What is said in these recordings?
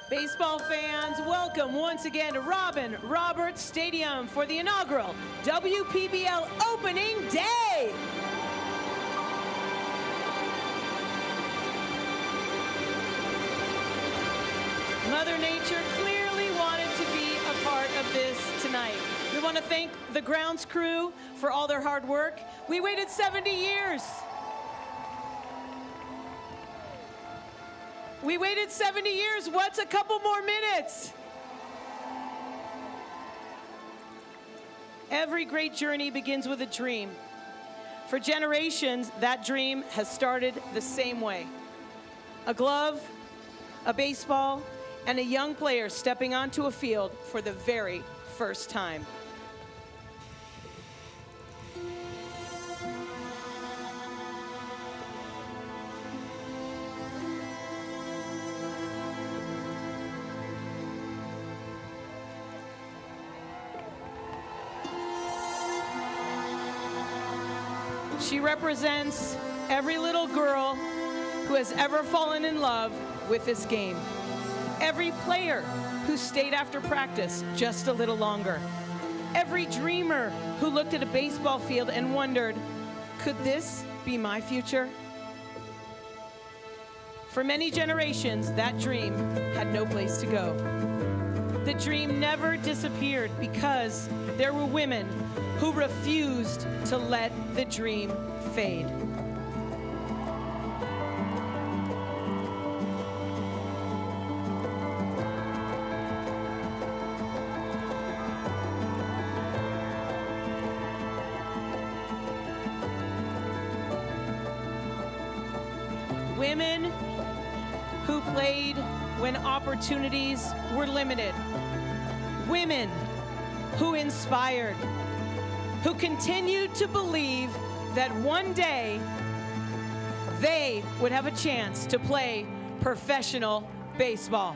Baseball fans, welcome once again to Robin Roberts Stadium for the inaugural WPBL opening day. Mother Nature clearly wanted to be a part of this tonight. We want to thank the grounds crew for all their hard work. We waited 70 years. We waited 70 years. What's a couple more minutes? Every great journey begins with a dream. For generations, that dream has started the same way. A glove, a baseball, and a young player stepping onto a field for the very first time. She represents every little girl who has ever fallen in love with this game. Every player who stayed after practice just a little longer. Every dreamer who looked at a baseball field and wondered, could this be my future? For many generations, that dream had no place to go. The dream never disappeared because there were women who refused to let the dream fade. Women who played when opportunities were limited. Women who inspired, who continued to believe that one day they would have a chance to play professional baseball.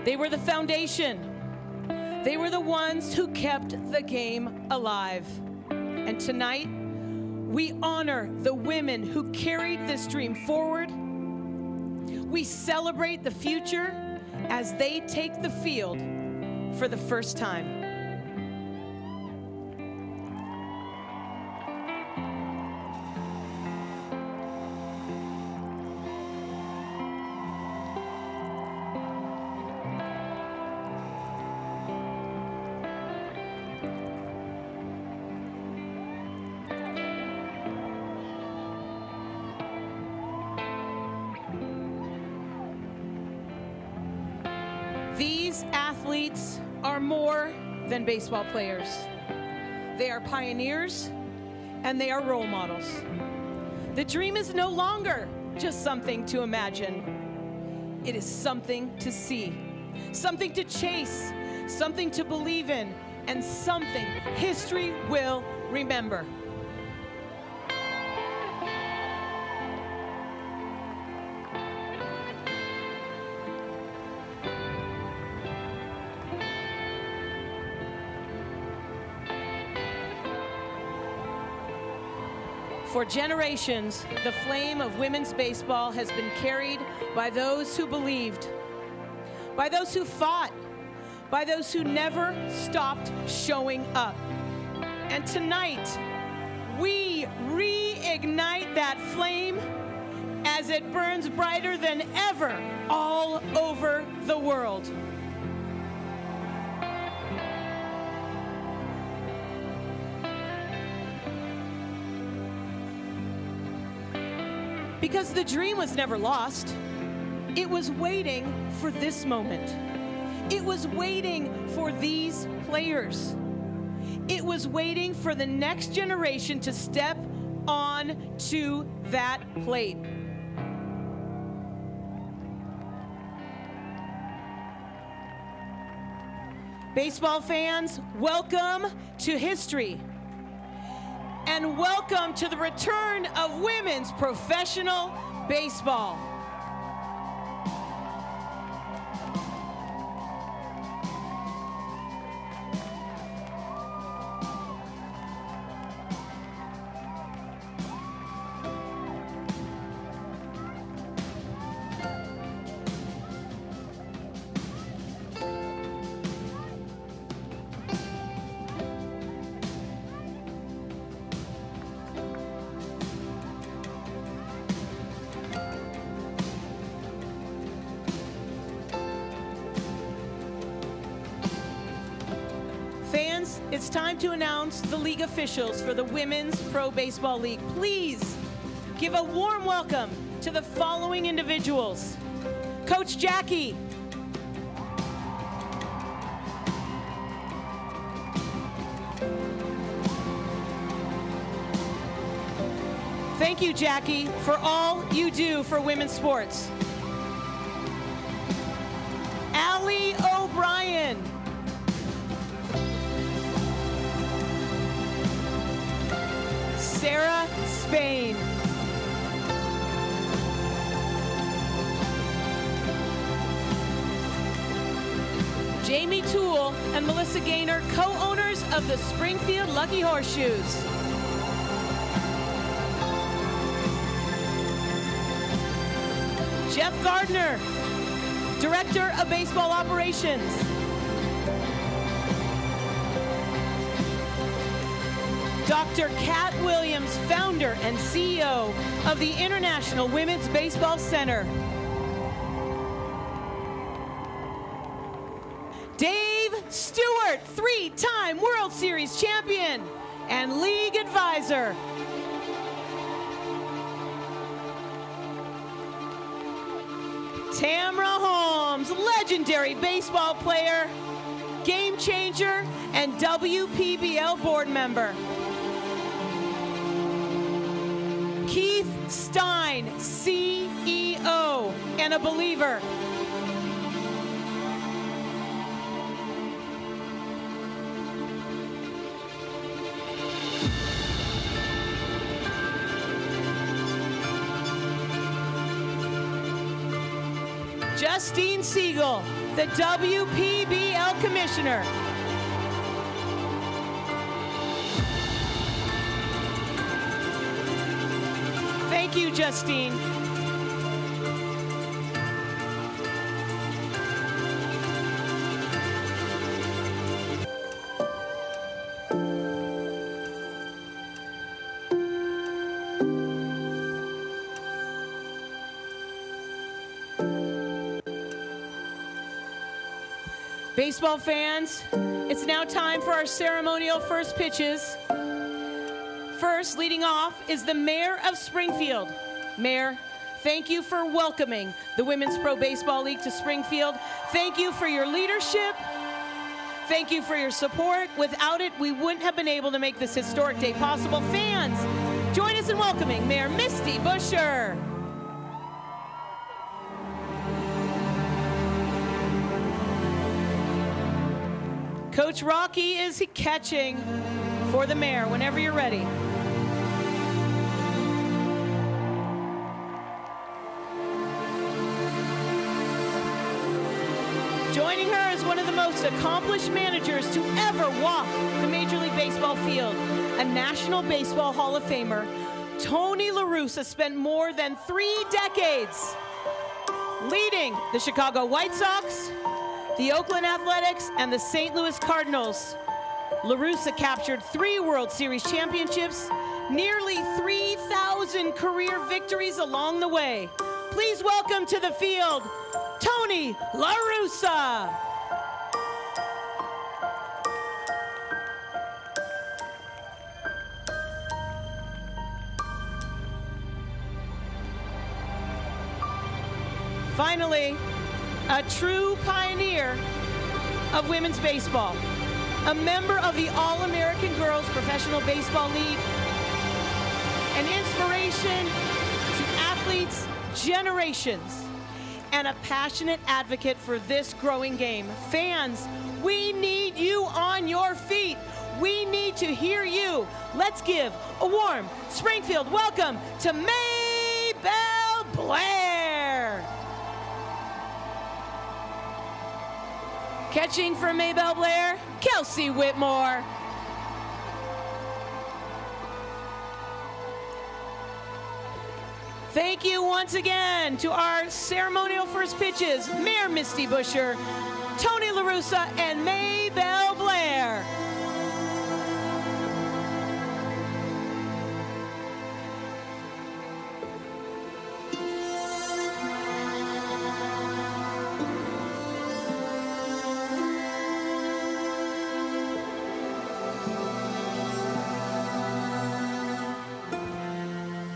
They were the foundation. They were the ones who kept the game alive. And tonight, we honor the women who carried this dream forward. We celebrate the future as they take the field for the first time. These athletes are more than baseball players. They are pioneers and they are role models. The dream is no longer just something to imagine. It is something to see, something to chase, something to believe in, and something history will remember. For generations, the flame of women's baseball has been carried by those who believed, by those who fought, by those who never stopped showing up. And tonight, we reignite that flame as it burns brighter than ever all over the world. Because the dream was never lost. It was waiting for this moment. It was waiting for these players. It was waiting for the next generation to step on to that plate. Baseball fans, welcome to history. And welcome to the return of women's professional baseball. fans, it's time to announce the league officials for the Women's Pro Baseball League. Please give a warm welcome to the following individuals. Coach Jackie. Thank you, Jackie, for all you do for women's sports. Allie O'Brien. Sarah Spain. Jamie Toole and Melissa Gaynor, co-owners of the Springfield Lucky Horseshoes. Jeff Gardner, Director of Baseball Operations. Dr. Kat Williams, founder and CEO of the International Women's Baseball Center. Dave Stewart, three-time World Series champion and league advisor. Tamra Holmes, legendary baseball player, game changer, and WPBL board member. Keith Stein, CEO and a believer. Justine Siegel, the WPBL Commissioner. Thank you, Justine. Baseball fans, it's now time for our ceremonial first pitches. First, leading off, is the Mayor of Springfield. Mayor, thank you for welcoming the Women's Pro Baseball League to Springfield. Thank you for your leadership. Thank you for your support. Without it, we wouldn't have been able to make this historic day possible. Fans, join us in welcoming Mayor Misty Buscher. Coach Rocky is catching for the mayor whenever you're ready. Joining her is one of the most accomplished managers to ever walk the Major League Baseball field, a National Baseball Hall of Famer. Tony La Russa spent more than 3 decades leading the Chicago White Sox, the Oakland Athletics, and the St. Louis Cardinals. La Russa captured 3 World Series championships, nearly 3,000 career victories along the way. Please welcome to the field, Tony La Russa. Finally, a true pioneer of women's baseball, a member of the All-American Girls Professional Baseball League, an inspiration to athletes' generations, and a passionate advocate for this growing game. Fans, we need you on your feet. We need to hear you. Let's give a warm Springfield welcome to Maybelle Blair. Catching for Maybelle Blair, Kelsey Whitmore. Thank you once again to our ceremonial first pitches, Mayor Misty Buscher, Tony La Russa, and Maybelle Blair.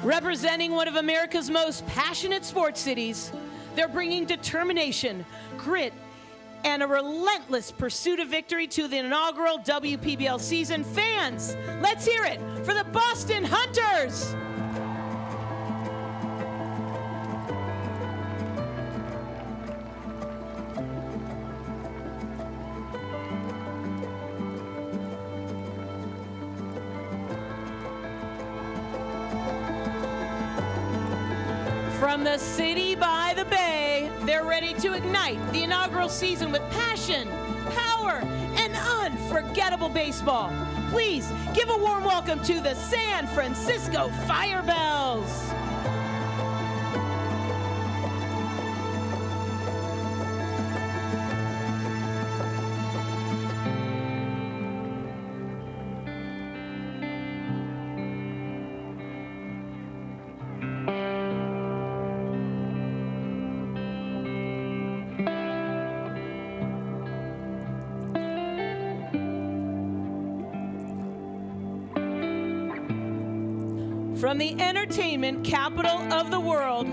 Representing one of America's most passionate sports cities, they're bringing determination, grit, and a relentless pursuit of victory to the inaugural WPBL season. Fans, let's hear it for the Boston Hunters! From the city by the bay, they're ready to ignite the inaugural season with passion, power, and unforgettable baseball. Please give a warm welcome to the San Francisco Firebells. From the entertainment capital of the world,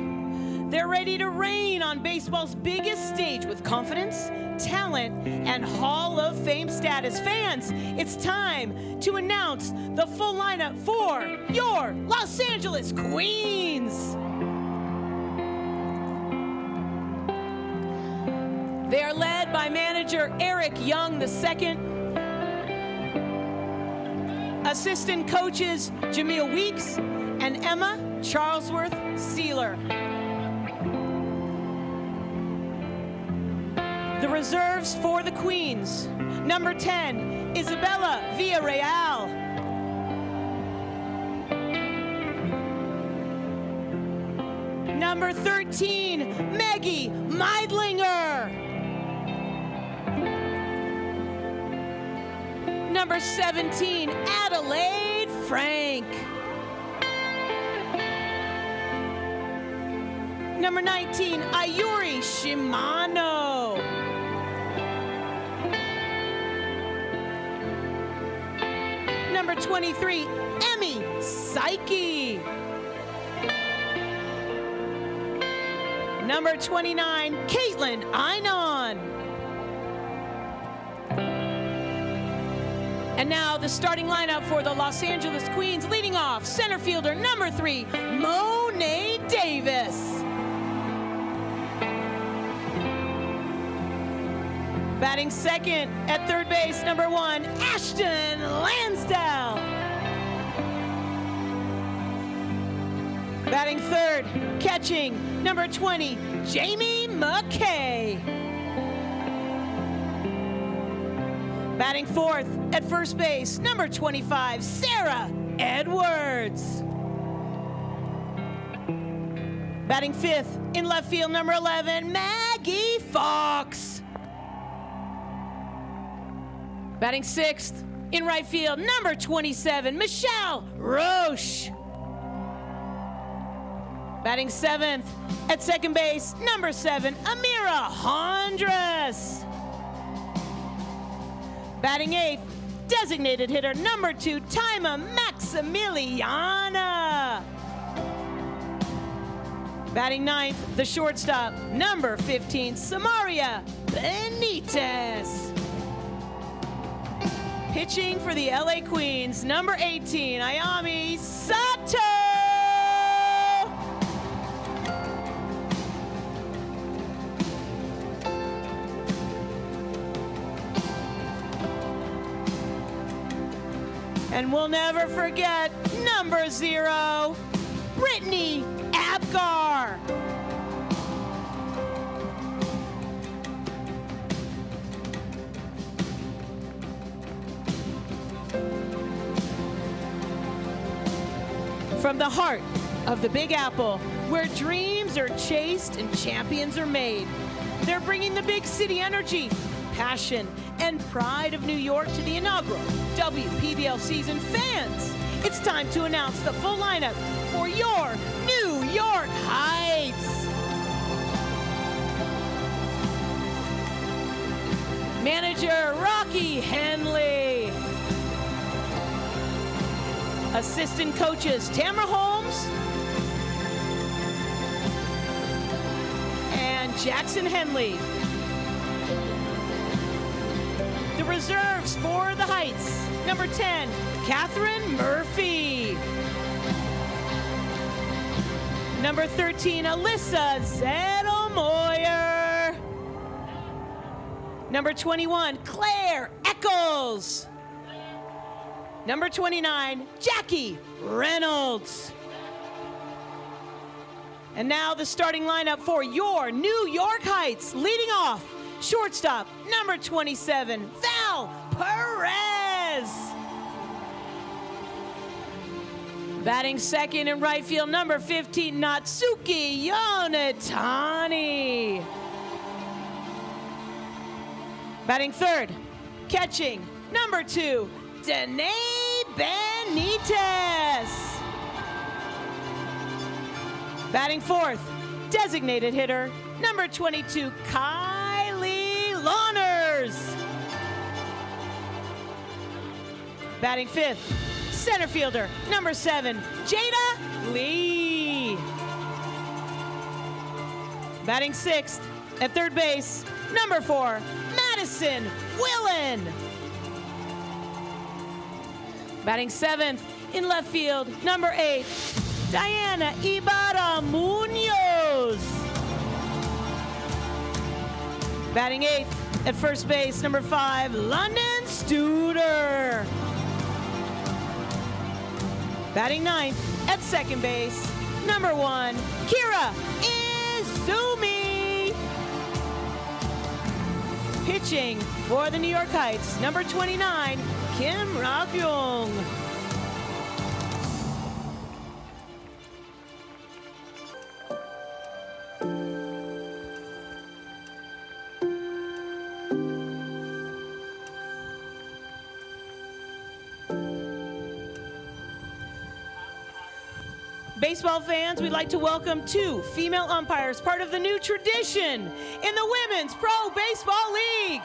they're ready to reign on baseball's biggest stage with confidence, talent, and Hall of Fame status. Fans, it's time to announce the full lineup for your Los Angeles Queens. They are led by manager Eric Young II, assistant coaches Jameel Weeks and Emma Charlesworth Sealer. The reserves for the Queens: number 10, Isabella Villarreal. Number 13, Maggie Meidlinger. Number 17, Adelaide Frank. Number 19, Ayuri Shimano. Number 23, Emmy Psyche. Number 29, Caitlin Einon. And now the starting lineup for the Los Angeles Queens. Leading off, center fielder number 3, Monet Davis. Batting second at third base, number 1, Ashton Lansdale. Batting third, catching, number 20, Jamie McKay. Batting fourth at first base, number 25, Sarah Edwards. Batting fifth in left field, number 11, Maggie Fox. Batting sixth in right field, number 27, Michelle Roche. Batting seventh at second base, number 7, Amira Hondras. Batting eighth, designated hitter number 2, Tima Maximiliana. Batting ninth, the shortstop, number 15, Samaria Benitez. Pitching for the LA Queens, number 18, Ayami Sato. And we'll never forget number 0, Brittany Apgar. From the heart of the Big Apple, where dreams are chased and champions are made, they're bringing the big city energy, passion, and pride of New York to the inaugural WPBL season. Fans, it's time to announce the full lineup for your New York Heights. Manager Rocky Henley. Assistant coaches Tamara Holmes 7, Jackson Henley. The reserves for the Heights, number 10, Catherine Murphy. Number 13, Alyssa Zettelmoyer. Number 21, Claire Eccles. Number 29, Jackie Reynolds. And now the starting lineup for your New York Heights. Leading off, shortstop, number 27, Val Perez. Batting second in right field, number 15, Natsuki Yonatani. Batting third, catching, number 2, Danae Benitez. Batting fourth, designated hitter, number 22, Kylie Lawners. Batting fifth, center fielder, number 7, Jada Lee. Batting sixth, at third base, number 4, Madison Willen. Batting seventh, in left field, number 8, Diana Ibarra Munoz. Batting eighth, at first base, number 5, London Studer. Batting ninth, at second base, number 1, Kira Izumi. Pitching for the New York Heights, number 29, Kim Rakyong. Baseball fans, we'd like to welcome 2 female umpires, part of the new tradition in the Women's Pro Baseball League.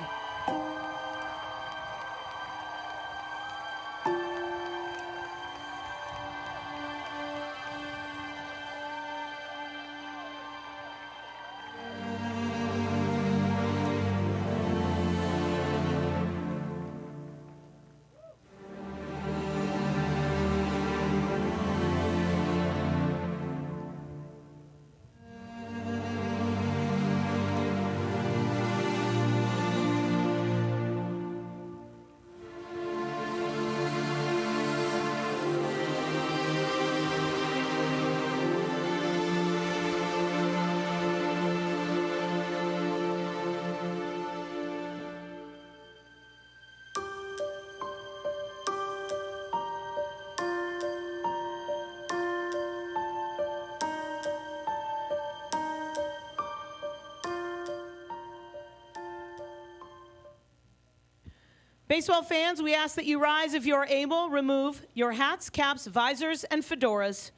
Baseball fans, we ask that you rise if you are able. Remove your hats, caps, visors, and fedoras.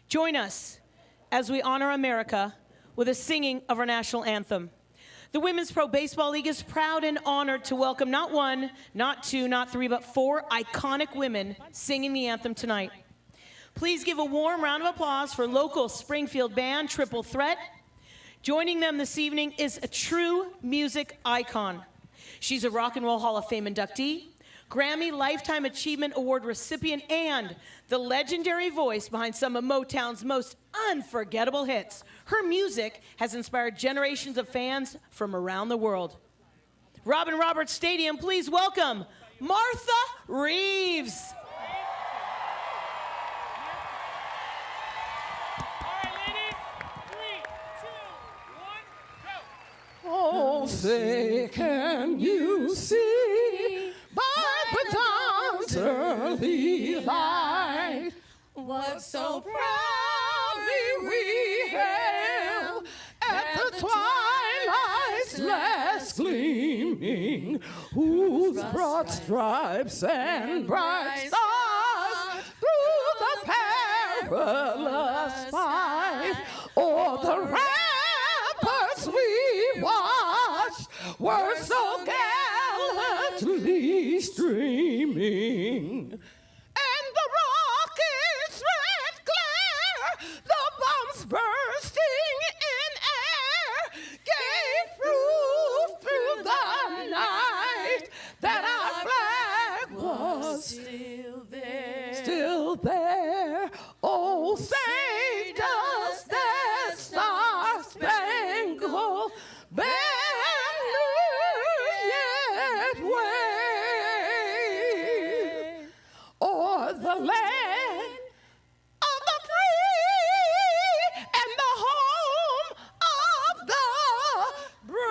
Join us as we honor America with a singing of our national anthem. The Women's Pro Baseball League is proud and honored to welcome not 1, not 2, not 3, but 4 iconic women singing the anthem tonight. Please give a warm round of applause for local Springfield band Triple Threat. Joining them this evening is a true music icon. She's a Rock and Roll Hall of Fame inductee, Grammy Lifetime Achievement Award recipient, and the legendary voice behind some of Motown's most unforgettable hits. Her music has inspired generations of fans from around the world. Robin Roberts Stadium, please welcome Martha Reeves. Oh, say, can you see by the dawn's early light what so proudly we hailed at the twilight's last gleaming, whose broad stripes and bright stars through the perilous fight o'er the ramparts we watched were so gallantly streaming, and the rocket's red glare, the bombs bursting in air, gave still there. Oh, say does that star-spangled banner yet wave o'er the land of the free and the home of the brave.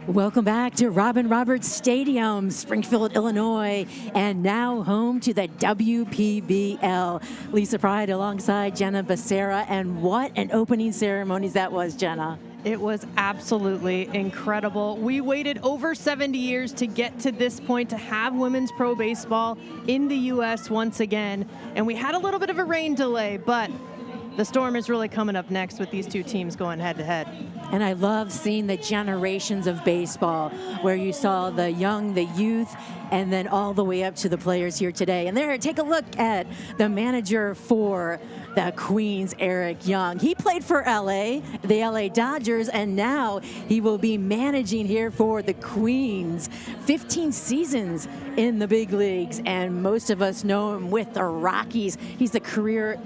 Welcome back to Robin Roberts Stadium, Springfield, Illinois, and now home to the WPBL. Lisa Pride alongside Jenna Becerra, and what an opening ceremony that was, Jenna. It was absolutely incredible. We waited over 70 years to get to this point, to have women's pro baseball in the U.S. once again, and we had a little bit of a rain delay, but the storm is really coming up next with these two teams going head-to-head. And I love seeing the generations of baseball, where you saw the young, the youth, and then all the way up to the players here today. And there, take a look at the manager for the Queens, Eric Young. He played for LA, the LA Dodgers, and now he will be managing here for the Queens. 15 seasons in the big leagues, and most of us know him with the Rockies. He's the career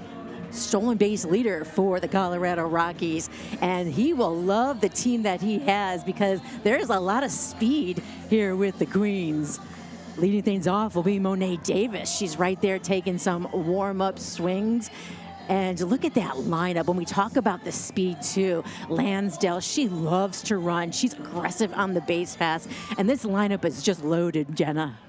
stolen base leader for the Colorado Rockies, and he will love the team that he has because there's a lot of speed here with the Queens. Leading things off will be Monet Davis. She's right there taking some warm-up swings. And look at that lineup. When we talk about the speed too, Lansdale, she loves to run. She's aggressive on the base pass, and this lineup is just loaded, Jenna.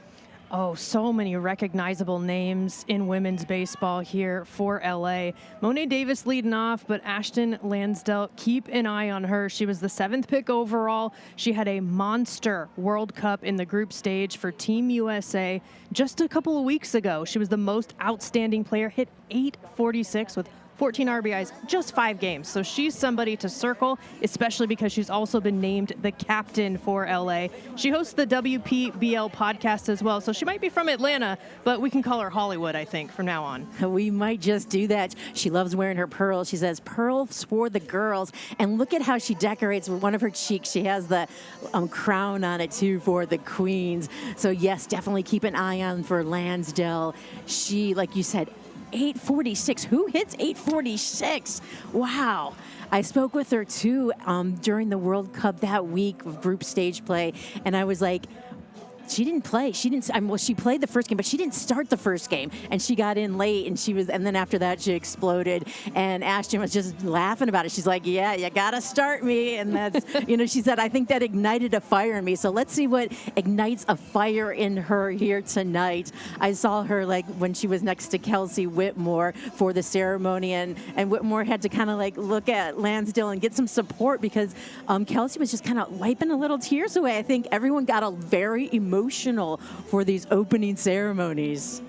Oh, so many recognizable names in women's baseball here for LA. Monet Davis leading off, but Ashton Lansdale, keep an eye on her. She was the 7th pick overall. She had a monster World Cup in the group stage for Team USA just a couple of weeks ago. She was the most outstanding player, hit .846 with 14 RBIs, just 5 games. So she's somebody to circle, especially because she's also been named the captain for LA. She hosts the WPBL podcast as well, so she might be from Atlanta, but we can call her Hollywood, I think, from now on. We might just do that. She loves wearing her pearls. She says, pearls for the girls. And look at how she decorates with one of her cheeks. She has the crown on it, too, for the Queens. So, yes, definitely keep an eye on for Lansdale. She, like you said, 846. Who hits 846? Wow. I spoke with her too during the World Cup that week of group stage play, and I was like, she didn't play. She didn't. Well, she played the first game, but she didn't start the first game, and she got in late, and then after that she exploded. And Ashton was just laughing about it. She's like, "Yeah, you gotta start me," and that's, she said, "I think that ignited a fire in me." So let's see what ignites a fire in her here tonight. I saw her when she was next to Kelsey Whitmore for the ceremony, and Whitmore had to kind of look at Lansdale and get some support because Kelsey was just kind of wiping a little tears away. I think everyone got a very emotional for these opening ceremonies.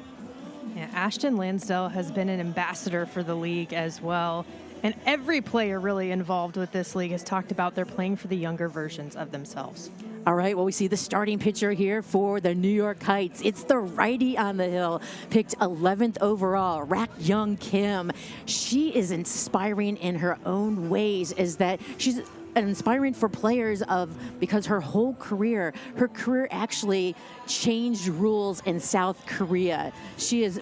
Yeah, Ashton Lansdale has been an ambassador for the league as well. And every player really involved with this league has talked about they're playing for the younger versions of themselves. All right, well, we see the starting pitcher here for the New York Kites. It's the righty on the hill, picked 11th overall, Rak Young Kim. She is inspiring in her own ways, she's inspiring for players because her career actually changed rules in South Korea.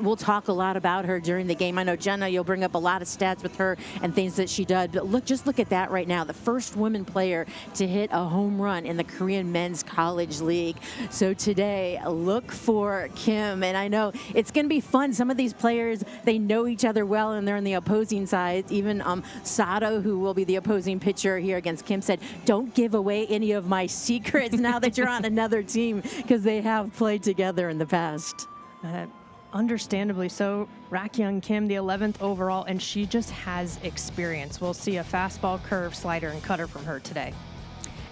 We'll talk a lot about her during the game. I know, Jenna, you'll bring up a lot of stats with her and things that she does, but just look at that right now. The first woman player to hit a home run in the Korean Men's College League. So today, look for Kim, and I know it's going to be fun. Some of these players, they know each other well, and they're on the opposing side. Even Sato, who will be the opposing pitcher here against Kim, said, "Don't give away any of my secrets now that you're on another team," because they have played together in the past. Understandably so. Rak Young Kim, the 11th overall, and she just has experience. We'll see a fastball, curve, slider, and cutter from her today.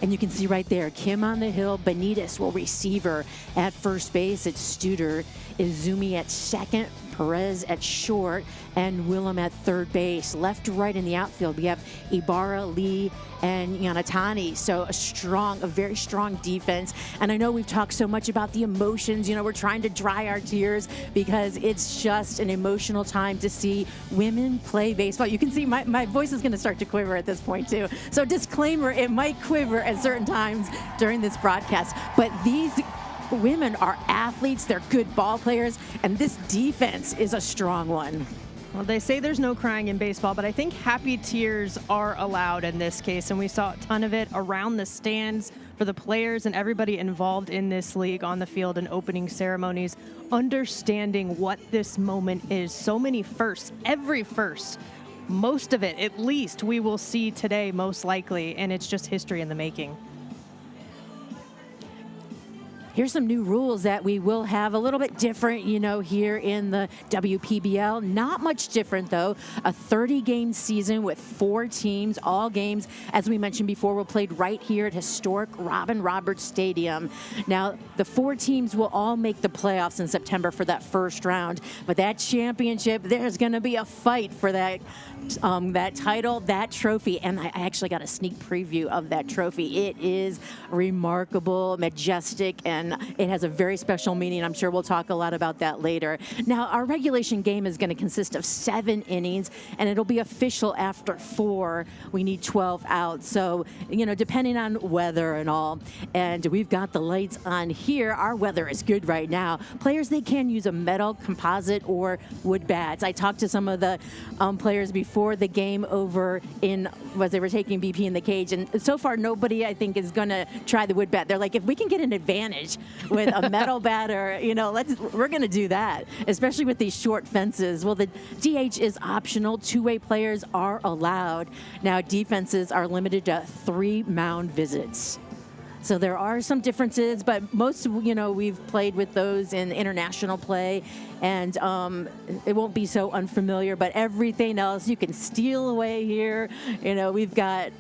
And you can see right there, Kim on the hill. Benitez will receive her at first base. It's Studer, Izumi at second, Perez at short, and Willem at third base. Left to right in the outfield, we have Ibarra, Lee, and Yanatani. So a very strong defense. And I know we've talked so much about the emotions. We're trying to dry our tears because it's just an emotional time to see women play baseball. You can see my voice is going to start to quiver at this point too. So disclaimer, it might quiver at certain times during this broadcast, but these women are athletes, they're good ball players, and this defense is a strong one. Well, they say there's no crying in baseball, but I think happy tears are allowed in this case, and we saw a ton of it around the stands for the players and everybody involved in this league on the field and opening ceremonies, understanding what this moment is. So many firsts, every first, most of it, at least, we will see today, most likely, and it's just history in the making. Here's some new rules that we will have a little bit different, here in the WPBL. Not much different, though. A 30-game season with 4 teams. All games, as we mentioned before, were played right here at historic Robin Roberts Stadium. Now, the 4 teams will all make the playoffs in September for that first round. But that championship, there's going to be a fight for that title, that trophy. And I actually got a sneak preview of that trophy. It is remarkable, majestic, and it has a very special meaning. I'm sure we'll talk a lot about that later. Now, our regulation game is going to consist of 7 innings, and it'll be official after 4. We need 12 outs. So, depending on weather and all. And we've got the lights on here. Our weather is good right now. Players, they can use a metal, composite, or wood bats. I talked to some of the players before the game over as they were taking BP in the cage, and so far nobody, I think, is going to try the wood bat. They're like, if we can get an advantage with a metal batter, we're going to do that, especially with these short fences. Well, the DH is optional. 2-way players are allowed. Now, defenses are limited to 3 mound visits. So there are some differences, but most, we've played with those in international play, and it won't be so unfamiliar, but everything else you can steal away here. We've got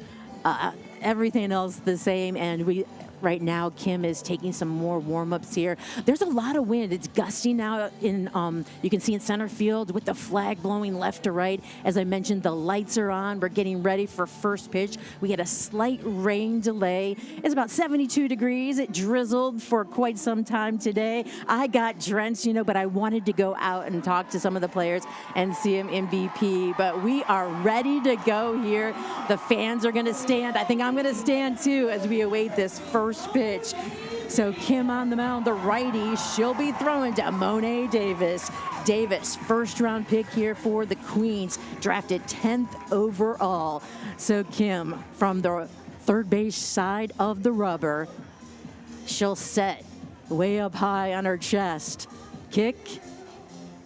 everything else the same, and right now, Kim is taking some more warm-ups here. There's a lot of wind. It's gusting now you can see in center field with the flag blowing left to right. As I mentioned, the lights are on. We're getting ready for first pitch. We had a slight rain delay. It's about 72 degrees. It drizzled for quite some time today. I got drenched, but I wanted to go out and talk to some of the players and see them in BP. But we are ready to go here. The fans are going to stand. I think I'm going to stand too as we await this first pitch. So Kim on the mound, the righty. She'll be throwing to Monet Davis. Davis, first round pick here for the Queens, drafted 10th overall. So Kim from the third base side of the rubber, she'll set way up high on her chest. Kick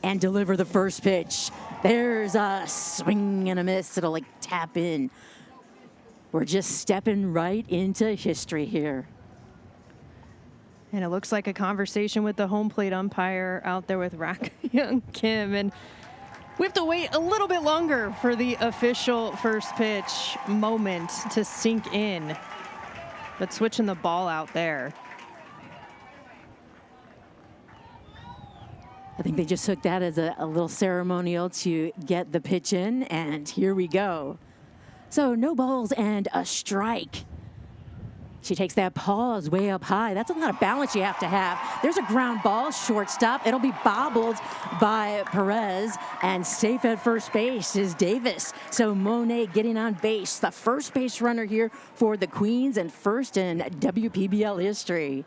and deliver the first pitch. There's a swing and a miss. It'll like tap in. We're just stepping right into history here. And it looks like a conversation with the home plate umpire out there with Young Kim. And we have to wait a little bit longer for the official first pitch moment to sink in. But switching the ball out there. I think they just took that as a little ceremonial to get the pitch in, and here we go. So no balls and a strike. She takes that pause way up high. That's a lot of balance you have to have. There's a ground ball, shortstop. It'll be bobbled by Perez, and safe at first base is Davis. So Monet getting on base, the first base runner here for the Queens, and first in WPBL history.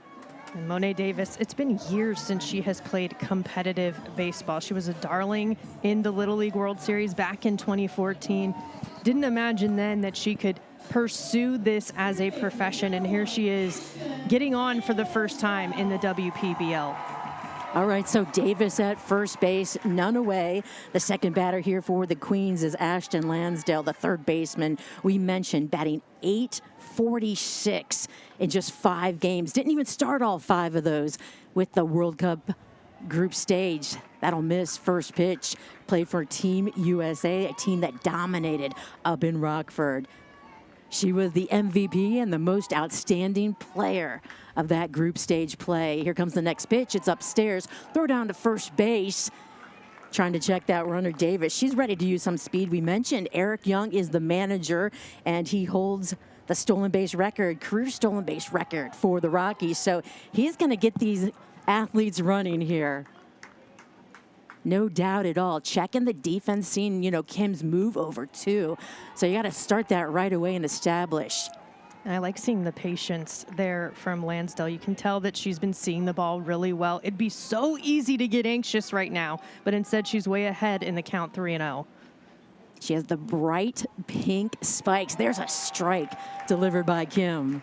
And Monet Davis, it's been years since she has played competitive baseball. She was a darling in the Little League World Series back in 2014. Didn't imagine then that she could pursue this as a profession, and here she is getting on for the first time in the WPBL. All right, so Davis at first base, none away. The second batter here for the Queens is Ashton Lansdale, the third baseman we mentioned, batting .846 in just 5 games. Didn't even start all 5 of those with the World Cup group stage. That'll miss first pitch. Played for Team USA, a team that dominated up in Rockford. She was the MVP and the most outstanding player of that group stage play. Here comes the next pitch. It's upstairs. Throw down to first base. Trying to check that runner, Davis. She's ready to use some speed. We mentioned Eric Young is the manager, and he holds the stolen base record, career stolen base record for the Rockies. So he's going to get these athletes running here. No doubt at all. Checking the defense, seeing, Kim's move over too. So you got to start that right away and establish. And I like seeing the patience there from Lansdale. You can tell that she's been seeing the ball really well. It'd be so easy to get anxious right now, but instead she's way ahead in the count 3-0. She has the bright pink spikes. There's a strike delivered by Kim.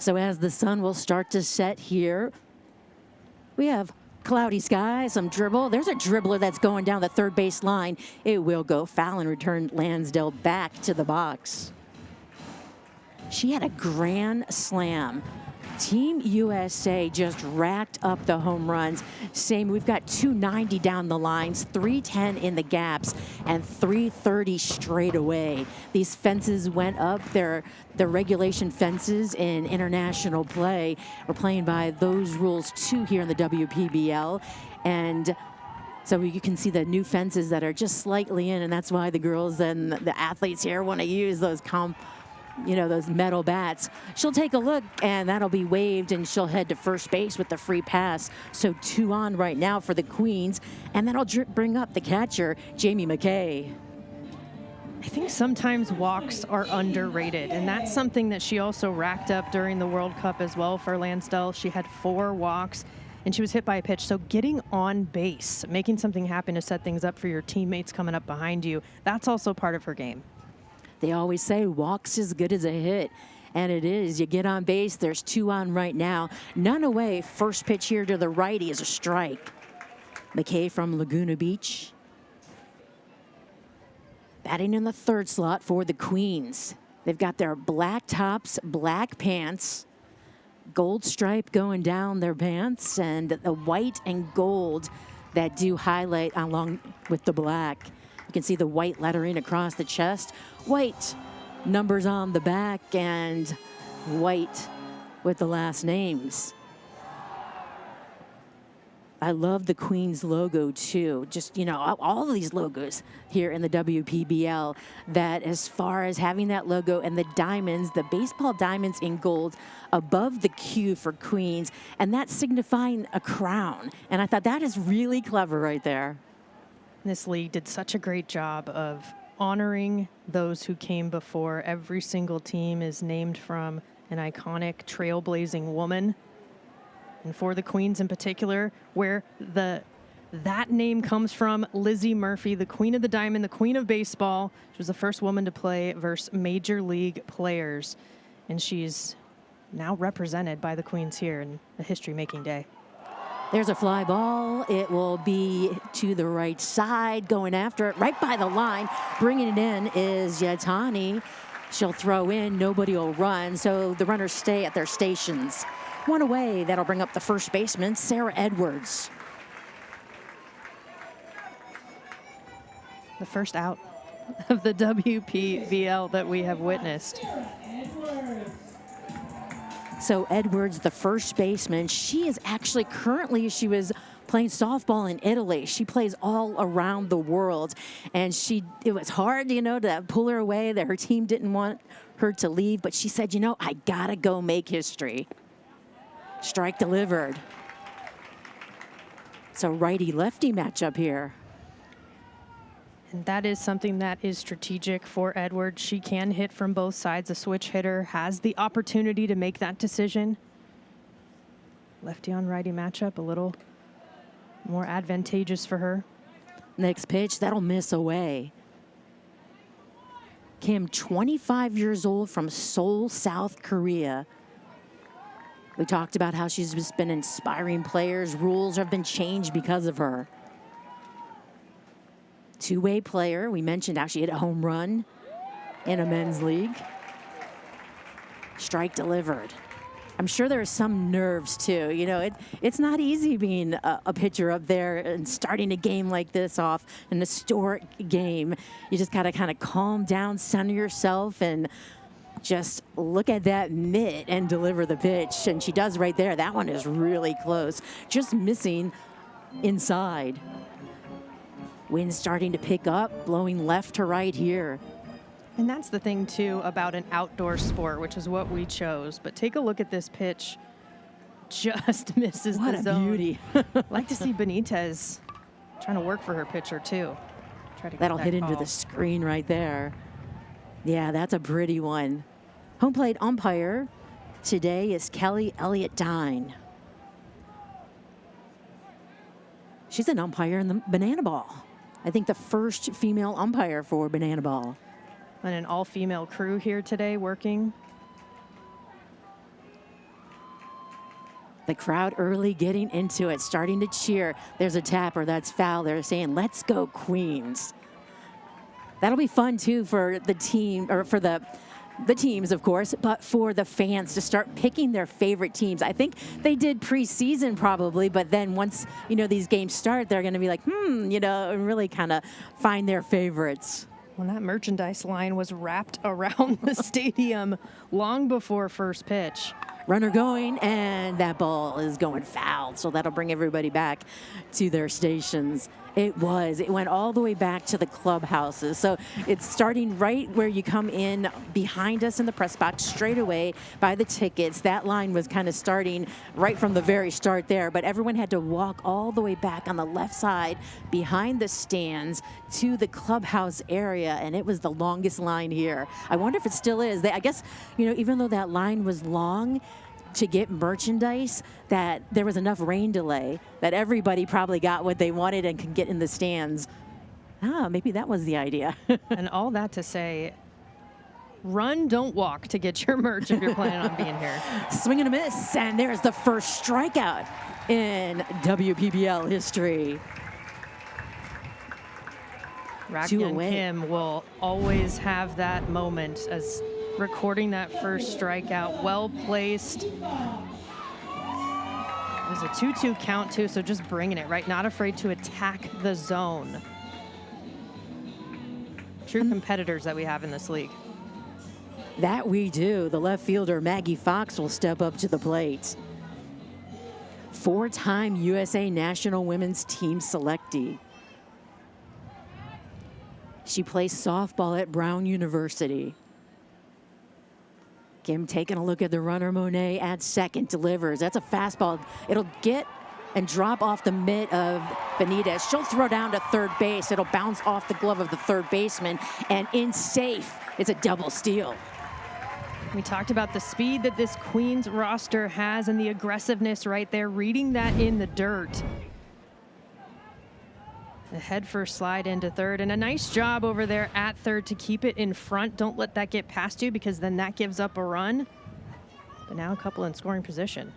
So as the sun will start to set here, we have cloudy skies, some dribble. There's a dribbler that's going down the third base line. It will go foul and return Lansdale back to the box. She had a grand slam. Team USA just racked up the home runs. Same, we've got 290 down the lines, 310 in the gaps, and 330 straight away. These fences went up. They're the regulation fences in international play. We're playing by those rules too here in the WPBL. And so you can see the new fences that are just slightly in, and that's why the girls and the athletes here want to use those those metal bats. She'll take a look, and that'll be waved, and she'll head to first base with the free pass. So 2 on right now for the Queens, and that'll bring up the catcher, Jamie McKay. I think sometimes walks are underrated, and that's something that she also racked up during the World Cup as well for Lansdale. She had 4 walks, and she was hit by a pitch. So getting on base, making something happen to set things up for your teammates coming up behind you, that's also part of her game. They always say walks as good as a hit, and it is. You get on base, there's 2 on right now. None away, first pitch here to the righty is a strike. McKay from Laguna Beach. Batting in the third slot for the Queens. They've got their black tops, black pants, gold stripe going down their pants, and the white and gold that do highlight along with the black. You can see the white lettering across the chest, white numbers on the back, and white with the last names. I love the Queens logo too. Just, all of these logos here in the WPBL, that as far as having that logo and the diamonds, the baseball diamonds in gold above the Q for Queens, and that's signifying a crown. And I thought that is really clever right there. This league did such a great job of honoring those who came before. Every single team is named from an iconic trailblazing woman. And for the Queens in particular, where the That name comes from Lizzie Murphy, the queen of the diamond, the queen of baseball. She was the first woman to play versus major league players. And she's now represented by the Queens here in a history-making day. There's a fly ball. It will be to the right side, going after it right by the line. Bringing it in is Yatani. She'll throw in. Nobody will run, so the runners stay at their stations. One away. That'll bring up the first baseman, Sarah Edwards. The first out of the WPBL that we have witnessed. So Edwards, the first baseman, she is actually currently, she was playing softball in Italy. She plays all around the world. And it was hard, to pull her away, that her team didn't want her to leave. But she said, I gotta go make history. Strike delivered. It's a righty-lefty matchup here. And that is something that is strategic for Edwards. She can hit from both sides. A switch hitter has the opportunity to make that decision. Lefty on righty matchup, a little more advantageous for her. Next pitch, that'll miss away. Kim, 25 years old from Seoul, South Korea. We talked about how she's just been inspiring players. Rules have been changed because of her. Two-way player. We mentioned how she hit a home run in a men's league. Strike delivered. I'm sure there are some nerves too. It's not easy being a pitcher up there and starting a game like this off, an historic game. You just got to kind of calm down, center yourself, and just look at that mitt and deliver the pitch. And she does right there. That one is really close. Just missing inside. Wind starting to pick up, blowing left to right here. And that's the thing, too, about an outdoor sport, which is what we chose. But take a look at this pitch. Just misses what the a zone. beauty. Like to see Benitez trying to work for her pitcher, too. Try to get That'll that hit into call. the screen right there. Yeah, that's a pretty one. Home plate umpire today is Kelly Elliott-Dine. She's an umpire in the banana ball. I think the first female umpire for banana ball. And an all-female crew here today working. The crowd early getting into it, starting to cheer. There's a tapper, that's foul. They're saying, let's go Queens. That'll be fun too for the team, or for the teams, of course, but for the fans to start picking their favorite teams. I think they did preseason probably, but then once, these games start, they're going to be like, and really kind of find their favorites. Well, that merchandise line was wrapped around the stadium long before first pitch. Runner going, and that ball is going foul, so that'll bring everybody back to their stations. It went all the way back to the clubhouses. So it's starting right where you come in behind us in the press box, straight away by the tickets. That line was kind of starting right from the very start there, but everyone had to walk all the way back on the left side behind the stands to the clubhouse area, and it was the longest line here. I wonder if it still is. I guess, even though that line was long, to get merchandise, that there was enough rain delay that everybody probably got what they wanted and can get in the stands. Maybe that was the idea. And all that to say, run, don't walk to get your merch if you're planning on being here. Swing and a miss, and there's the first strikeout in WPBL history. Rakyun Kim will always have that moment as recording that first strikeout. Well placed. It was a 2-2 count too, so just bringing it, right? Not afraid to attack the zone. True competitors that we have in this league. That we do. The left fielder, Maggie Fox, will step up to the plate. Four-time USA National Women's Team selectee. She plays softball at Brown University. Kim taking a look at the runner. Monet at second, delivers. That's a fastball. It'll get and drop off the mitt of Benitez. She'll throw down to third base. It'll bounce off the glove of the third baseman and in safe. It's a double steal. We talked about the speed that this Queens roster has and the aggressiveness right there, reading that in the dirt. A head first slide into third, and a nice job over there at third to keep it in front. Don't let that get past you, because then that gives up a run. But now a couple in scoring position.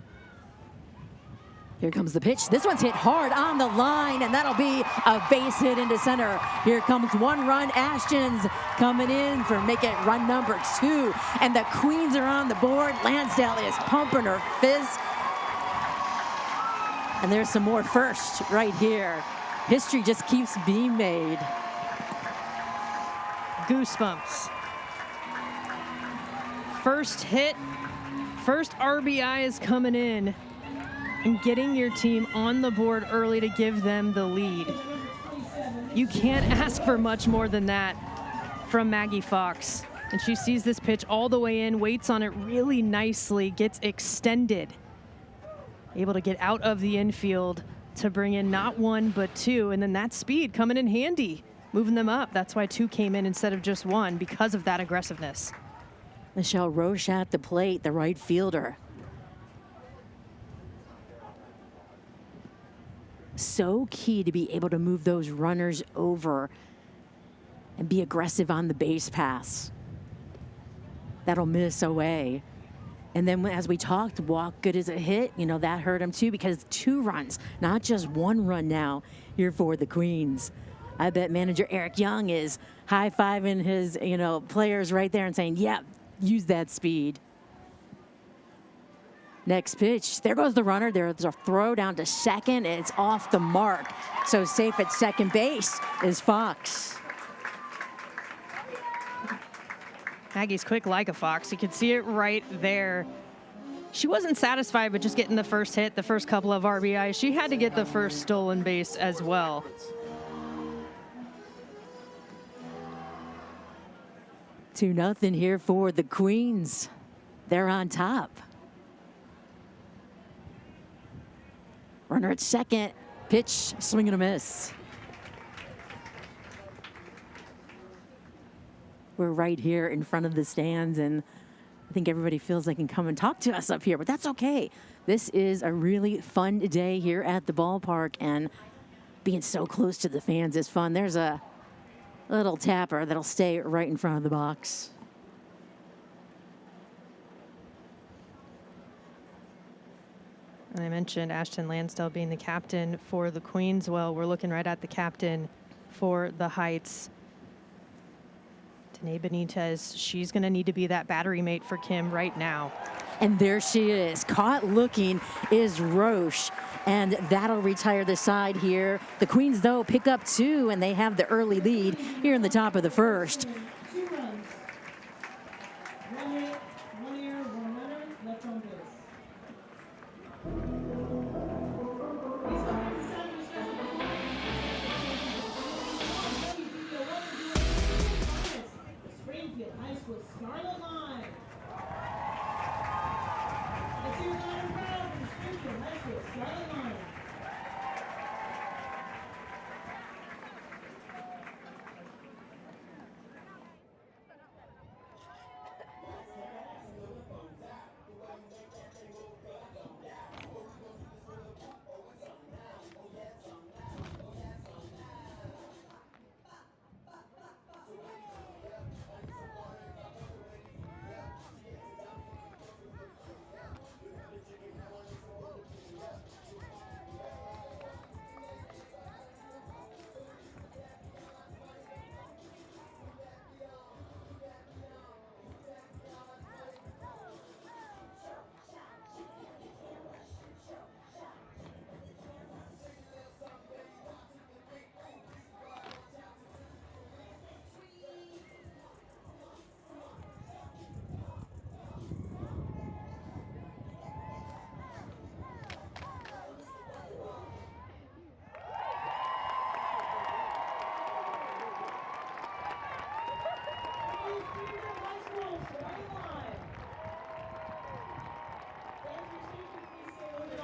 Here comes the pitch. This one's hit hard on the line, and that'll be a base hit into center. Here comes one run. Ashton's coming in for make it run number 2. And the Queens are on the board. Lansdale is pumping her fist. And there's some more first right here. History just keeps being made. Goosebumps. First hit, first RBI is coming in and getting your team on the board early to give them the lead. You can't ask for much more than that from Maggie Fox. And she sees this pitch all the way in, waits on it really nicely, gets extended. Able to get out of the infield to bring in not 1, but 2. And then that speed coming in handy, moving them up. That's why 2 came in instead of just 1, because of that aggressiveness. Michelle Roche at the plate, the right fielder. So key to be able to move those runners over and be aggressive on the base pass. That'll miss away. And then as we talked, walk good as a hit, you know, that hurt him too, because 2 runs, not just 1 run now here for the Queens. I bet manager Eric Young is high-fiving his, you know, players right there and saying, yeah, use that speed. Next pitch, there goes the runner. There's a throw down to second. It's off the mark. So safe at second base is Fox. Maggie's quick like a fox. You could see it right there. She wasn't satisfied with just getting the first hit, the first couple of RBIs. She had to get the first stolen base as well. 2-0 here for the Queens. They're on top. Runner at second, pitch, swing and a miss. We're right here in front of the stands, and I think everybody feels they can come and talk to us up here, but that's okay. This is a really fun day here at the ballpark, and being so close to the fans is fun. There's a little tapper that'll stay right in front of the box. And I mentioned Ashton Lansdale being the captain for the Queens. Well, we're looking right at the captain for the Heights. Danae Benitez, she's going to need to be that battery mate for Kim right now. And there she is. Caught looking is Roche. And that'll retire the side here. The Queens, though, pick up 2, and they have the early lead here in the top of the first.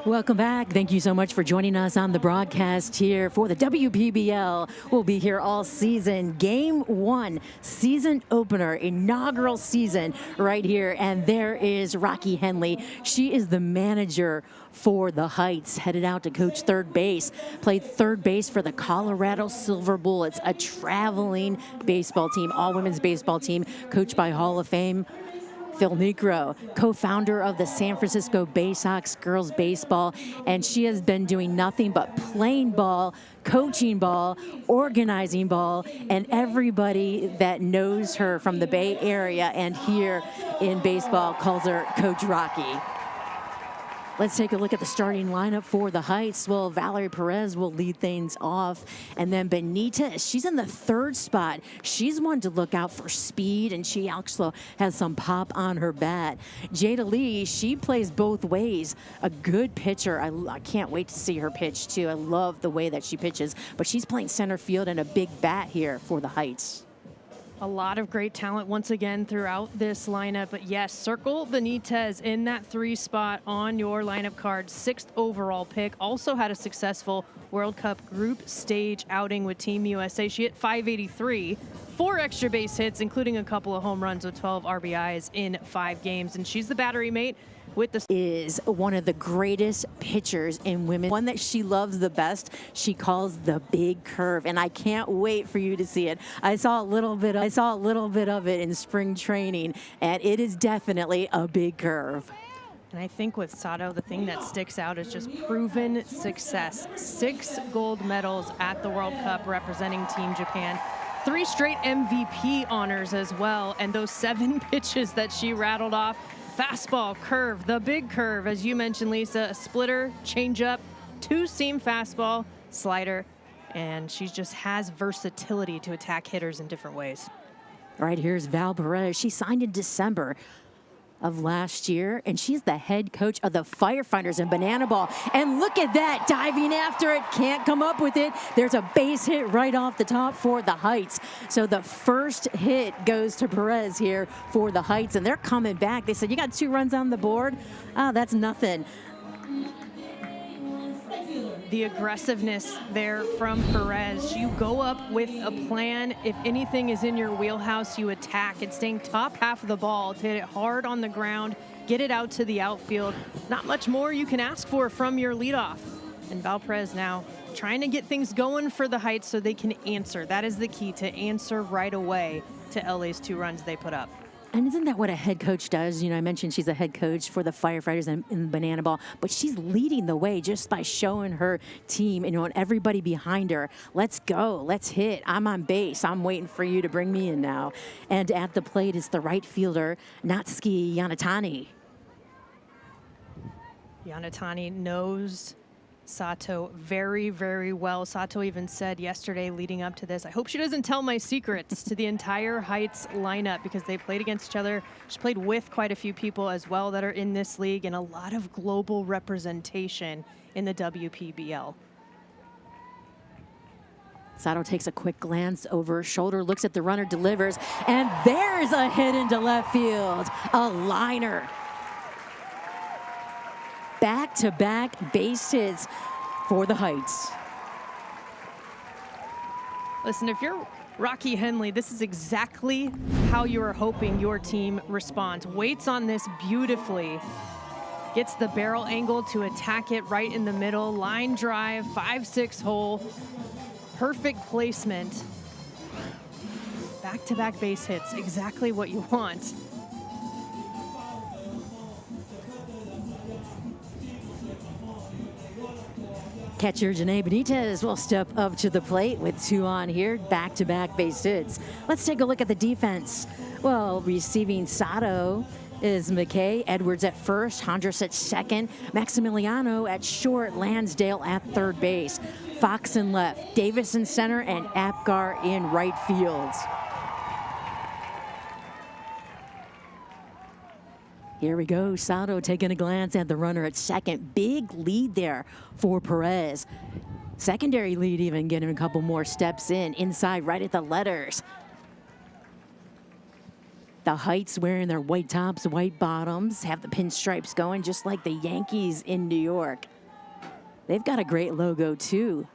Welcome back. Thank you so much for joining us on the broadcast here for the WPBL. We'll be here all season. Game 1, season opener, inaugural season right here. And there is Rocky Henley. She is the manager for the Heights, headed out to coach third base, played third base for the Colorado Silver Bullets, a traveling baseball team, all women's baseball team, coached by Hall of Fame Phil Necro, co-founder of the San Francisco Bay Sox girls baseball, and she has been doing nothing but playing ball, coaching ball, organizing ball, and everybody that knows her from the Bay Area and here in baseball calls her Coach Rocky. Let's take a look at the starting lineup for the Heights. Well, Valerie Perez will lead things off. And then Benitez, she's in the third spot. She's one to look out for speed, and she also has some pop on her bat. Jada Lee, she plays both ways. A good pitcher. I can't wait to see her pitch, too. I love the way that she pitches. But she's playing center field and a big bat here for the Heights. A lot of great talent once again throughout this lineup. But yes, circle Benitez in that 3 spot on your lineup card. 6th overall pick. Also had a successful World Cup group stage outing with Team USA. She hit .583, 4 extra base hits, including a couple of home runs with 12 RBIs in 5 games. And she's the battery mate with the is one of the greatest pitchers in women. One that she loves the best, she calls the big curve, and I can't wait for you to see it. I saw a little bit of it in spring training, and it is definitely a big curve. And I think with Sato, the thing that sticks out is just proven success. 6 gold medals at the World Cup representing Team Japan. 3 straight MVP honors as well, and those 7 pitches that she rattled off. Fastball, curve, the big curve, as you mentioned, Lisa, a splitter, changeup, 2-seam fastball, slider, and she just has versatility to attack hitters in different ways. All right, here's Val Perez. She signed in December of last year, and she's the head coach of the Firefighters in Banana Ball. And look at that, diving after it, can't come up with it. There's a base hit right off the top for the Heights. So the first hit goes to Perez here for the Heights, and they're coming back. They said, you got 2 runs on the board? Oh, that's nothing. The aggressiveness there from Perez. You go up with a plan. If anything is in your wheelhouse, you attack. It's staying top half of the ball to hit it hard on the ground, get it out to the outfield. Not much more you can ask for from your leadoff. And Val Perez now trying to get things going for the Heights so they can answer. That is the key, to answer right away to LA's 2 runs they put up. And isn't that what a head coach does? You know, I mentioned she's a head coach for the Firefighters in Banana Ball, but she's leading the way just by showing her team and everybody behind her. Let's go. Let's hit. I'm on base. I'm waiting for you to bring me in now. And at the plate is the right fielder, Natsuki Yanatani. Yanatani knows Sato very, very well. Sato even said yesterday leading up to this, I hope she doesn't tell my secrets to the entire Heights lineup, because they played against each other. She played with quite a few people as well that are in this league, and a lot of global representation in the WPBL. Sato takes a quick glance over her shoulder, looks at the runner, delivers, and there's a hit into left field. A liner. Back-to-back base hits for the Heights. Listen, if you're Rocky Henley, this is exactly how you are hoping your team responds. Waits on this beautifully. Gets the barrel angle to attack it right in the middle. Line drive, 5-6 hole. Perfect placement. Back-to-back base hits, exactly what you want. Catcher Janae Benitez will step up to the plate with 2 on here, back-to-back base hits. Let's take a look at the defense. Well, receiving Sato is McKay, Edwards at first, Hondras at second, Maximiliano at short, Lansdale at third base, Fox in left, Davis in center, and Apgar in right field. Here we go, Sato taking a glance at the runner at second. Big lead there for Perez. Secondary lead even getting a couple more steps inside right at the letters. The Heights wearing their white tops, white bottoms, have the pinstripes going just like the Yankees in New York. They've got a great logo too,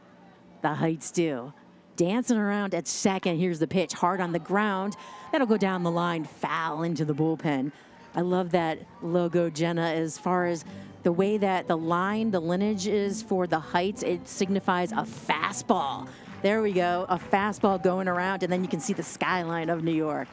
the Heights do. Dancing around at second. Here's the pitch, hard on the ground. That'll go down the line, foul into the bullpen. I love that logo, Jenna, as far as the way that the line, the lineage is for the Heights. It signifies a fastball. There we go, a fastball going around, and then you can see the skyline of New York.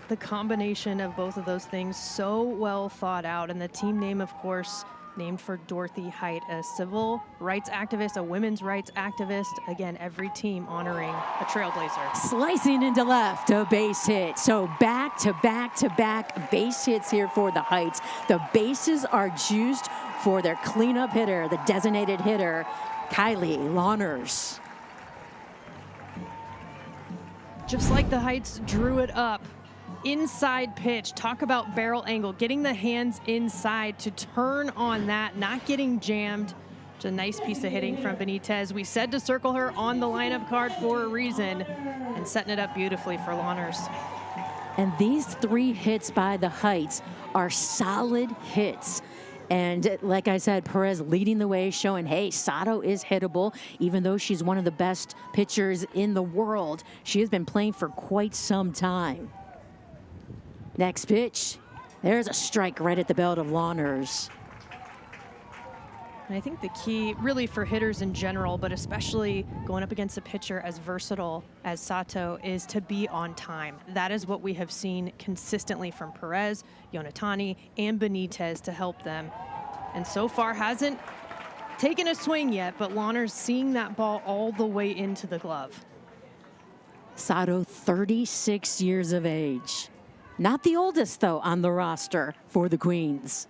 The combination of both of those things, so well thought out. And the team name, of course, named for Dorothy Height, a civil rights activist, a women's rights activist. Again, every team honoring a trailblazer. Slicing into left, a base hit. So back to back to back base hits here for the Heights. The bases are juiced for their cleanup hitter, the designated hitter, Kylie Lawners. Just like the Heights drew it up. Inside pitch, talk about barrel angle, getting the hands inside to turn on that, not getting jammed. It's a nice piece of hitting from Benitez. We said to circle her on the lineup card for a reason, and setting it up beautifully for Lawners. And these 3 hits by the Heights are solid hits. And like I said, Perez leading the way, showing, hey, Sato is hittable. Even though she's one of the best pitchers in the world, she has been playing for quite some time. Next pitch, there's a strike right at the belt of Lawners. And I think the key really for hitters in general, but especially going up against a pitcher as versatile as Sato, is to be on time. That is what we have seen consistently from Perez, Yonatani, and Benitez to help them. And so far hasn't taken a swing yet, but Lawners seeing that ball all the way into the glove. Sato, 36 years of age. Not the oldest, though, on the roster for the Queens.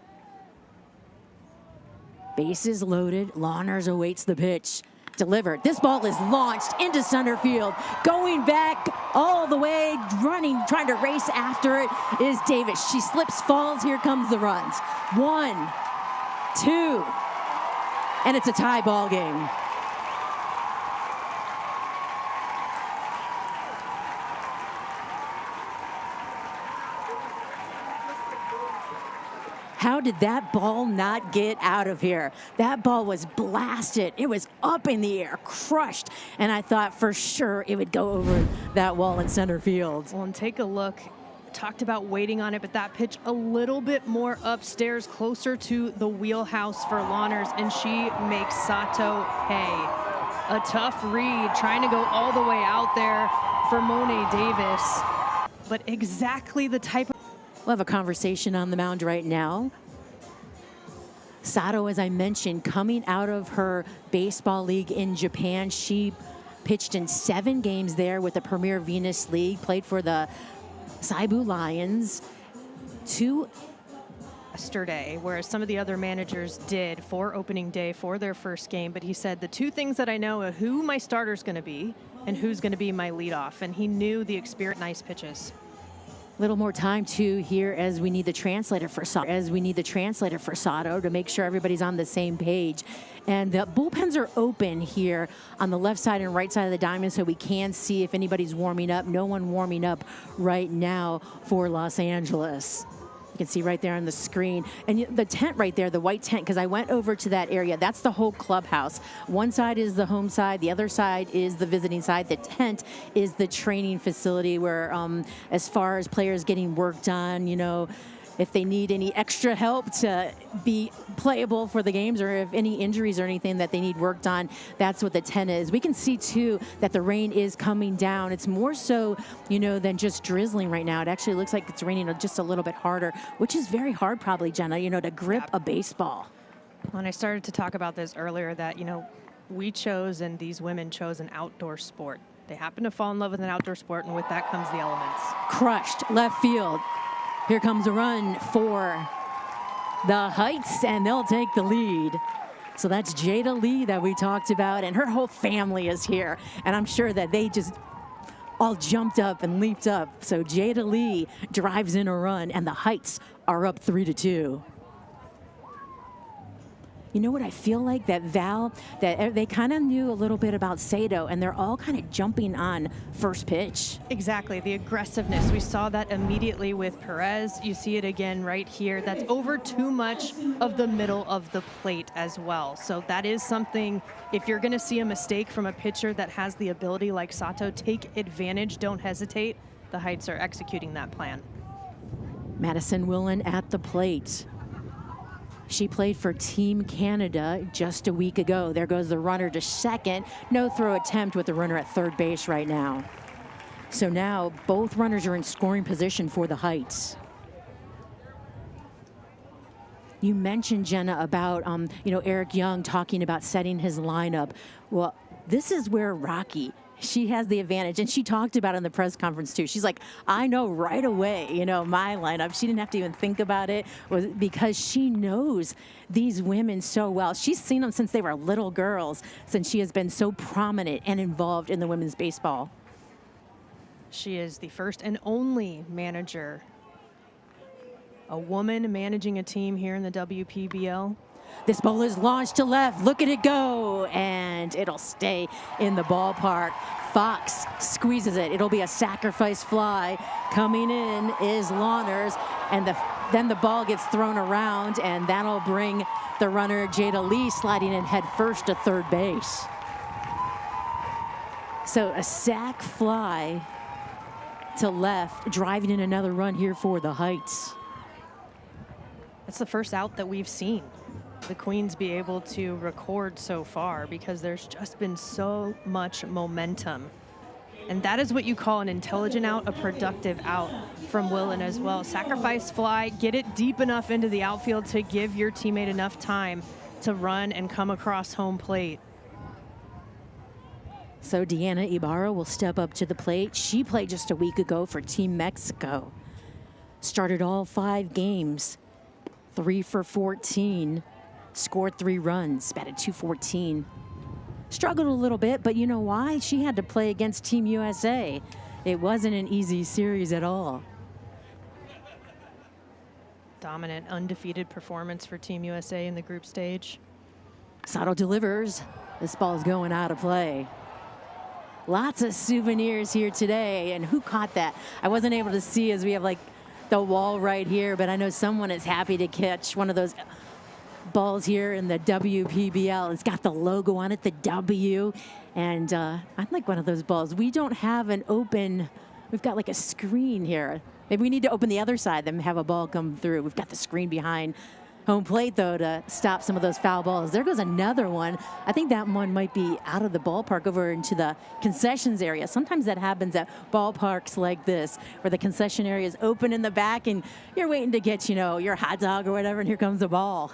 Bases loaded. Lawners awaits the pitch. Delivered. This ball is launched into center field. Going back all the way, running, trying to race after it is Davis. She slips, falls. Here comes the runs. 1, 2, and it's a tie ball game. How did that ball not get out of here? That ball was blasted. It was up in the air, crushed, and I thought for sure it would go over that wall in center field. Well, and take a look. Talked about waiting on it, but that pitch a little bit more upstairs, closer to the wheelhouse for Lawners, and she makes Sato pay. A tough read, trying to go all the way out there for Monet Davis, but exactly the type of... We'll have a conversation on the mound right now. Sato, as I mentioned, coming out of her baseball league in Japan. She pitched in 7 games there with the Premier Venus League, played for the Saibu Lions. 2 yesterday, whereas some of the other managers did for opening day for their first game. But he said the 2 things that I know are who my starter's going to be and who's going to be my leadoff. And he knew the experience, nice pitches. Little more time too here as we need the translator for Sato, to make sure everybody's on the same page. And the bullpens are open here on the left side and right side of the diamond, so we can see if anybody's warming up. No one warming up right now for Los Angeles. You can see right there on the screen. And the tent right there, the white tent, because I went over to that area. That's the whole clubhouse. One side is the home side. The other side is the visiting side. The tent is the training facility where, as far as players getting work done, you know, if they need any extra help to be playable for the games, or if any injuries or anything that they need worked on, that's what the tent is. We can see too that the rain is coming down. It's more so, you know, than just drizzling right now. It actually looks like it's raining just a little bit harder, which is very hard probably, Jenna, you know, to grip a baseball. When I started to talk about this earlier, that, you know, we chose and these women chose an outdoor sport. They happen to fall in love with an outdoor sport, and with that comes the elements. Crushed left field. Here comes a run for the Heights, and they'll take the lead. So that's Jada Lee that we talked about, and her whole family is here. And I'm sure that they just all jumped up and leaped up. So Jada Lee drives in a run, and the Heights are up 3-2. You know what I feel like? That Val, that they kind of knew a little bit about Sato, and they're all kind of jumping on first pitch. Exactly, the aggressiveness. We saw that immediately with Perez. You see it again right here. That's over too much of the middle of the plate as well. So that is something, if you're going to see a mistake from a pitcher that has the ability like Sato, take advantage, don't hesitate. The Heights are executing that plan. Madison Willen at the plate. She played for Team Canada just a week ago. There goes the runner to second. No throw attempt with the runner at third base right now. So now both runners are in scoring position for the Heights. You mentioned, Jenna, about Eric Young talking about setting his lineup. Well, this is where Rocky, she has the advantage, and she talked about it in the press conference too. She's like, I know right away, my lineup. She didn't have to even think about it, because she knows these women so well. She's seen them since they were little girls, since she has been so prominent and involved in the women's baseball. She is the first and only manager, a woman managing a team here in the WPBL. This ball is launched to left. Look at it go. And it'll stay in the ballpark. Fox squeezes it. It'll be a sacrifice fly. Coming in is Lawners. And then the ball gets thrown around, and that'll bring the runner Jada Lee sliding in head first to third base. So a sac fly to left, driving in another run here for the Heights. That's the first out that we've seen the Queens be able to record so far, because there's just been so much momentum. And that is what you call an intelligent out, a productive out from Willen as well. Sacrifice fly, get it deep enough into the outfield to give your teammate enough time to run and come across home plate. So Deanna Ibarra will step up to the plate. She played just a week ago for Team Mexico. Started all 5 games, 3 for 14. Scored 3 runs, batted .214. Struggled a little bit, but you know why? She had to play against Team USA. It wasn't an easy series at all. Dominant, undefeated performance for Team USA in the group stage. Sato delivers. This ball is going out of play. Lots of souvenirs here today, and who caught that? I wasn't able to see, as we have like the wall right here, but I know someone is happy to catch one of those balls here in the WPBL. It's got the logo on it, the W, and I'd like one of those balls. We don't have an open, we've got like a screen here. Maybe we need to open the other side, then have a ball come through. We've got the screen behind home plate, though, to stop some of those foul balls. There goes another one. I think that one might be out of the ballpark over into the concessions area. Sometimes that happens at ballparks like this, where the concession area is open in the back, and you're waiting to get, your hot dog or whatever, and here comes the ball.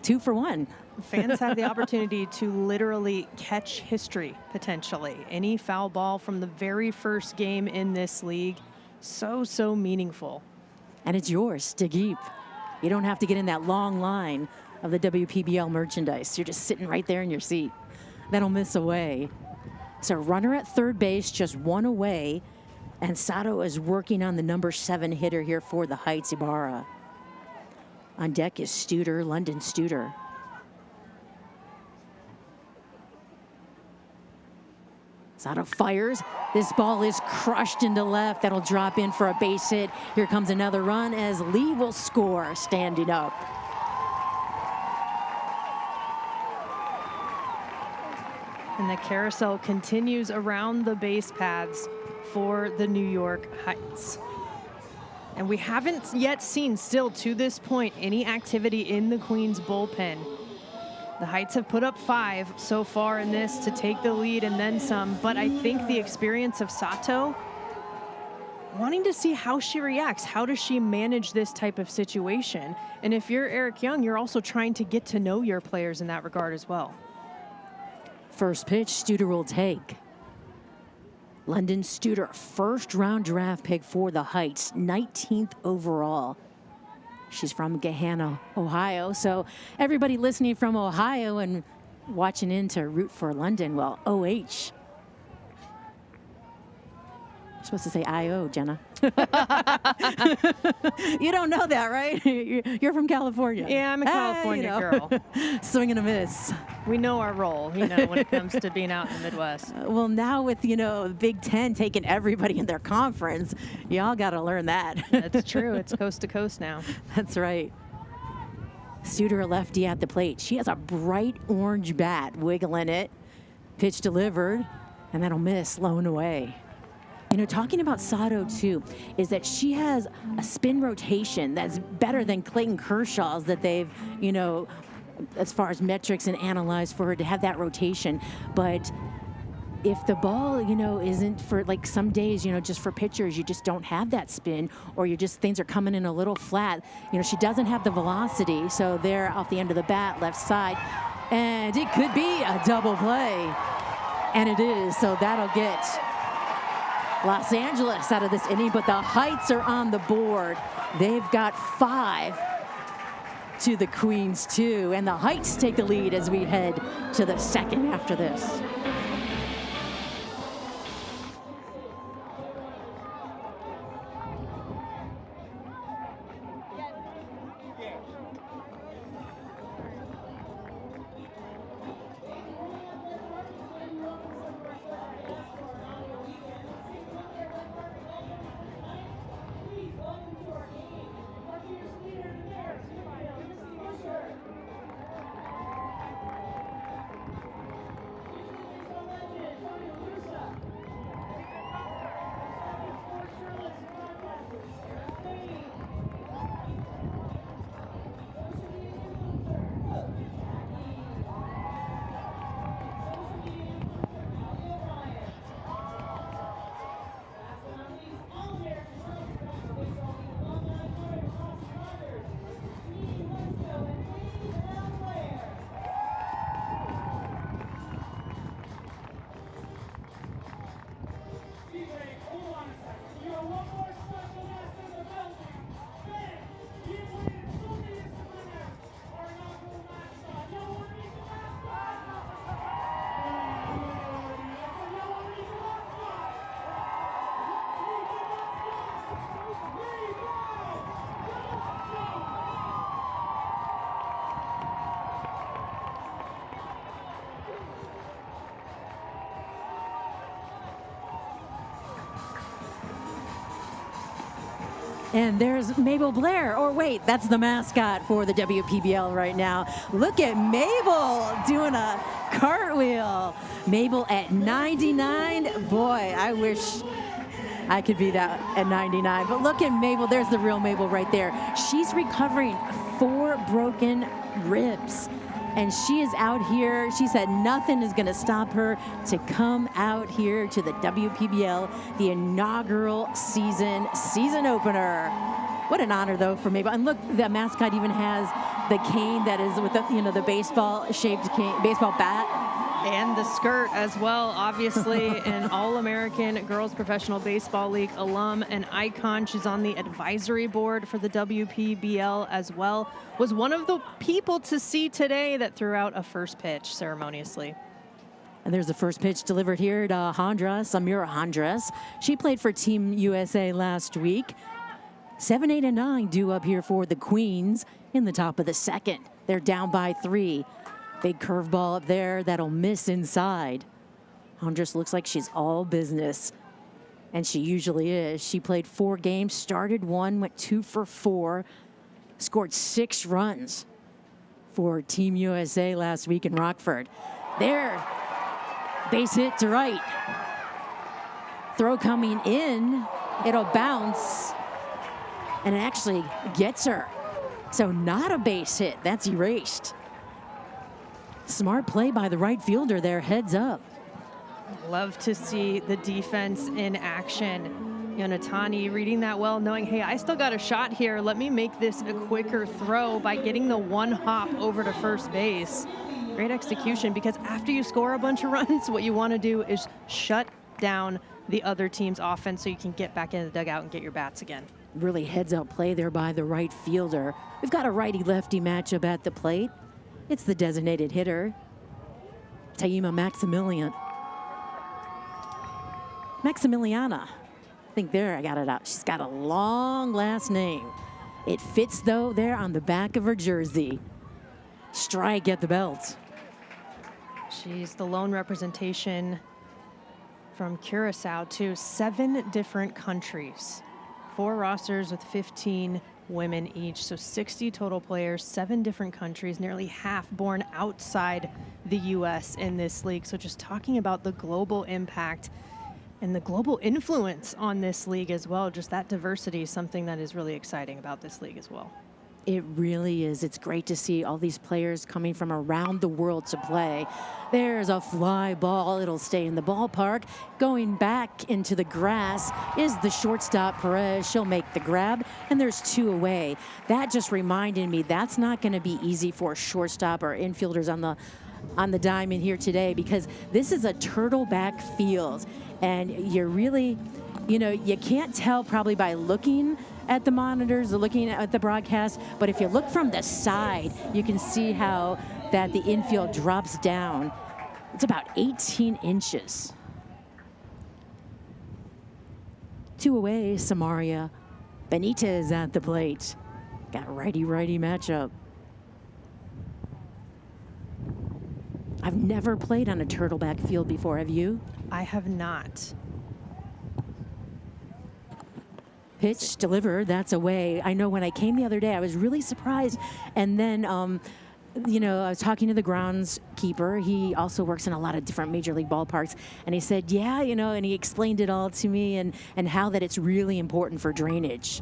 2 for 1. Fans have the opportunity to literally catch history, potentially. Any foul ball from the very first game in this league, so meaningful. And it's yours to keep. You don't have to get in that long line of the WPBL merchandise. You're just sitting right there in your seat. That'll miss away. So runner at third base, just 1 away. And Sato is working on the number 7 hitter here for the Heights, Ibarra. On deck is Studer, London Studer. Sato fires. This ball is crushed into left. That'll drop in for a base hit. Here comes another run as Lee will score standing up. And the carousel continues around the base paths for the New York Heights. And we haven't yet seen, still to this point, any activity in the Queens bullpen. The Heights have put up 5 so far in this to take the lead and then some, but I think the experience of Sato, wanting to see how she reacts, how does she manage this type of situation? And if you're Eric Young, you're also trying to get to know your players in that regard as well. First pitch, Studer will take. London Studer, first-round draft pick for the Heights, 19th overall. She's from Gahanna, Ohio, so everybody listening from Ohio and watching in to root for London, well, OH. You're supposed to say IO, Jenna. You don't know that, right? You're from California. Yeah, I'm a California girl. Swing and a miss. We know our role, when it comes to being out in the Midwest. Well, now with, the Big Ten taking everybody in their conference, y'all got to learn that. That's true. It's coast to coast now. That's right. Suitor, a lefty at the plate. She has a bright orange bat, wiggling it. Pitch delivered, and that'll miss, low and away. Talking about Sato, too, is that she has a spin rotation that's better than Clayton Kershaw's that they've, as far as metrics and analyzed for her to have that rotation. But if the ball, isn't for, like, some days, just for pitchers, you just don't have that spin, or things are coming in a little flat. She doesn't have the velocity, so they're off the end of the bat, left side, and it could be a double play, and it is. So that'll get Los Angeles out of this inning, but the Heights are on the board. They've got 5 to the Queens 2, and the Heights take the lead as we head to the second after this. And there's Mabel Blair. Or wait, that's the mascot for the WPBL right now. Look at Mabel doing a cartwheel. Mabel at 99. Boy, I wish I could be that at 99. But look at Mabel. There's the real Mabel right there. She's recovering 4 broken ribs. And she is out here. She said nothing is going to stop her to come out here to the WPBL, the inaugural season opener. What an honor, though, for Mabel. And look, the mascot even has the cane that is with the, the baseball-shaped cane, baseball bat. And the skirt as well, obviously an All-American Girls Professional Baseball League alum and icon. She's on the advisory board for the WPBL as well. Was one of the people to see today that threw out a first pitch ceremoniously. And there's the first pitch delivered here to Samira Hondras. She played for Team USA last week. 7, 8, and 9 due up here for the Queens in the top of the second. They're down by 3. Big curveball up there that'll miss inside. Hondras looks like she's all business, and she usually is. She played 4 games, started 1, went 2 for 4, scored 6 runs for Team USA last week in Rockford. There, base hit to right. Throw coming in, it'll bounce, and it actually gets her. So not a base hit, that's erased. Smart play by the right fielder there, heads up. Love to see the defense in action. Yonatani reading that well, knowing, hey, I still got a shot here. Let me make this a quicker throw by getting the 1 hop over to first base. Great execution, because after you score a bunch of runs, what you want to do is shut down the other team's offense so you can get back into the dugout and get your bats again. Really heads up play there by the right fielder. We've got a righty-lefty matchup at the plate. It's the designated hitter, Taima Maximiliana. think there I got it out. She's got a long last name. It fits, though, there on the back of her jersey. Strike at the belt. She's the lone representation from Curacao, too. 7 different countries. 4 rosters with 15 women each. So 60 total players, 7 different countries, nearly half born outside the U.S. in this league. So just talking about the global impact and the global influence on this league as well. Just that diversity is something that is really exciting about this league as well. It really is. It's great to see all these players coming from around the world to play. There's a fly ball. It'll stay in the ballpark. Going back into the grass is the shortstop, Perez. She'll make the grab, and there's 2 away. That just reminded me that's not going to be easy for shortstop or infielders on the diamond here today, because this is a turtleback field, and you're really, you can't tell probably by looking at the monitors or looking at the broadcast, but if you look from the side, you can see how that the infield drops down. It's about 18 inches. 2 away, Samaria Benitez at the plate. Got a righty-righty matchup. I've never played on a turtleback field before, have you? I have not. Pitch delivered, that's away. I know when I came the other day, I was really surprised. And then, I was talking to the groundskeeper. He also works in a lot of different major league ballparks. And he said, yeah, and he explained it all to me and how that it's really important for drainage.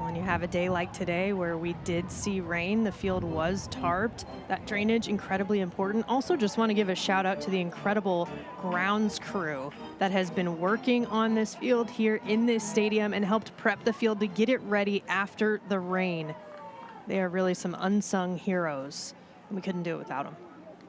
When you have a day like today where we did see rain, the field was tarped. That drainage, incredibly important. Also, just want to give a shout out to the incredible grounds crew that has been working on this field here in this stadium and helped prep the field to get it ready after the rain. They are really some unsung heroes, and we couldn't do it without them.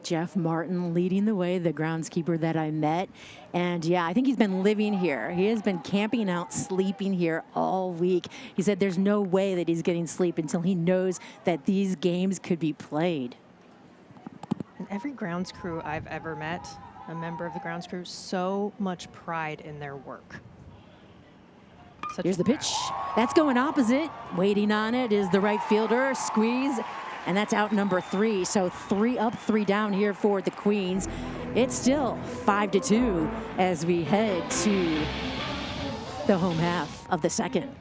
Jeff Martin leading the way, the groundskeeper that I met. And yeah, I think he's been living here. He has been camping out, sleeping here all week. He said there's no way that he's getting sleep until he knows that these games could be played. And every grounds crew I've ever met, a member of the grounds crew, so much pride in their work. Here's the pitch. That's going opposite. Waiting on it is the right fielder. Squeeze. And that's out number 3. So 3 up, 3 down here for the Queens. It's still 5-2 as we head to the home half of the second.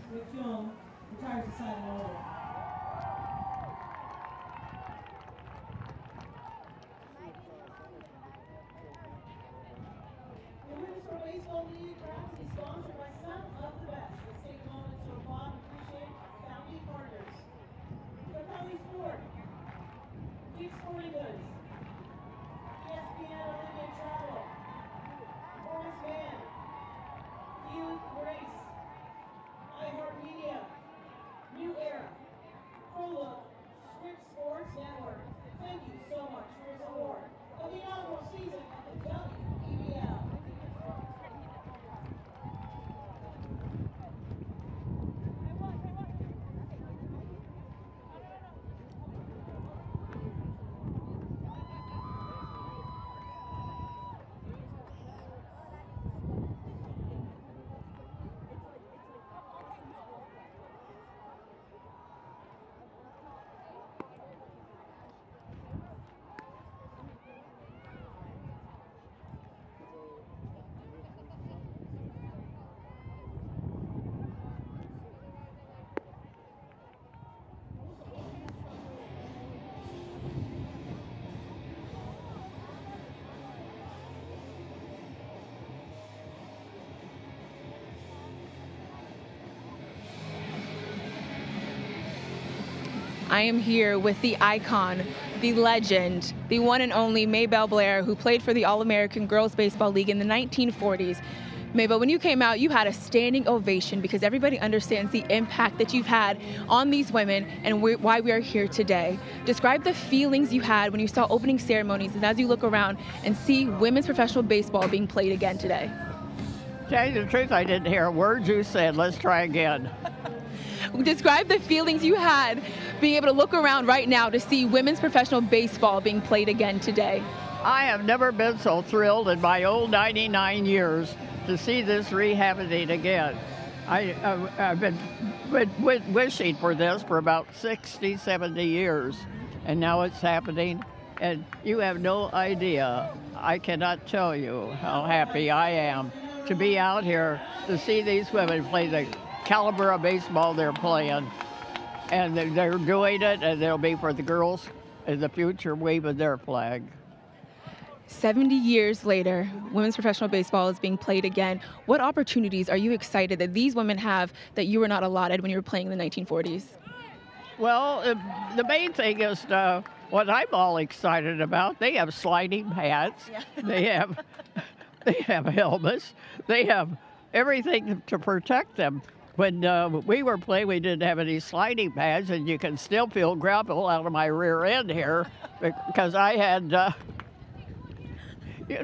Thank you so much for your support of the inaugural season of the WPBL. I am here with the icon, the legend, the one and only Maybelle Blair, who played for the All-American Girls Baseball League in the 1940s. Maybelle, when you came out, you had a standing ovation because everybody understands the impact that you've had on these women and why we are here today. Describe the feelings you had when you saw opening ceremonies and as you look around and see women's professional baseball being played again today. To tell you the truth, I didn't hear a word you said. Let's try again. Describe the feelings you had being able to look around right now to see women's professional baseball being played again today. I have never been so thrilled in my old 99 years to see this rehappening again. I've been wishing for this for about 60, 70 years, and now it's happening, and you have no idea. I cannot tell you how happy I am to be out here to see these women play the caliber of baseball they're playing, and they're doing it, and they'll be for the girls in the future waving their flag. 70 years later, women's professional baseball is being played again. What opportunities are you excited that these women have that you were not allotted when you were playing in the 1940s? Well, the main thing is what I'm all excited about. They have sliding pads. Yeah. They have helmets. They have everything to protect them. When we were playing, we didn't have any sliding pads, and you can still feel gravel out of my rear end here because I had,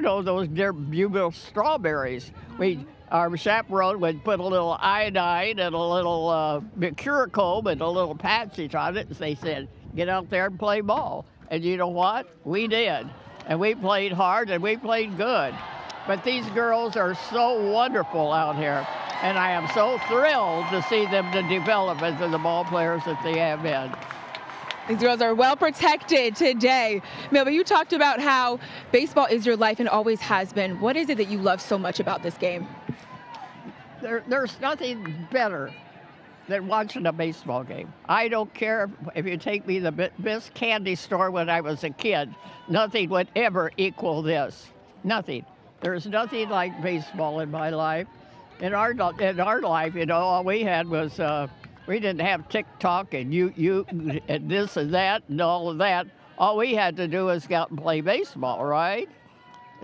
those dear beautiful strawberries. Our chaperone would put a little iodine and a little mercurochrome and a little patches on it, and they said, get out there and play ball. And you know what? We did. And we played hard, and we played good. But these girls are so wonderful out here, and I am so thrilled to see them to develop into the ball players that they have been. These girls are well protected today. Melba, you talked about how baseball is your life and always has been. What is it that you love so much about this game? There's nothing better than watching a baseball game. I don't care if you take me to the best candy store when I was a kid. Nothing would ever equal this. Nothing. There's nothing like baseball in my life. In our life, all we had was we didn't have TikTok and you and this and that and all of that. All we had to do was go out and play baseball, right?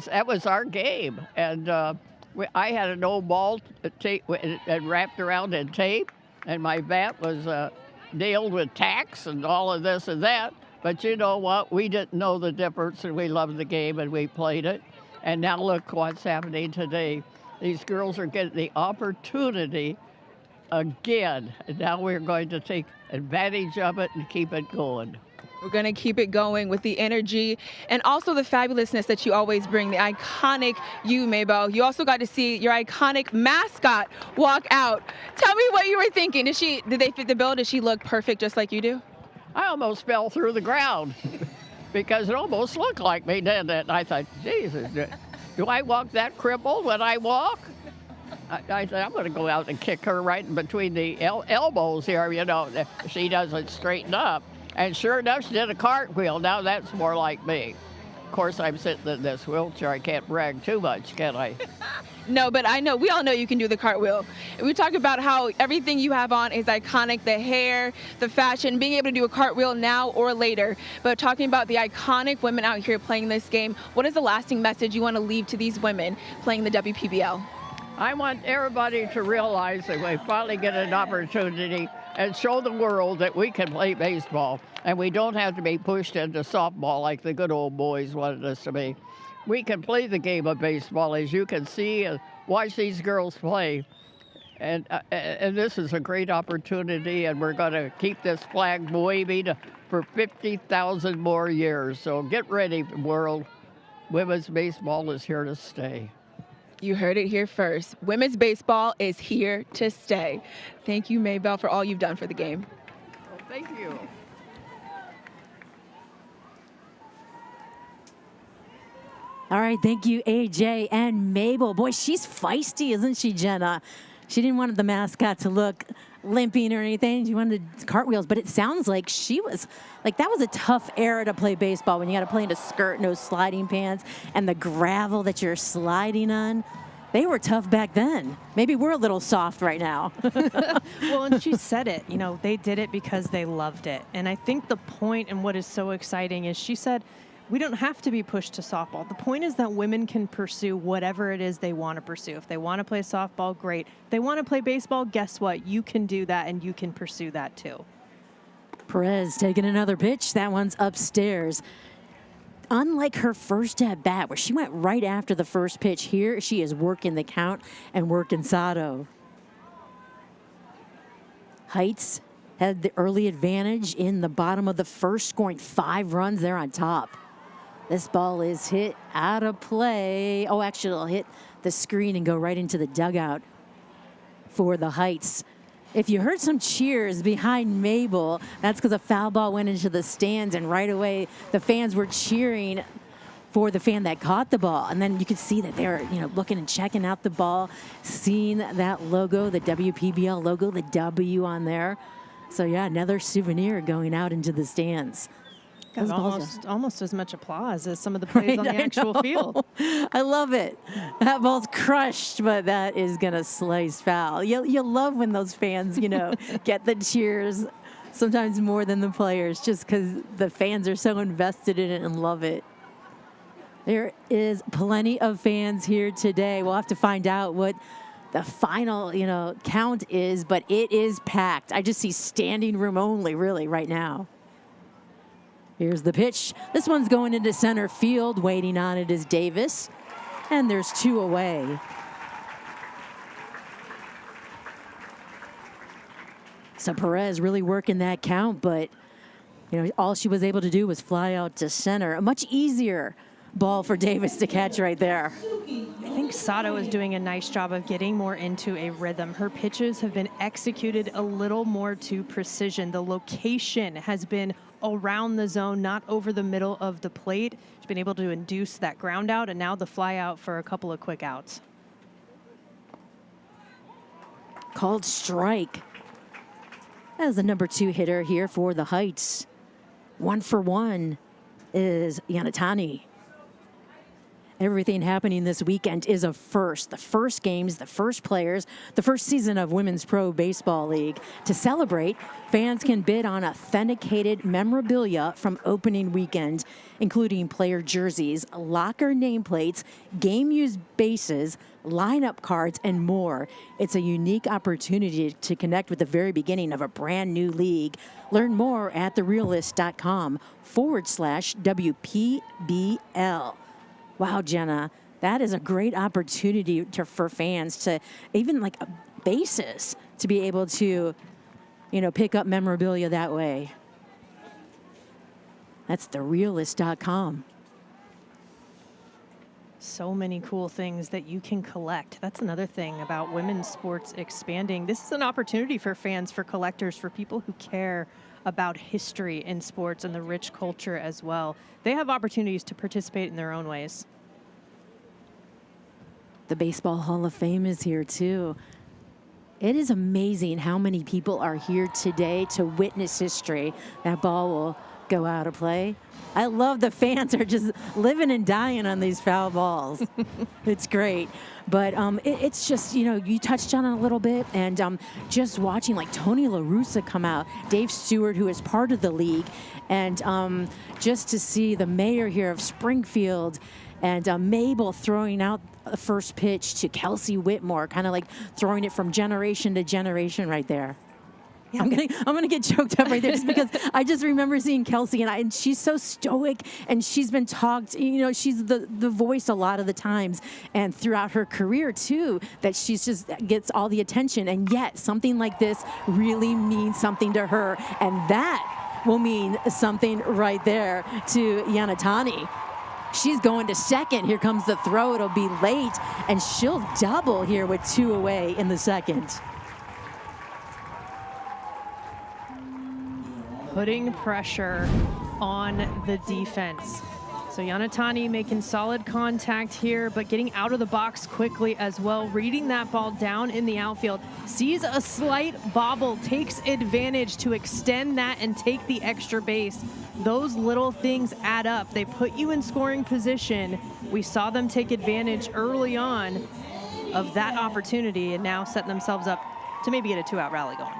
That was our game. And I had an old ball tape and wrapped around in tape, and my bat was nailed with tacks and all of this and that. But you know what? We didn't know the difference, and we loved the game, and we played it. And now look what's happening today. These girls are getting the opportunity again, and now we're going to take advantage of it and keep it going. We're going to keep it going with the energy and also the fabulousness that you always bring, the iconic you, Mabel. You also got to see your iconic mascot walk out. Tell me what you were thinking. Did they fit the bill? Did she look perfect just like you do? I almost fell through the ground because it almost looked like me, didn't it? And I thought, Jesus, do I walk that crippled when I walk? I said, I'm going to go out and kick her right in between the elbows here, she doesn't straighten up. And sure enough, she did a cartwheel. Now that's more like me. Of course, I'm sitting in this wheelchair. I can't brag too much, can I? No, but we all know you can do the cartwheel. We talk about how everything you have on is iconic, the hair, the fashion, being able to do a cartwheel now or later. But talking about the iconic women out here playing this game, what is the lasting message you want to leave to these women playing the WPBL? I want everybody to realize that we finally get an opportunity and show the world that we can play baseball, and we don't have to be pushed into softball like the good old boys wanted us to be. We can play the game of baseball, as you can see and watch these girls play. And this is a great opportunity, and we're going to keep this flag waving for 50,000 more years. So get ready, world. Women's baseball is here to stay. You heard it here first. Women's baseball is here to stay. Thank you, Mabel, for all you've done for the game. Well, thank you. All right, thank you, AJ and Mabel. Boy, she's feisty, isn't she, Jenna? She didn't want the mascot to look limping or anything. She wanted cartwheels, but it sounds like that was a tough era to play baseball when you got to play in a skirt, no sliding pants, and the gravel that you're sliding on. They were tough back then. Maybe we're a little soft right now. Well, and she said it, they did it because they loved it. And I think the point and what is so exciting is she said, we don't have to be pushed to softball. The point is that women can pursue whatever it is they want to pursue. If they want to play softball, great. If they want to play baseball, guess what? You can do that, and you can pursue that too. Perez taking another pitch. That one's upstairs. Unlike her first at bat, where she went right after the first pitch, here she is working the count and working Sato. Heights had the early advantage in the bottom of the first, scoring 5 runs there on top. This ball is hit out of play. Oh, actually, it'll hit the screen and go right into the dugout for the Heights. If you heard some cheers behind Mabel, that's because a foul ball went into the stands, and right away the fans were cheering for the fan that caught the ball. And then you could see that they were, looking and checking out the ball, seeing that logo, the WPBL logo, the W on there. So yeah, another souvenir going out into the stands. Got almost as much applause as some of the plays on the actual field. I love it. That ball's crushed, but that is going to slice foul. You love when those fans, get the cheers, sometimes more than the players, just because the fans are so invested in it and love it. There is plenty of fans here today. We'll have to find out what the final, count is, but it is packed. I just see standing room only, really, right now. Here's the pitch. This one's going into center field. Waiting on it is Davis. And there's 2 away. So Perez really working that count, but, all she was able to do was fly out to center. A much easier ball for Davis to catch right there. I think Sato is doing a nice job of getting more into a rhythm. Her pitches have been executed a little more to precision. The location has been around the zone, not over the middle of the plate. She's been able to induce that ground out, and now the fly out for a couple of quick outs. Called strike. As the number 2 hitter here for the Heights. 1 for 1 is Yanatani. Everything happening this weekend is a first. The first games, the first players, the first season of Women's Pro Baseball League. To celebrate, fans can bid on authenticated memorabilia from opening weekend, including player jerseys, locker nameplates, game-used bases, lineup cards, and more. It's a unique opportunity to connect with the very beginning of a brand new league. Learn more at therealist.com/WPBL. Wow, Jenna, that is a great opportunity for fans to, even like bases, to be able to, pick up memorabilia that way. That's therealist.com. So many cool things that you can collect. That's another thing about women's sports expanding. This is an opportunity for fans, for collectors, for people who care about history in sports and the rich culture as well. They have opportunities to participate in their own ways. The Baseball Hall of Fame is here too. It is amazing how many people are here today to witness history. That ball will go out of play. I love the fans are just living and dying on these foul balls. It's great. But it's just, you touched on it a little bit, and just watching like Tony La Russa come out, Dave Stewart, who is part of the league, and just to see the mayor here of Springfield and Mabel throwing out the first pitch to Kelsey Whitmore, kind of like throwing it from generation to generation right there. Yeah. I'm gonna get choked up right there just because I just remember seeing Kelsey, and she's so stoic, and she's been talked, she's the voice a lot of the times, and throughout her career too, that she's just gets all the attention, and yet something like this really means something to her, and that will mean something right there to Yanatani. She's going to second. Here comes the throw. It'll be late, and she'll double here with 2 away in the second. Putting pressure on the defense. So Yanatani making solid contact here, but getting out of the box quickly as well, reading that ball down in the outfield, sees a slight bobble, takes advantage to extend that and take the extra base. Those little things add up. They put you in scoring position. We saw them take advantage early on of that opportunity, and now set themselves up to maybe get a 2-out rally going.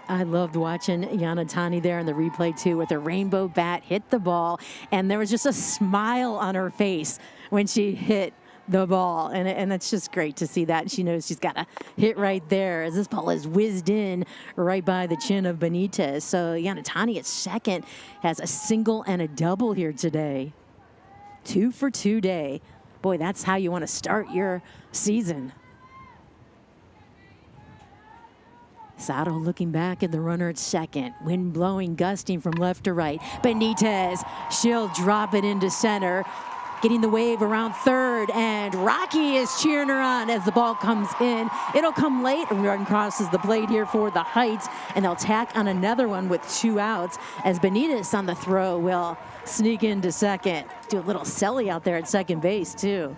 I loved watching Yanatani there in the replay too, with her rainbow bat, hit the ball, and there was just a smile on her face when she hit the ball, and it's just great to see that. She knows she's got a hit right there as this ball is whizzed in right by the chin of Benitez. So Yanatani at second has a single and a double here today. 2 for 2 day. Boy, that's how you want to start your season. Sato looking back at the runner at second. Wind blowing, gusting from left to right. Benitez, she'll drop it into center. getting the wave around third, and Rocky is cheering her on as the ball comes in. It'll come late, and Run crosses the plate here for the Heights, and they'll tack on another one with 2 outs as Benitez on the throw will sneak into second. Do a little celly out there at second base, too.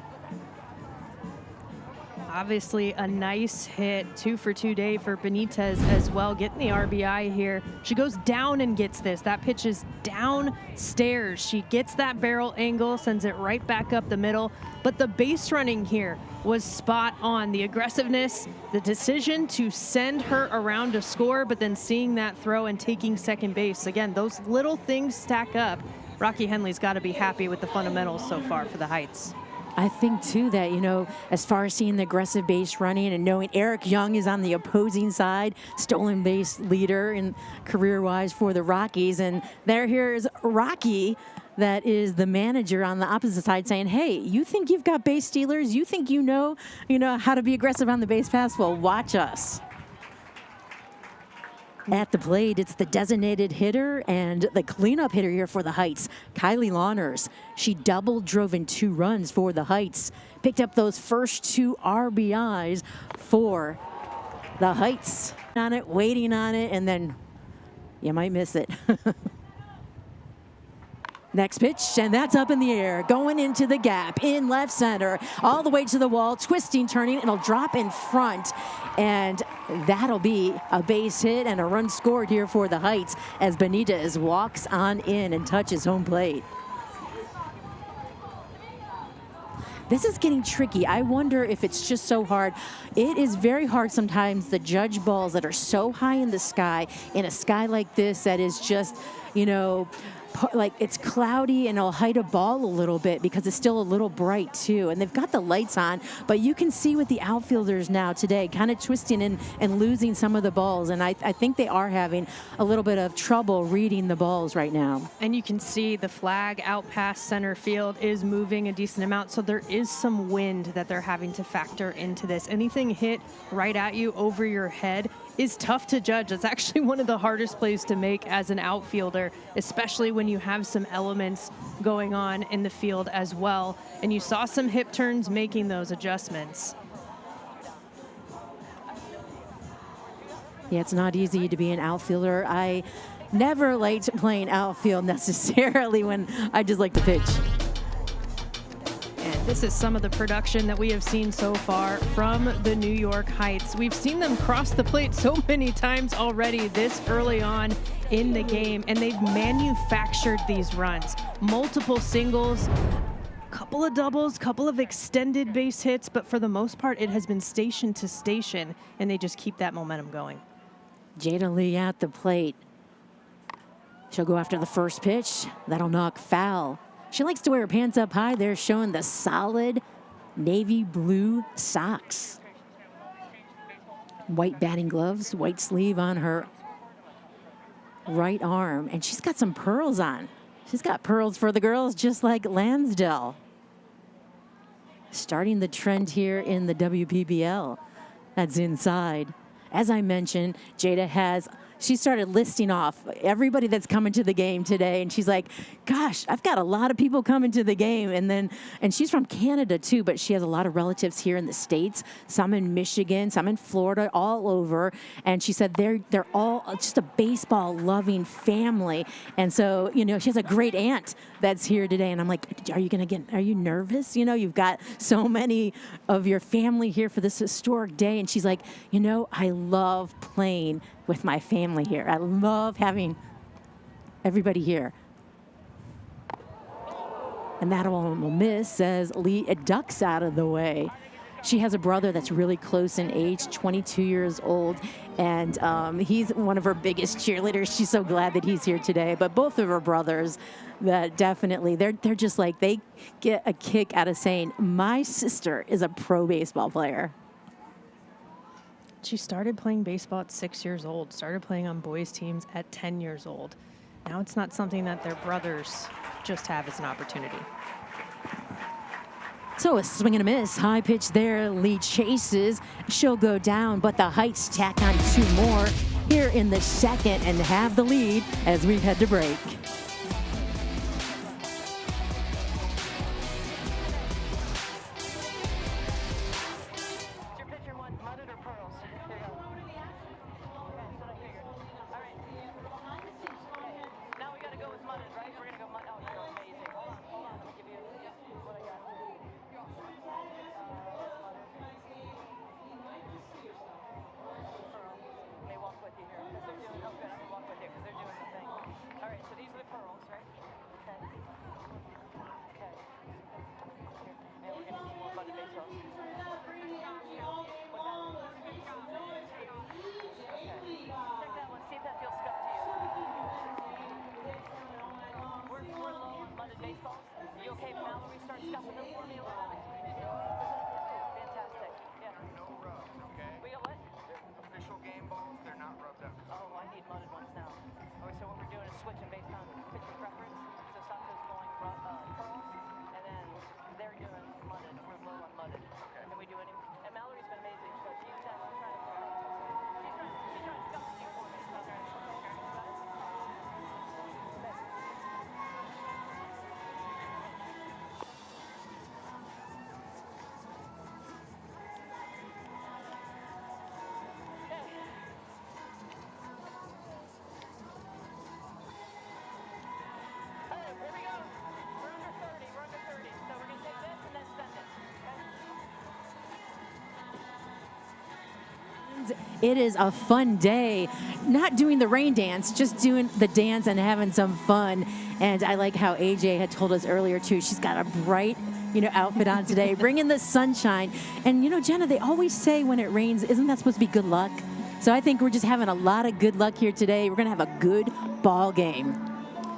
Obviously a nice hit, 2 for 2 day for Benitez as well, getting the RBI here. She goes down and gets this. That pitch is downstairs. She gets that barrel angle, sends it right back up the middle. But the base running here was spot on. The aggressiveness, the decision to send her around to score, but then seeing that throw and taking second base. Again, those little things stack up. Rocky Henley's got to be happy with the fundamentals so far for the Heights. I think, too, that, you know, as far as seeing the aggressive base running and knowing Eric Young is on the opposing side, stolen base leader in career-wise for the Rockies. And here's Rocky, that is the manager on the opposite side, saying, hey, you think you've got base stealers? You think you know how to be aggressive on the base pass? Well, watch us. At the plate, it's the designated hitter and the cleanup hitter here for the Heights, Kylie Lawners. She drove in 2 runs for the Heights, picked up those first 2 RBIs for the Heights. On it, waiting on it, and then you might miss it. Next pitch, and that's up in the air, going into the gap, in left center, all the way to the wall, twisting, turning, it'll drop in front, and that'll be a base hit and a run scored here for the Heights as Benitez walks on in and touches home plate. This is getting tricky. I wonder if it's just so hard. It is very hard sometimes to judge balls that are so high in the sky, in a sky like this that is just, you know, like it's cloudy, and it'll hide a ball a little bit because it's still a little bright too. And they've got the lights on, but you can see with the outfielders now today kind of twisting and losing some of the balls. And I think they are having a little bit of trouble reading the balls right now. And you can see the flag out past center field is moving a decent amount. So there is some wind that they're having to factor into this. Anything hit right at you over your head is tough to judge. It's actually one of the hardest plays to make as an outfielder, especially when you have some elements going on in the field as well. And you saw some hip turns making those adjustments. Yeah, it's not easy to be an outfielder. I never liked playing outfield necessarily when I just like to pitch. This is some of the production that we have seen so far from the New York Heights. We've seen them cross the plate so many times already this early on in the game, and they've manufactured these runs. Multiple singles, couple of doubles, couple of extended base hits, but for the most part, it has been station to station, and they just keep that momentum going. Jada Lee at the plate. She'll go after the first pitch. That'll knock foul. She likes to wear her pants up high. They're showing the solid navy blue socks. White batting gloves, white sleeve on her right arm. And she's got some pearls on. She's got pearls for the girls, just like Lansdale. Starting the trend here in the WPBL. That's inside. As I mentioned, she started listing off everybody that's coming to the game today. And she's like, gosh, I've got a lot of people coming to the game. And she's from Canada too, but she has a lot of relatives here in the States, some in Michigan, some in Florida, all over. And she said they're all just a baseball loving family. And so, you know, she has a great aunt that's here today. And I'm like, are you nervous? You know, you've got so many of your family here for this historic day. And she's like, you know, I love playing with my family here. I love having everybody here. And that one will miss as Lee ducks out of the way. She has a brother that's really close in age, 22 years old, and he's one of her biggest cheerleaders. She's so glad that he's here today. But both of her brothers, that definitely, they're just like, they get a kick out of saying, my sister is a pro baseball player. She started playing baseball at 6 years old, started playing on boys' teams at 10 years old. Now it's not something that their brothers just have as an opportunity. So a swing and a miss, high pitch there, Lee chases, she'll go down, but the Heights tack on 2 more here in the second and have the lead as we head to break. it is a fun day. Not doing the rain dance, just doing the dance and having some fun. And I like how AJ had told us earlier, too. She's got a bright outfit on today, bringing the sunshine. And, Jenna, they always say when it rains, isn't that supposed to be good luck? So I think we're just having a lot of good luck here today. We're going to have a good ball game.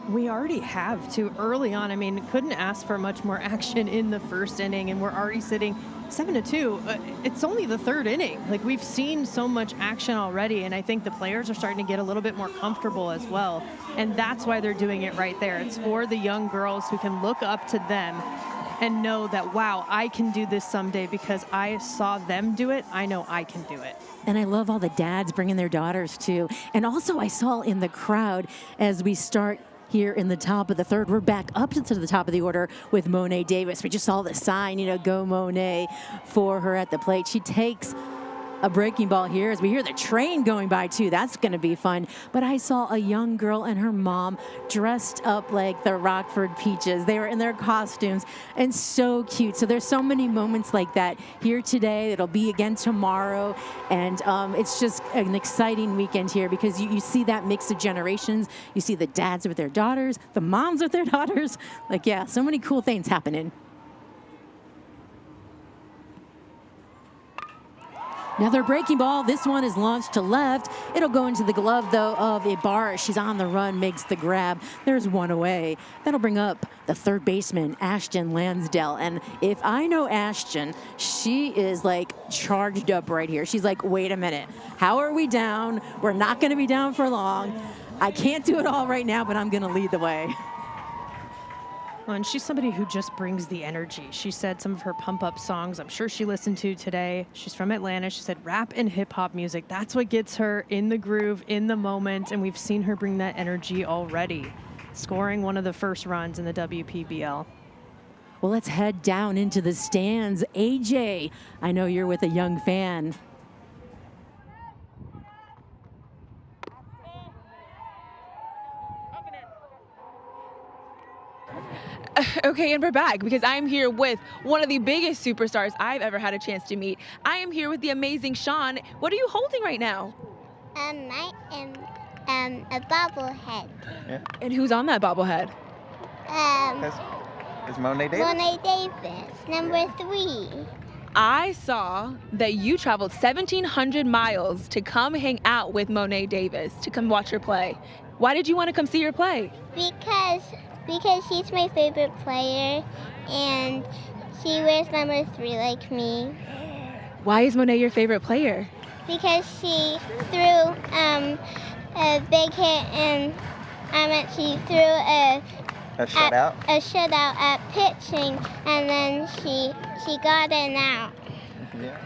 We already have too early on. I mean, couldn't ask for much more action in the first inning, and we're already sitting 7-2. It's only the third inning. Like, we've seen so much action already, and I think the players are starting to get a little bit more comfortable as well. And that's why they're doing it right there. It's for the young girls who can look up to them and know that, wow, I can do this someday because I saw them do it. I know I can do it. And I love all the dads bringing their daughters too. And also I saw in the crowd as we start here in the top of the third, we're back up to the top of the order with Monet Davis. We just saw the sign, go Monet for her at the plate. She takes a breaking ball here as we hear the train going by too. That's going to be fun. But I saw a young girl and her mom dressed up like the Rockford Peaches. They were in their costumes and so cute. So there's so many moments like that here today. It'll be again tomorrow. And it's just an exciting weekend here because you see that mix of generations. You see the dads with their daughters, the moms with their daughters. Like, yeah, so many cool things happening. Another breaking ball. This one is launched to left. It'll go into the glove, though, of Ibarra. She's on the run, makes the grab. There's one away. That'll bring up the third baseman, Ashton Lansdale. And if I know Ashton, she is, like, charged up right here. She's like, wait a minute. How are we down? We're not going to be down for long. I can't do it all right now, but I'm going to lead the way. And she's somebody who just brings the energy. She said some of her pump-up songs, I'm sure she listened to today. She's from Atlanta. She said rap and hip-hop music, that's what gets her in the groove, in the moment, and we've seen her bring that energy already, scoring one of the first runs in the WPBL. Well, let's head down into the stands. AJ, I know you're with a young fan. Okay, and we're back because I'm here with one of the biggest superstars I've ever had a chance to meet. I am here with the amazing Sean. What are you holding right now? I am a bobblehead. Yeah. And who's on that bobblehead? It's Monet Davis. Monet Davis, number 3. I saw that you traveled 1,700 miles to come hang out with Monet Davis, to come watch her play. Why did you want to come see her play? Because she's my favorite player, and she wears number 3 like me. Why is Monet your favorite player? Because she threw a big hit, and she threw a shutout at pitching, and then she got it out. Yeah.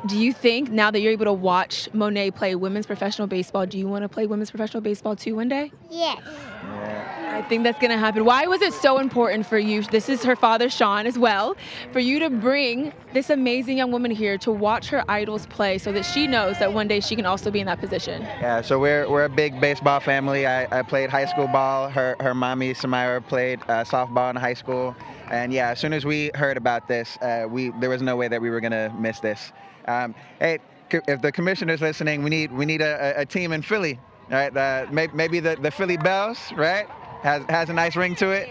Do you think now that you're able to watch Monet play women's professional baseball, do you want to play women's professional baseball too one day? Yes. Yeah. I think that's going to happen. Why was it so important for you? This is her father, Sean, as well, for you to bring this amazing young woman here to watch her idols play so that she knows that one day she can also be in that position. Yeah, so we're a big baseball family. I played high school ball. Her mommy, Samira, played softball in high school. And yeah, as soon as we heard about this, there was no way that we were going to miss this. Hey, if the commissioner's listening, we need a team in Philly, right? Maybe the Philly Bells, right? Has a nice ring to it.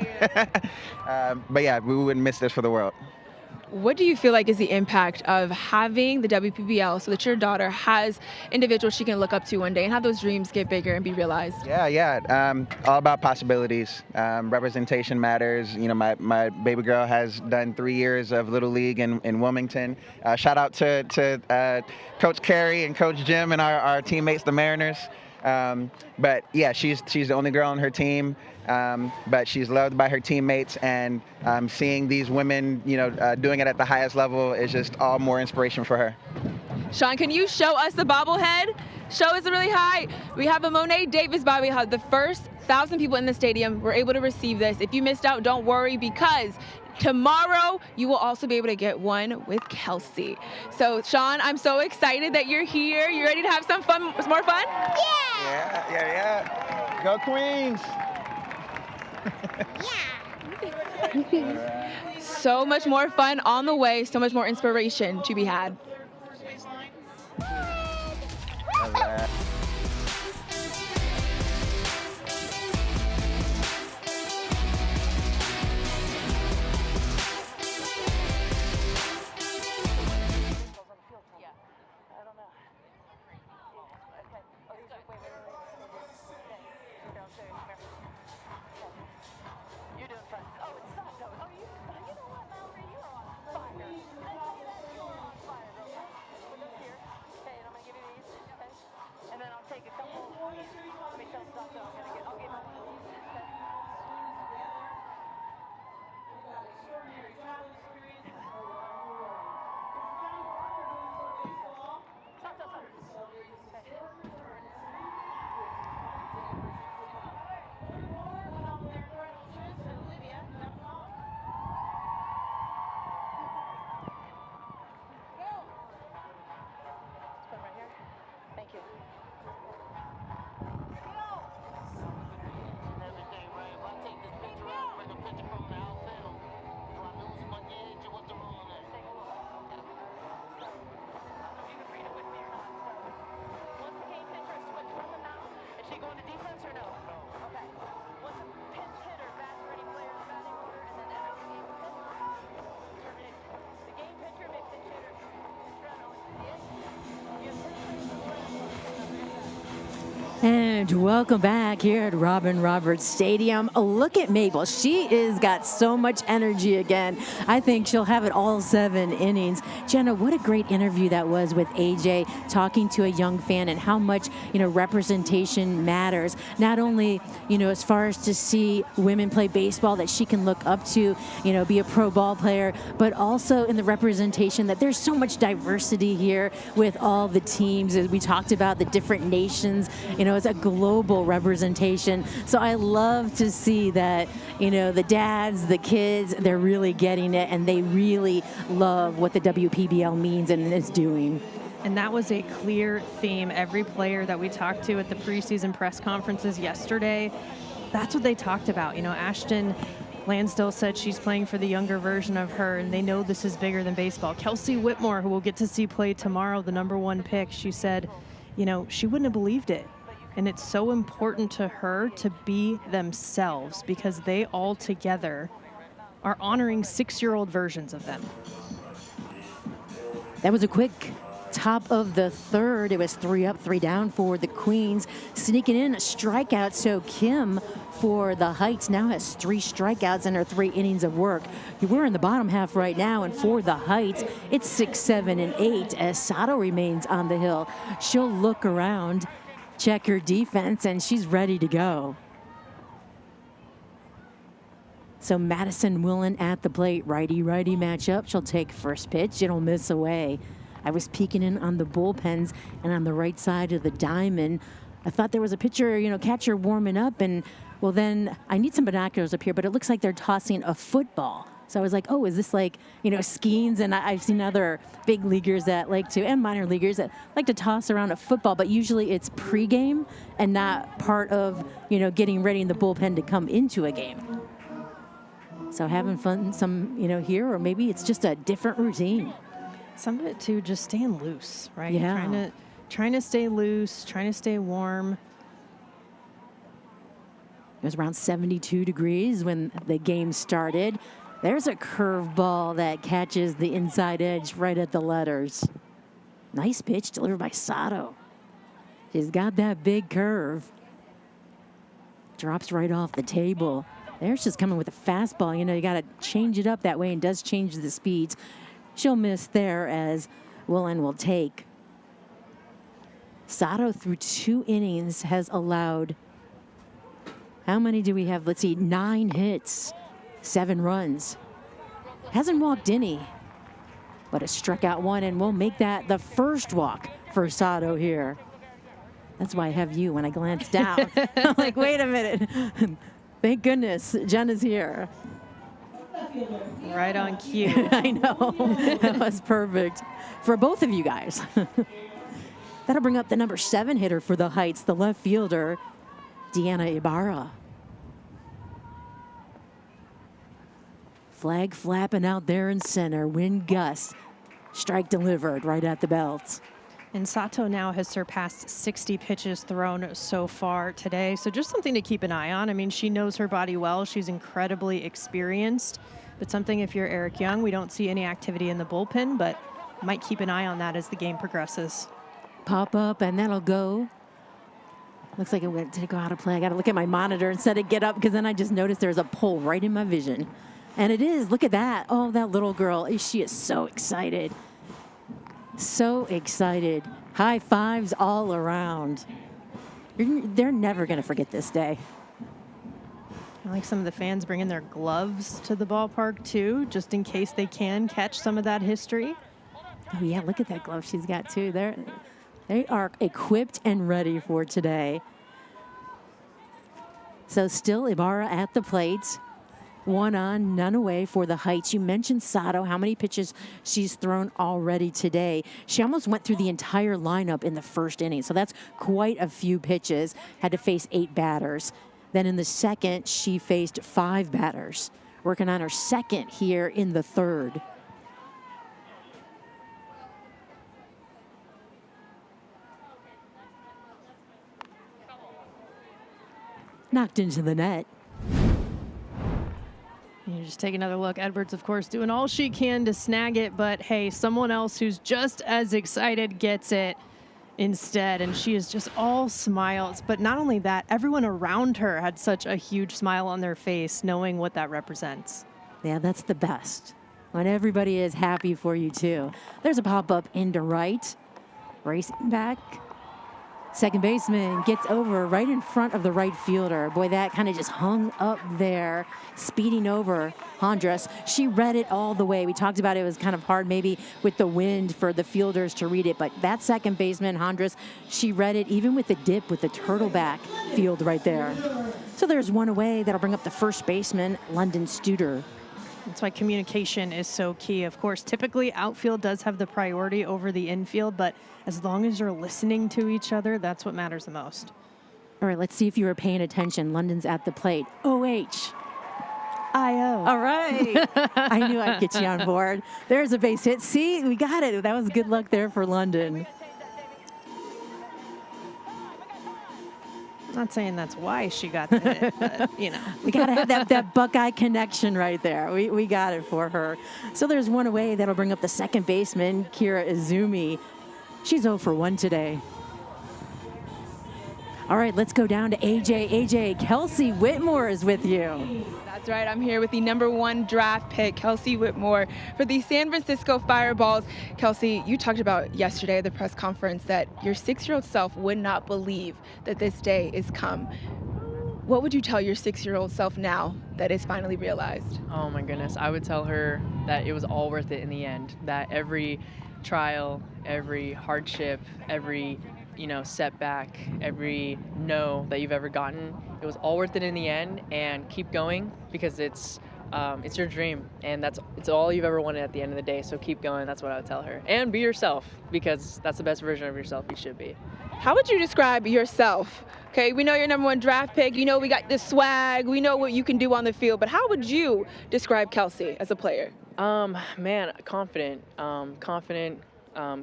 But yeah, we wouldn't miss this for the world. What do you feel like is the impact of having the WPBL so that your daughter has individuals she can look up to one day and have those dreams get bigger and be realized? Yeah. All about possibilities. Representation matters. You know, my baby girl has done 3 years of Little League in Wilmington. Shout out to Coach Carey and Coach Jim and our teammates, the Mariners. But yeah, she's the only girl on her team. But she's loved by her teammates, and seeing these women, doing it at the highest level is just all more inspiration for her. Sean, can you show us the bobblehead? Show us really high. We have a Monet Davis bobblehead. The first 1,000 people in the stadium were able to receive this. If you missed out, don't worry, because tomorrow you will also be able to get one with Kelsey. So Sean, I'm so excited that you're here. You ready to have some fun, more fun? Yeah. Go Queens. So much more fun on the way, so much more inspiration to be had. And welcome back here at Robin Roberts Stadium. Look at Mabel. She is got so much energy again. I think she'll have it all 7 innings. Jenna, what a great interview that was with AJ, talking to a young fan and how much, representation matters. Not only, as far as to see women play baseball that she can look up to, be a pro ball player, but also in the representation that there's so much diversity here with all the teams. As we talked about the different nations, it's a global representation. So I love to see that, the dads, the kids, they're really getting it, and they really love what the WPBL means and is doing. And that was a clear theme. Every player that we talked to at the preseason press conferences yesterday, that's what they talked about. Ashton Lansdale said she's playing for the younger version of her, and they know this is bigger than baseball. Kelsey Whitmore, who we'll get to see play tomorrow, the #1 pick, she said, she wouldn't have believed it. And it's so important to her to be themselves because they all together are honoring 6-year-old versions of them. That was a quick top of the third. It was 3 up, 3 down for the Queens. Sneaking in a strikeout, so Kim for the Heights now has 3 strikeouts in her 3 innings of work. We're in the bottom half right now, and for the Heights, it's 6, 7, and 8 as Sato remains on the hill. She'll look around, check her defense, and she's ready to go. So Madison Willen at the plate, righty-righty matchup. She'll take first pitch. It'll miss away. I was peeking in on the bullpens and on the right side of the diamond. I thought there was a pitcher, catcher warming up, and well, then I need some binoculars up here, but it looks like they're tossing a football. So I was like, oh, is this like, Skeens? And I've seen other big leaguers that like to, and minor leaguers that like to toss around a football, but usually it's pregame and not part of, getting ready in the bullpen to come into a game. So having fun some, here, or maybe it's just a different routine. Some of it too, just staying loose, right? Yeah. Trying to stay loose, trying to stay warm. It was around 72 degrees when the game started. There's a curveball that catches the inside edge right at the letters. Nice pitch delivered by Sato. She's got that big curve. Drops right off the table. There's just coming with a fastball. You got to change it up that way, and does change the speeds. She'll miss there as Willen will take. Sato through 2 innings has allowed, how many do we have? Let's see, 9 hits, 7 runs. Hasn't walked any, but has struck out 1, and we'll make that the first walk for Sato here. That's why I have you when I glance down. I'm like, wait a minute. Thank goodness Jen is here. Right on cue. I know. That was perfect for both of you guys. That'll bring up the #7 hitter for the Heights, the left fielder, Deanna Ibarra. Flag flapping out there in center. Wind gust. Strike delivered right at the belt. And Sato now has surpassed 60 pitches thrown so far today. So just something to keep an eye on. I mean, she knows her body well. She's incredibly experienced. But something, if you're Eric Young, we don't see any activity in the bullpen, but might keep an eye on that as the game progresses. Pop up, and that'll go. Looks like it went to go out of play. I got to look at my monitor instead of get up, because then I just noticed there's a pole right in my vision. And it is. Look at that. Oh, that little girl. She is so excited. So excited. High fives all around. They're never going to forget this day. I like some of the fans bringing their gloves to the ballpark, too, just in case they can catch some of that history. Oh, yeah, look at that glove she's got, too. They are equipped and ready for today. So still Ibarra at the plate. 1 on, none away for the Heights. You mentioned Sato, how many pitches she's thrown already today. She almost went through the entire lineup in the first inning, so that's quite a few pitches. Had to face 8 batters. Then in the second, she faced 5 batters, working on her second here in the third. Knocked into the net. You just take another look. Edwards, of course, doing all she can to snag it, but hey, someone else who's just as excited gets it. instead, and she is just all smiles. But not only that, everyone around her had such a huge smile on their face, knowing what that represents. Yeah, that's the best. When everybody is happy for you, too. There's a pop-up into right. Racing back. Second baseman gets over right in front of the right fielder. Boy, that kind of just hung up there, speeding over Hondras. She read it all the way. We talked about it was kind of hard maybe with the wind for the fielders to read it, but that second baseman, Hondras, she read it even with the dip with the turtleback field right there. So there's one away. That'll bring up the first baseman, London Studer. That's why communication is so key. Of course, typically outfield does have the priority over the infield, but as long as you're listening to each other, that's what matters the most. All right, let's see if you were paying attention. London's at the plate. OH. I-O. All right. I knew I'd get you on board. There's a base hit. See, we got it. That was good luck there for London. Not saying that's why she got the hit, but, you know. We got to have that Buckeye connection right there. We got it for her. So there's one away. That'll bring up the second baseman, Kira Izumi. She's 0 for 1 today. All right, let's go down to AJ. AJ, Kelsey Whitmore is with you. That's right. I'm here with the #1 draft pick, Kelsey Whitmore, for the San Francisco Fireballs. Kelsey, you talked about yesterday at the press conference that your 6-year-old self would not believe that this day is come. What would you tell your 6-year-old self now that is finally realized? Oh my goodness. I would tell her that it was all worth it in the end, that every trial, every hardship, every setback, every no that you've ever gotten, it was all worth it in the end, and keep going because it's your dream and it's all you've ever wanted at the end of the day. So keep going. That's what I would tell her. And be yourself because that's the best version of yourself you should be. How would you describe yourself? Okay, we know you're #1 draft pick. You know we got the swag. We know what you can do on the field. But how would you describe Kelsey as a player? Man, confident,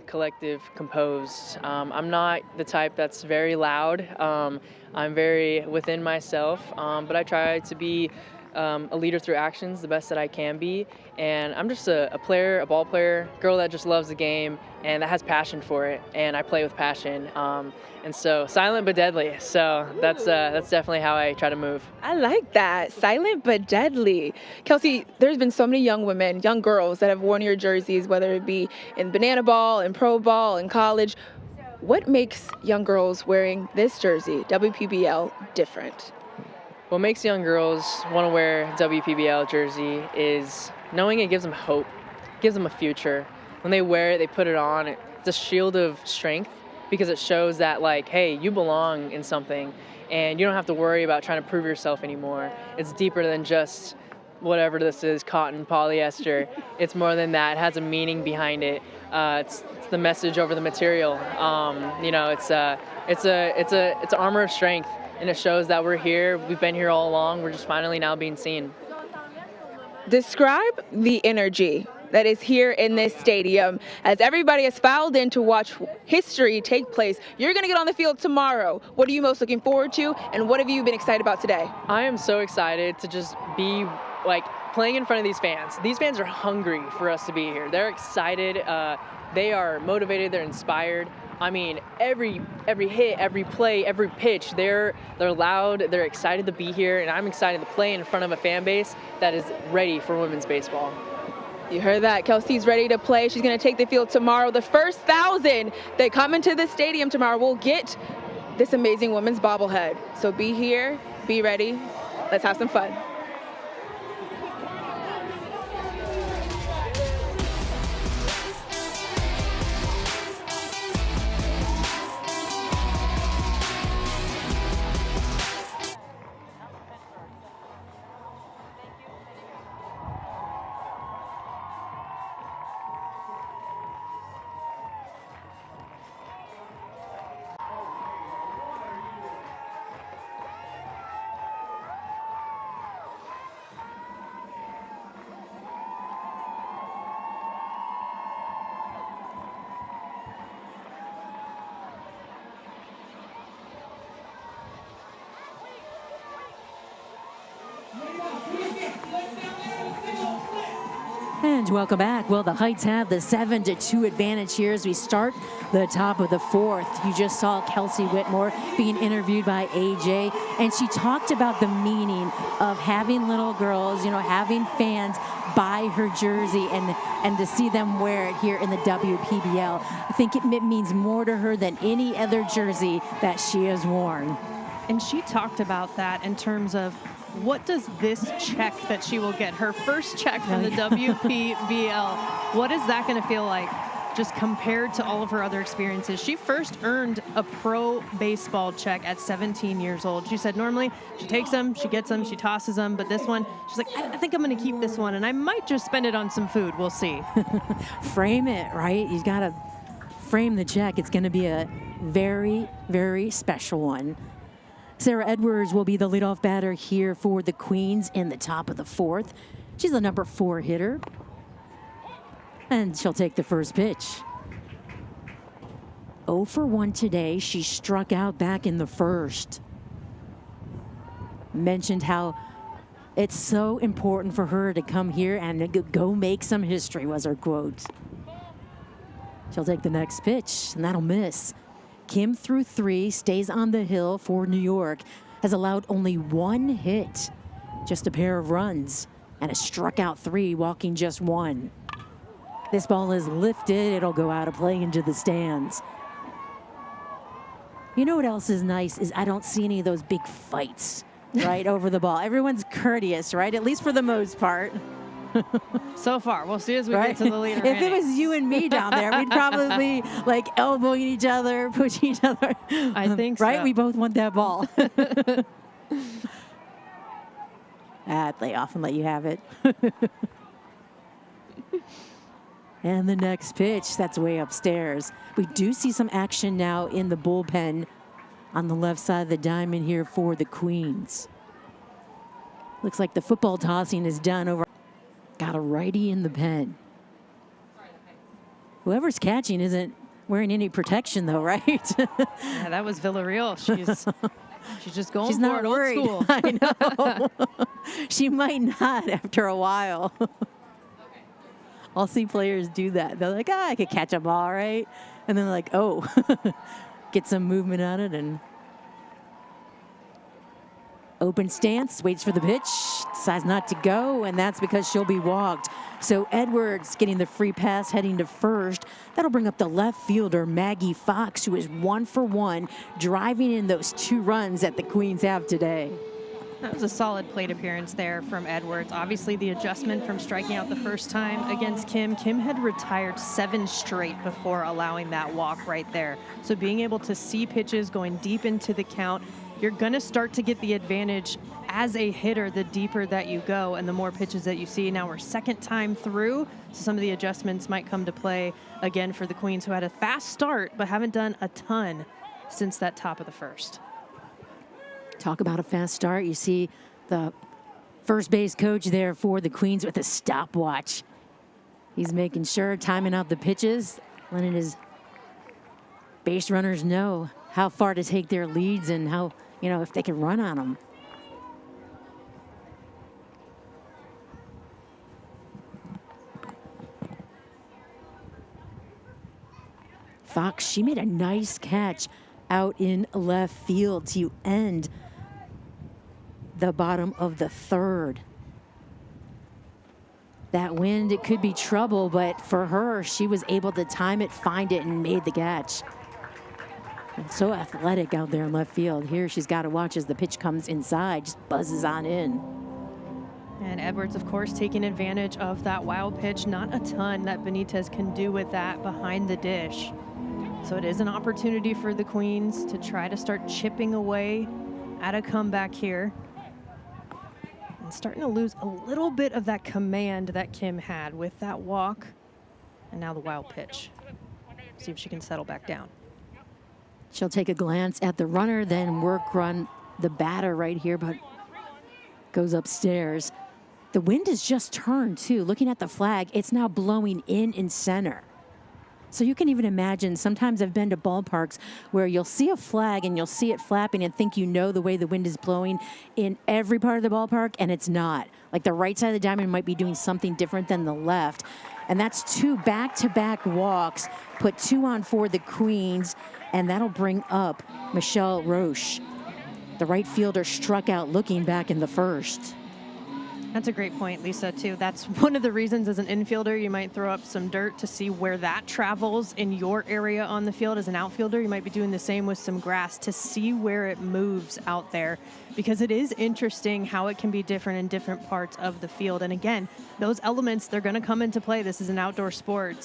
collective, composed. I'm not the type that's very loud. I'm very within myself, but I try to be a leader through actions the best that I can be. And I'm just a player, a ball player, girl that just loves the game and that has passion for it. And I play with passion. And so silent but deadly. So that's definitely how I try to move. I like that. Silent but deadly. Kelsey, there's been so many young women, young girls that have worn your jerseys, whether it be in banana ball, in pro ball, in college. What makes young girls wearing this jersey, WPBL, different? What makes young girls want to wear WPBL jersey is knowing it gives them hope, gives them a future. When they wear it, they put it on, it's a shield of strength because it shows that, like, hey, you belong in something and you don't have to worry about trying to prove yourself anymore. It's deeper than just whatever this is, cotton, polyester. It's more than that. It has a meaning behind it. It's the message over the material. It's armor of strength. And it shows that we're here. We've been here all along. We're just finally now being seen. Describe the energy that is here in this stadium as everybody has filed in to watch history take place. You're going to get on the field tomorrow. What are you most looking forward to, and what have you been excited about today? I am so excited to just be playing in front of these fans. These fans are hungry for us to be here. They're excited. They are motivated. They're inspired. I mean, every hit, every play, every pitch, they're loud, they're excited to be here, and I'm excited to play in front of a fan base that is ready for women's baseball. You heard that. Kelsey's ready to play. She's going to take the field tomorrow. The first 1,000 that come into the stadium tomorrow will get this amazing women's bobblehead. So be here, be ready. Let's have some fun. And welcome back. Well, the Heights have the 7-2 advantage here as we start the top of the fourth. You just saw Kelsey Whitmore being interviewed by AJ, and she talked about the meaning of having little girls, having fans buy her jersey and to see them wear it here in the WPBL. I think it means more to her than any other jersey that she has worn. And she talked about that in terms of what does this check that she will get, her first check from the WPBL, what is that going to feel like just compared to all of her other experiences? She first earned a pro baseball check at 17 years old. She said normally she takes them, she gets them, she tosses them, but this one, she's like, I think I'm going to keep this one, and I might just spend it on some food. We'll see. Frame it, right? You got to frame the check. It's going to be a very, very special one. Sarah Edwards will be the leadoff batter here for the Queens in the top of the fourth. She's the number 4 hitter. And she'll take the first pitch. 0 for 1 today. She struck out back in the first. Mentioned how it's so important for her to come here and go make some history, was her quote. She'll take the next pitch, and that'll miss. Kim threw 3, stays on the hill for New York, has allowed only 1 hit, just a pair of runs, and has struck out 3, walking just 1. This ball is lifted. It'll go out of play into the stands. You know what else is nice is I don't see any of those big fights, right, over the ball. Everyone's courteous, right, at least for the most part. So far, we'll see as we get to the later If it was you and me down there, we'd probably be like elbowing each other, pushing each other. I think right? so. We both want that ball. They often let you have it. And the next pitch, that's way upstairs. We do see some action now in the bullpen on the left side of the diamond here for the Queens. Looks like the football tossing is done over. Got a righty in the pen. Whoever's catching isn't wearing any protection, though, right? Yeah, that was Villarreal. She's just going She's for not it worried. old school. I know. She might not after a while. I'll see players do that. They're like, I could catch a ball, right? And then they're like, oh, get some movement on it and open stance, waits for the pitch, decides not to go, and that's because she'll be walked. So Edwards getting the free pass, heading to first. That'll bring up the left fielder, Maggie Fox, who is 1 for 1, driving in those 2 runs that the Queens have today. That was a solid plate appearance there from Edwards. Obviously, the adjustment from striking out the first time against Kim. Kim had retired 7 straight before allowing that walk right there. So being able to see pitches going deep into the count, you're going to start to get the advantage as a hitter the deeper that you go and the more pitches that you see. Now we're second time through, so some of the adjustments might come to play again for the Queens, who had a fast start but haven't done a ton since that top of the first. Talk about a fast start. You see the first base coach there for the Queens with a stopwatch. He's making sure, timing out the pitches, letting his base runners know how far to take their leads and how, if they can run on them. Fox, she made a nice catch out in left field to end the bottom of the third. That wind, it could be trouble, but for her, she was able to time it, find it, and made the catch. And so athletic out there in left field. Here she's got to watch as the pitch comes inside, just buzzes on in. And Edwards, of course, taking advantage of that wild pitch. Not a ton that Benitez can do with that behind the dish. So it is an opportunity for the Queens to try to start chipping away at a comeback here. And starting to lose a little bit of that command that Kim had with that walk. And now the wild pitch. See if she can settle back down. She'll take a glance at the runner, then work on the batter right here, but goes upstairs. The wind has just turned, too. Looking at the flag, it's now blowing in center. So you can even imagine, sometimes I've been to ballparks where you'll see a flag and you'll see it flapping and think you know the way the wind is blowing in every part of the ballpark, and it's not. Like the right side of the diamond might be doing something different than the left. And that's 2 back-to-back walks, put 2 on for the Queens, and that'll bring up Michelle Roche. The right fielder struck out looking back in the first. That's a great point, Lisa, too. That's one of the reasons as an infielder you might throw up some dirt to see where that travels in your area on the field. As an outfielder, you might be doing the same with some grass to see where it moves out there, because it is interesting how it can be different in different parts of the field. And again, those elements, they're going to come into play. This is an outdoor sport,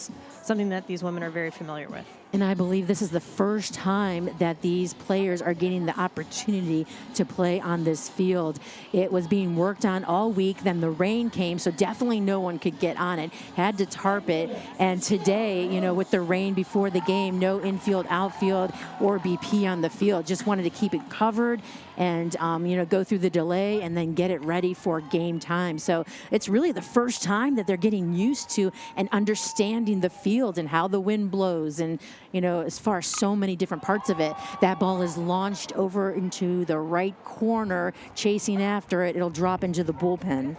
something that these women are very familiar with. And I believe this is the first time that these players are getting the opportunity to play on this field. It was being worked on all week, then the rain came, so definitely no one could get on it. Had to tarp it. And today, you know, with the rain before the game, no infield, outfield, or BP on the field. Just wanted to keep it covered and, you know, go through the delay and then get it ready for game time. So it's really the first time that they're getting used to and understanding the field and how the wind blows. And, you know, as far as so many different parts of it, that ball is launched over into the right corner, chasing after it. It'll drop into the bullpen.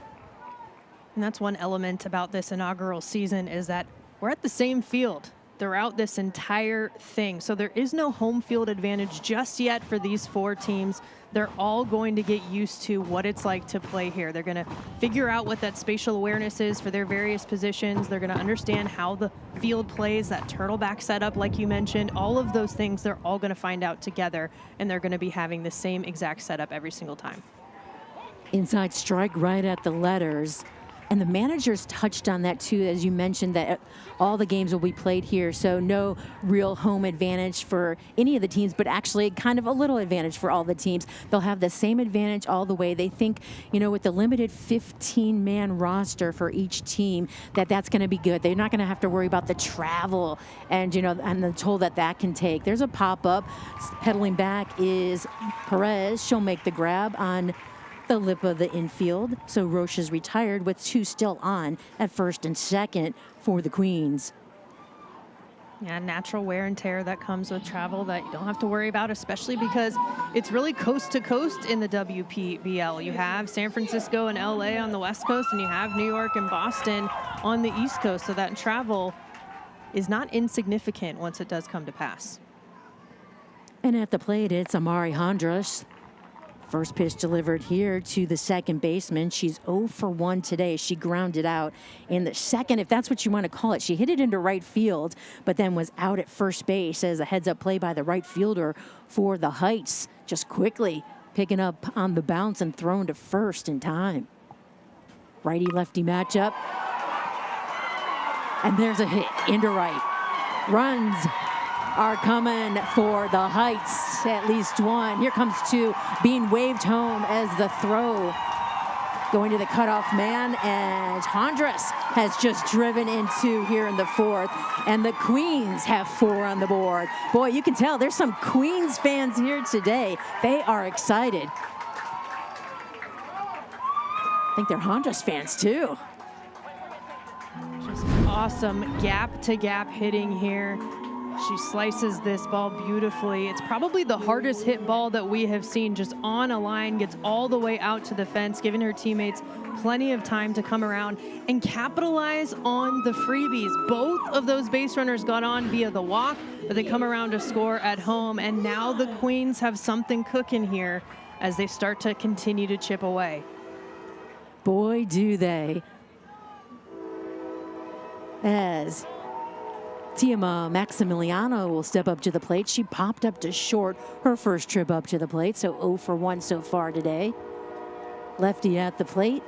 And that's one element about this inaugural season, is that we're at the same field throughout this entire thing. So there is no home field advantage just yet for these 4 teams. They're all going to get used to what it's like to play here. They're going to figure out what that spatial awareness is for their various positions. They're going to understand how the field plays, that turtleback setup, like you mentioned. All of those things, they're all going to find out together, and they're going to be having the same exact setup every single time. Inside strike right at the letters. And the managers touched on that too, as you mentioned, that all the games will be played here. So no real home advantage for any of the teams, but actually kind of a little advantage for all the teams. They'll have the same advantage all the way. They think, you know, with the limited 15-man roster for each team, that's going to be good. They're not going to have to worry about the travel and, you know, and the toll that can take. There's a pop-up. Pedaling back is Perez. She'll make the grab on the lip of the infield. So Roche is retired with 2 still on at first and second for the Queens. Yeah, natural wear and tear that comes with travel that you don't have to worry about, especially because it's really coast to coast in the WPBL. You have San Francisco and LA on the West Coast, and you have New York and Boston on the East Coast. So that travel is not insignificant once it does come to pass. And at the plate, it's Amari Hondras. First pitch delivered here to the second baseman. She's 0 for 1 today. She grounded out in the second, if that's what you want to call it. She hit it into right field, but then was out at first base as a heads-up play by the right fielder for the Heights. Just quickly picking up on the bounce and thrown to first in time. Righty-lefty matchup. And there's a hit into right. Runs are coming for the Heights, at least one. Here comes 2, being waved home as the throw going to the cutoff man, and Hondras has just driven into here in the 4th, and the Queens have 4 on the board. Boy, you can tell there's some Queens fans here today. They are excited. I think they're Hondras fans too. Just awesome gap-to-gap hitting here. She slices this ball beautifully. It's probably the hardest hit ball that we have seen, just on a line, gets all the way out to the fence, giving her teammates plenty of time to come around and capitalize on the freebies. Both of those base runners got on via the walk, but they come around to score at home. And now the Queens have something cooking here as they start to continue to chip away. Boy, do they. As Tiama Maximiliano will step up to the plate. She popped up to short her first trip up to the plate, so 0 for 1 so far today. Lefty at the plate.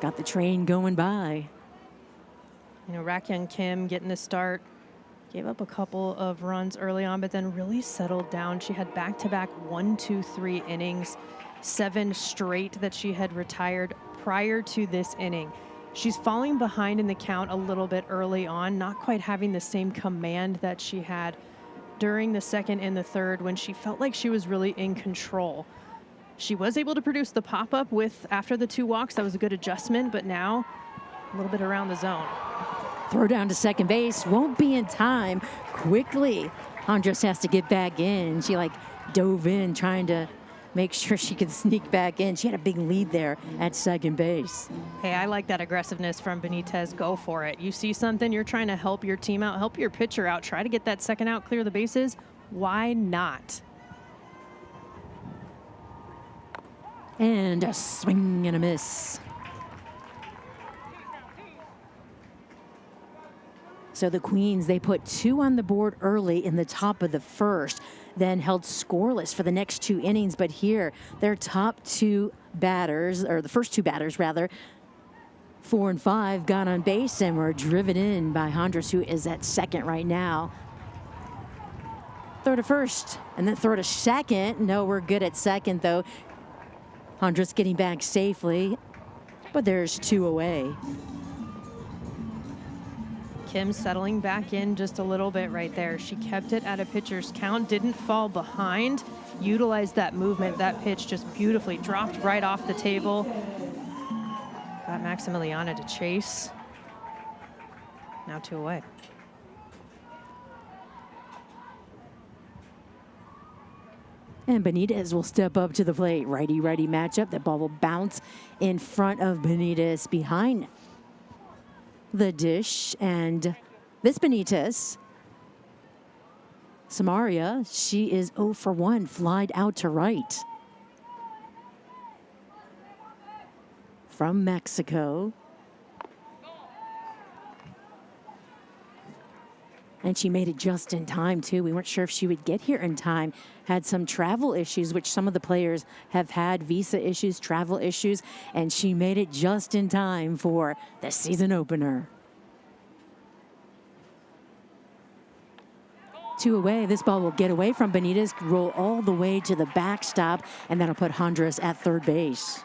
Got the train going by. You know, Rakyung Kim getting the start. Gave up a couple of runs early on, but then really settled down. She had back-to-back 1, 2, 3 innings, 7 straight that she had retired prior to this inning. She's falling behind in the count a little bit early on, not quite having the same command that she had during the second and the third when she felt like she was really in control. She was able to produce the pop-up after the 2 walks. That was a good adjustment, but now a little bit around the zone. Throw down to second base, won't be in time. Quickly, Andres has to get back in. She dove in trying to make sure she could sneak back in. She had a big lead there at second base. Hey, I like that aggressiveness from Benitez. Go for it. You see something, you're trying to help your team out, help your pitcher out, try to get that second out, clear the bases. Why not? And a swing and a miss. So the Queens, they put 2 on the board early in the top of the first, then held scoreless for the next 2 innings. But here, their top 2 batters, or the first 2 batters rather, 4 and 5, got on base and were driven in by Andres, who is at second right now. Throw to first, and then throw to second. No, we're good at second, though. Andres getting back safely, but there's 2 away. Kim settling back in just a little bit right there. She kept it at a pitcher's count, didn't fall behind, utilized that movement. That pitch just beautifully dropped right off the table. Got Maximiliana to chase. Now 2 away. And Benitez will step up to the plate. Righty-righty matchup. That ball will bounce in front of Benitez behind the dish. And this Benitez, Samaria, she is 0 for 1, flied out to right. From Mexico. And she made it just in time, too. We weren't sure if she would get here in time. Had some travel issues, which some of the players have had, visa issues, travel issues, and she made it just in time for the season opener. 2 away. This ball will get away from Benitez, roll all the way to the backstop, and that'll put Andres at third base.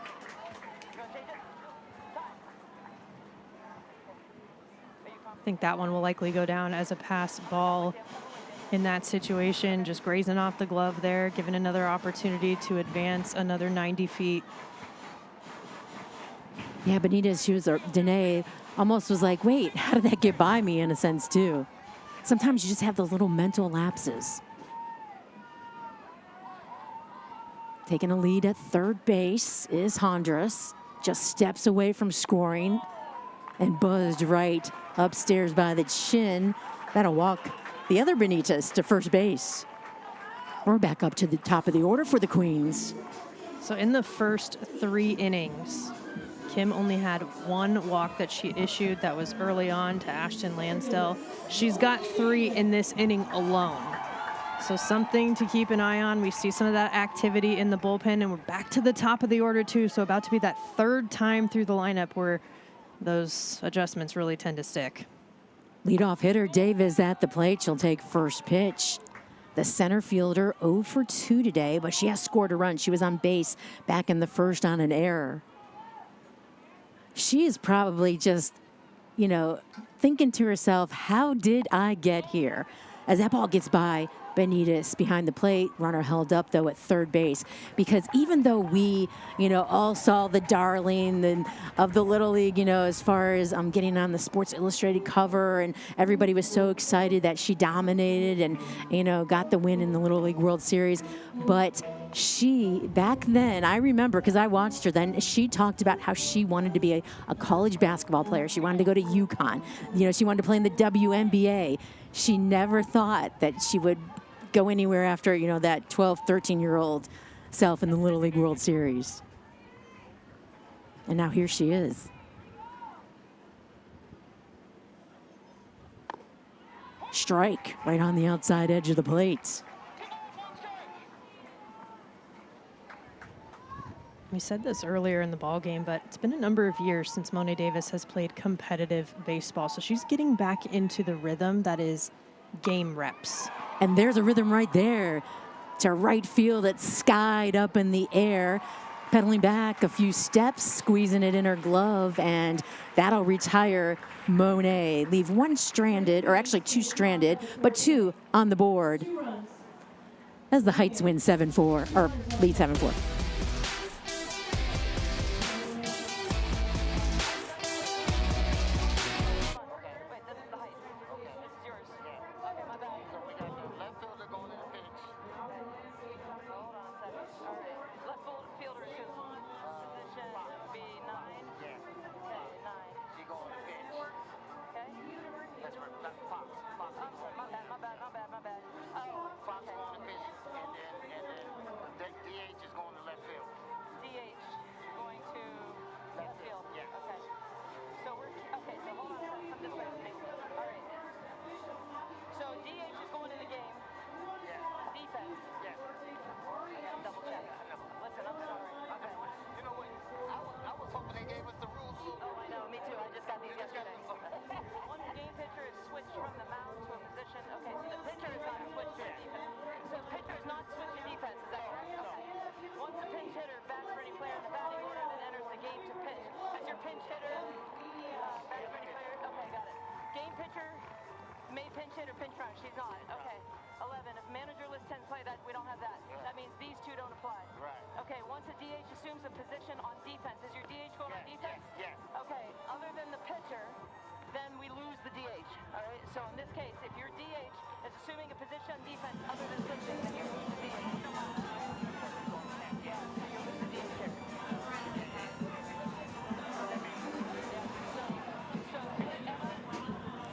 I think that one will likely go down as a pass ball in that situation, just grazing off the glove there, given another opportunity to advance another 90 feet. Yeah, Benitez, Danae almost was like, wait, how did that get by me in a sense too? Sometimes you just have those little mental lapses. Taking a lead at third base is Andres, just steps away from scoring and buzzed right upstairs by the chin. That'll walk the other Benitez to first base. We're back up to the top of the order for the Queens. So in the first 3 innings, Kim only had 1 walk that she issued. That was early on to Ashton Lansdale. She's got 3 in this inning alone. So something to keep an eye on. We see some of that activity in the bullpen, and we're back to the top of the order too. So about to be that 3rd time through the lineup where those adjustments really tend to stick. Leadoff hitter Davis at the plate. She'll take first pitch. The center fielder 0 for 2 today, but she has scored a run. She was on base back in the first on an error. She is probably just, thinking to herself, how did I get here? As that ball gets by Benitez behind the plate, runner held up, though, at third base. Because even though we, all saw the darling of the Little League, as far as getting on the Sports Illustrated cover, and everybody was so excited that she dominated and, got the win in the Little League World Series. But she, back then, I remember, because I watched her then, she talked about how she wanted to be a college basketball player. She wanted to go to UConn. She wanted to play in the WNBA. She never thought that she would go anywhere after, that 12, 13-year-old self in the Little League World Series. And now here she is. Strike right on the outside edge of the plate. We said this earlier in the ball game, but it's been a number of years since Monet Davis has played competitive baseball. So she's getting back into the rhythm that is game reps. And there's a rhythm right there to right field. It's skied up in the air, pedaling back a few steps, squeezing it in her glove, and that'll retire Monet. Leave 1 stranded, or actually 2 stranded, but 2 on the board as the Heights win 7-4, or lead 7-4. pinch hitter, back player. Okay, got it. Game pitcher, may pinch hit or pinch run. She's not. Okay. 11. If manager lists 10 play, that we don't have that. That means these two don't apply. Right. Okay. Once a DH assumes a position on defense, is your DH going on defense? Yes. Okay. Other than the pitcher, then we lose the DH. All right. So in this case, if your DH is assuming a position on defense other than pitching, then you lose the DH. Yeah. So you lose the DH here.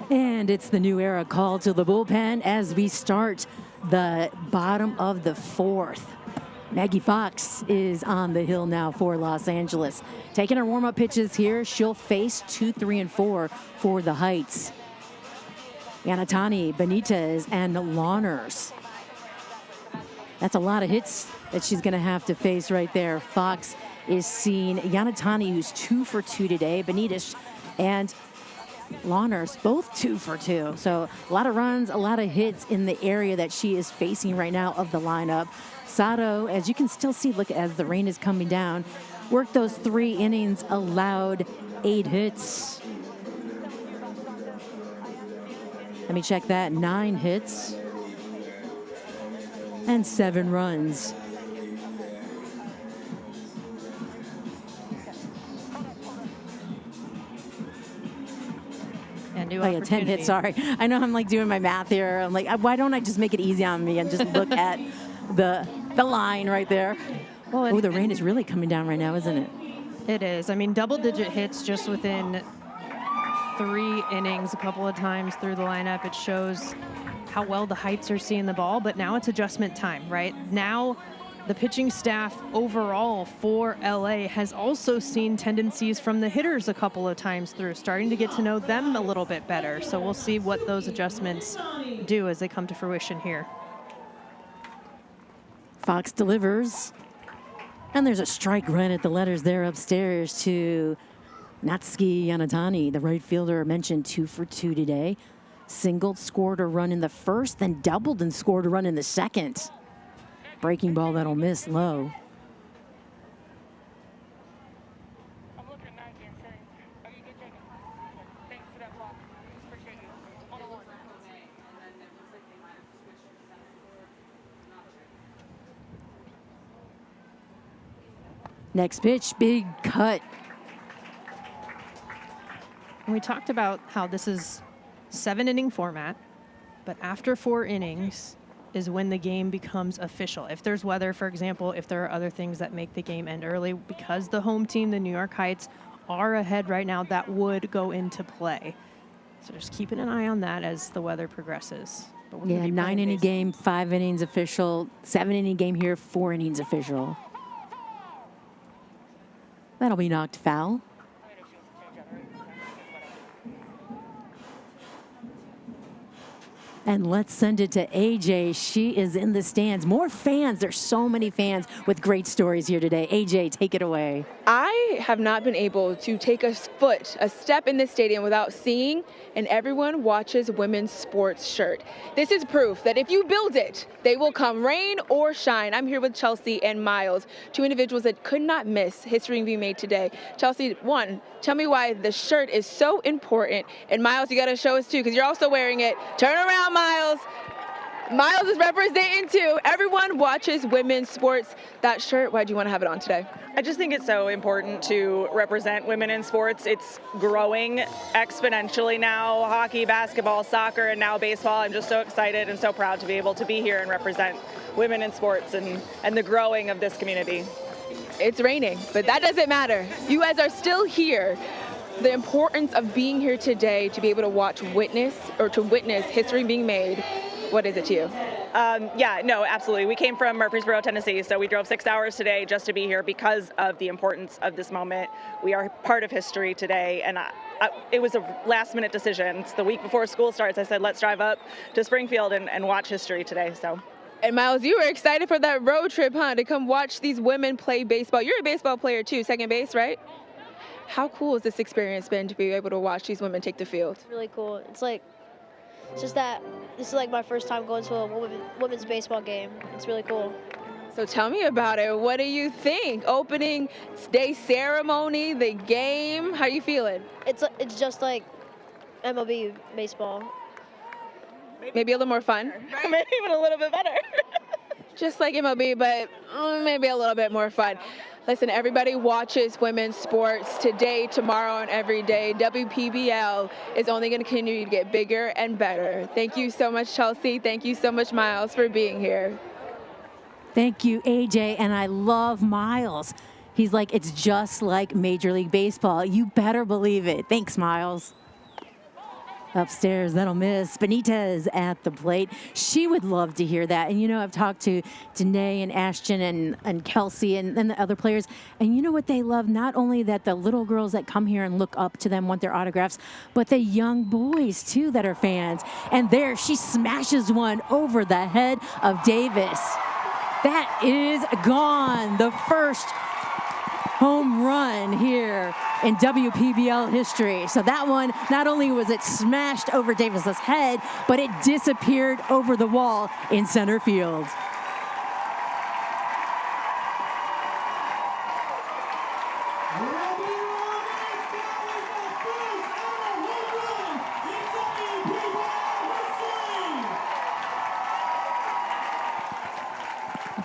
And it's the new era call to the bullpen as we start the bottom of the fourth. Maggie Fox is on the hill now for Los Angeles. Taking her warm-up pitches here, she'll face 2, 3, and 4 for the Heights. Yanatani, Benitez, and Lawners. That's a lot of hits that she's going to have to face right there. Fox is seeing Yanatani, who's 2 for 2 today. Benitez and Lawners, both 2 for 2. So a lot of runs, a lot of hits in the area that she is facing right now of the lineup. Sato, as you can still see, look, as the rain is coming down, worked those 3 innings, allowed 8 hits. Let me check that. 9 hits and 7 runs. Oh yeah, 10 hits, sorry. I know I'm like doing my math here. I'm like, why don't I just make it easy on me and just look at the line right there? Oh, the rain is really coming down right now, isn't it? It is. I mean, double-digit hits just within 3 innings a couple of times through the lineup. It shows how well the Heights are seeing the ball, but now it's adjustment time, right? Now the pitching staff overall for LA has also seen tendencies from the hitters a couple of times through, starting to get to know them a little bit better. So we'll see what those adjustments do as they come to fruition here. Fox delivers. And there's a strike run at the letters there upstairs to Natsuki Yanatani, the right fielder, mentioned 2 for 2 today. Singled, scored a run in the first, then doubled and scored a run in the second. Breaking ball that'll miss low. Next pitch, big cut. And we talked about how this is 7-inning format, but after 4 innings is when the game becomes official. If there's weather, for example, if there are other things that make the game end early, because the home team, the New York Heights, are ahead right now, that would go into play. So just keeping an eye on that as the weather progresses. But yeah, 9-inning game, 5 innings official, 7-inning game here, 4 innings official. That'll be knocked foul. And let's send it to AJ. She is in the stands. More fans. There's so many fans with great stories here today. AJ, take it away. I have not been able to take a step in this stadium without seeing an Everyone Watches Women's Sports shirt. This is proof that if you build it, they will come rain or shine. I'm here with Chelsea and Miles, 2 individuals that could not miss history being made today. Chelsea, 1, tell me why the shirt is so important. And Miles, you got to show us too, because you're also wearing it. Turn around, Miles. Miles is representing too. Everyone Watches Women's Sports. That shirt, why do you want to have it on today? I just think it's so important to represent women in sports. It's growing exponentially now, hockey, basketball, soccer, and now baseball. I'm just so excited and so proud to be able to be here and represent women in sports and the growing of this community. It's raining, but that doesn't matter. You guys are still here. The importance of being here today to be able to witness history being made. What is it to you? Yeah, no, absolutely. We came from Murfreesboro, Tennessee, so we drove 6 hours today just to be here because of the importance of this moment. We are part of history today, and it was a last-minute decision. It's the week before school starts. I said, let's drive up to Springfield and watch history today. So. And Miles, you were excited for that road trip, huh? To come watch these women play baseball. You're a baseball player too, second base, right? How cool has this experience been to be able to watch these women take the field? It's really cool. It's just that this is like my first time going to a women's baseball game. It's really cool. So tell me about it. What do you think? Opening day ceremony, the game. How you feeling? It's just like MLB baseball. Maybe a little more fun. Maybe even a little bit better. Just like MLB, but maybe a little bit more fun. Listen, everybody watches women's sports today, tomorrow, and every day. WPBL is only going to continue to get bigger and better. Thank you so much, Chelsea. Thank you so much, Miles, for being here. Thank you, AJ, and I love Miles. He's like, it's just like Major League Baseball. You better believe it. Thanks, Miles. Upstairs, that'll miss. Benitez at the plate. She would love to hear that. And, you know, I've talked to Danae and Ashton and Kelsey and the other players. And you know what they love? Not only that the little girls that come here and look up to them want their autographs, but the young boys, too, that are fans. And there, she smashes one over the head of Davis. That is gone. The first home run here in WPBL history. So that one, not only was it smashed over Davis's head, but it disappeared over the wall in center field.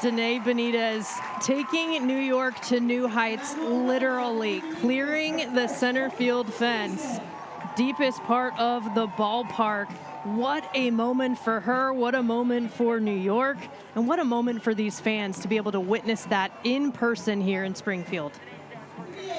Danae Benitez taking New York to new heights, literally clearing the center field fence. Deepest part of the ballpark. What a moment for her. What a moment for New York. And what a moment for these fans to be able to witness that in person here in Springfield.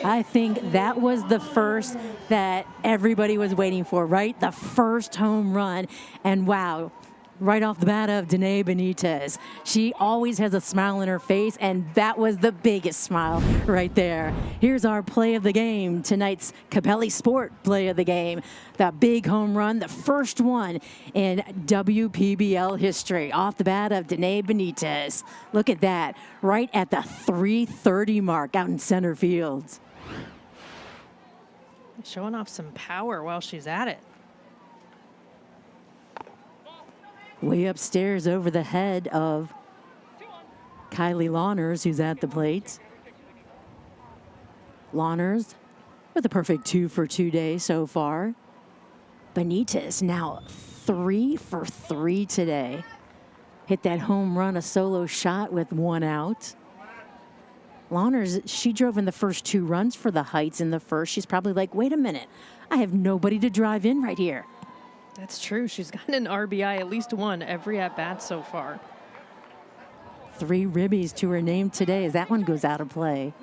I think that was the first that everybody was waiting for, right? The first home run. And wow. Right off the bat of Danae Benitez. She always has a smile on her face, and that was the biggest smile right there. Here's our play of the game, tonight's Capelli Sport play of the game. The big home run, the first one in WPBL history, off the bat of Danae Benitez. Look at that, right at the 330 mark out in center field. Showing off some power while she's at it. Way upstairs over the head of Kylie Lawners, who's at the plate. Lawners with a perfect 2-for-2 day so far. Benitez now 3 for 3 today. Hit that home run, a solo shot with 1 out. Lawners, she drove in the first 2 runs for the Heights in the first. She's probably like, wait a minute, I have nobody to drive in right here. That's true. She's gotten an RBI, at least 1, every at-bat so far. 3 ribbies to her name today as that one goes out of play.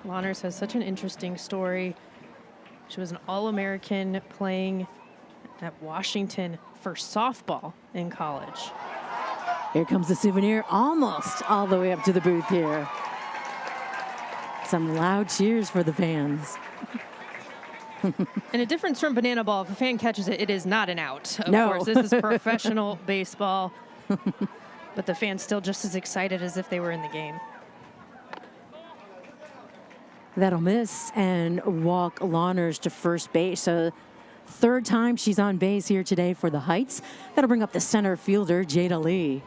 Lawners has such an interesting story. She was an All-American playing at Washington for softball in college. Here comes the souvenir, almost all the way up to the booth here. Some loud cheers for the fans. And a difference from banana ball, if a fan catches it, it is not an out. Of No. course, this is professional baseball. But the fans still just as excited as if they were in the game. That'll miss and walk Lawners to first base. So 3rd time she's on base here today for the Heights. That'll bring up the center fielder, Jada Lee.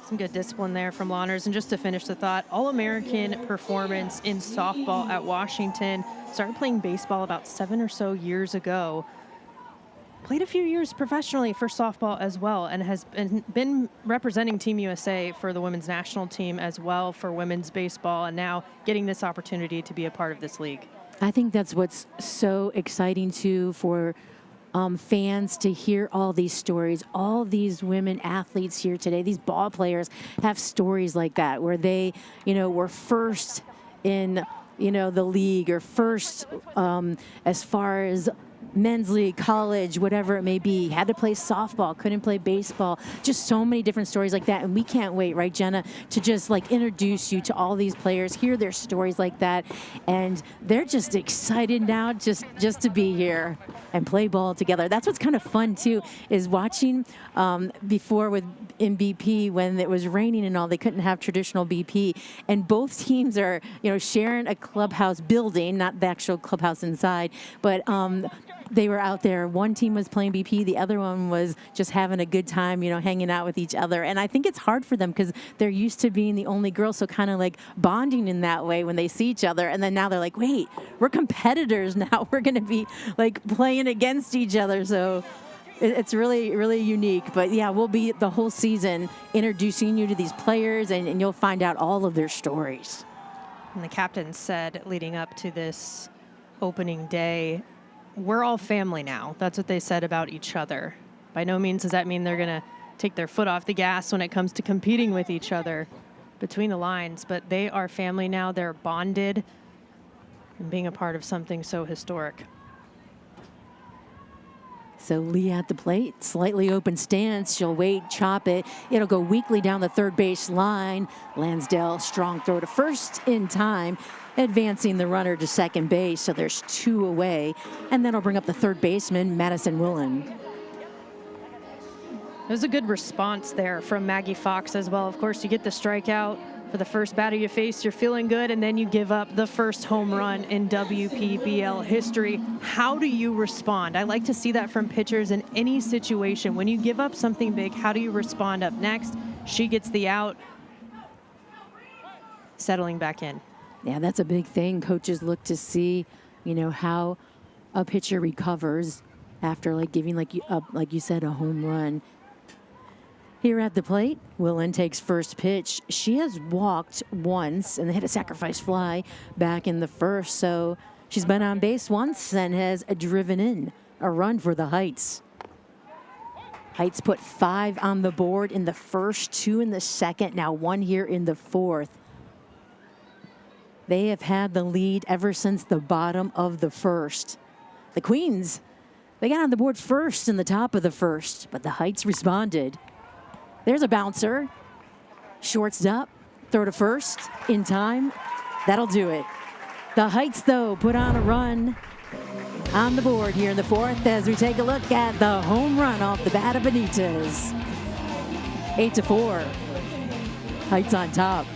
Some good discipline there from Lawners. And just to finish the thought, All-American performance in softball at Washington. Started playing baseball about 7 or so years ago. Played a few years professionally for softball as well, and has been representing Team USA for the women's national team as well for women's baseball, and now getting this opportunity to be a part of this league. I think that's what's so exciting too for fans to hear all these stories. All these women athletes here today, these ball players have stories like that where they, were first in, the league or first as far as men's league, college, whatever it may be, had to play softball, couldn't play baseball, just so many different stories like that. And we can't wait, right, Jenna, to just introduce you to all these players, hear their stories like that. And they're just excited now just to be here and play ball together. That's what's kind of fun too, is watching before in BP when it was raining and all, they couldn't have traditional BP. And both teams are, sharing a clubhouse building, not the actual clubhouse inside, but they were out there. One team was playing BP, the other one was just having a good time, hanging out with each other. And I think it's hard for them because they're used to being the only girls, so kind of like bonding in that way when they see each other. And then now they're like, wait, we're competitors now. We're going to be like playing against each other. So it's really, really unique. But yeah, we'll be the whole season introducing you to these players, and you'll find out all of their stories. And the captain said leading up to this opening day, we're all family now. That's what they said about each other. By no means does that mean they're going to take their foot off the gas when it comes to competing with each other between the lines, but they are family now. They're bonded and being a part of something so historic. So Lee at the plate, slightly open stance. She'll wait, chop it. It'll go weakly down the third base line. Lansdale, strong throw to first in time, advancing the runner to second base. So there's 2 away. And then I'll bring up the third baseman, Madison Willen. There's a good response there from Maggie Fox as well. Of course, you get the strikeout for the first batter you face, you're feeling good, and then you give up the first home run in WPBL history. How do you respond? I like to see that from pitchers in any situation. When you give up something big, how do you respond up next? She gets the out, settling back in. Yeah, that's a big thing. Coaches look to see, how a pitcher recovers after giving, like you said, a home run. Here at the plate, Willen takes first pitch. She has walked once and hit a sacrifice fly back in the first, so she's been on base once and has driven in a run for the Heights. Heights put 5 on the board in the first, 2 in the second, now 1 here in the fourth. They have had the lead ever since the bottom of the first. The Queens, they got on the board first in the top of the first, but the Heights responded. There's a bouncer. Shorts up. Throw to first in time. That'll do it. The Heights, though, put on a run on the board here in the fourth as we take a look at the home run off the bat of Benitez. 8-4. Heights on top.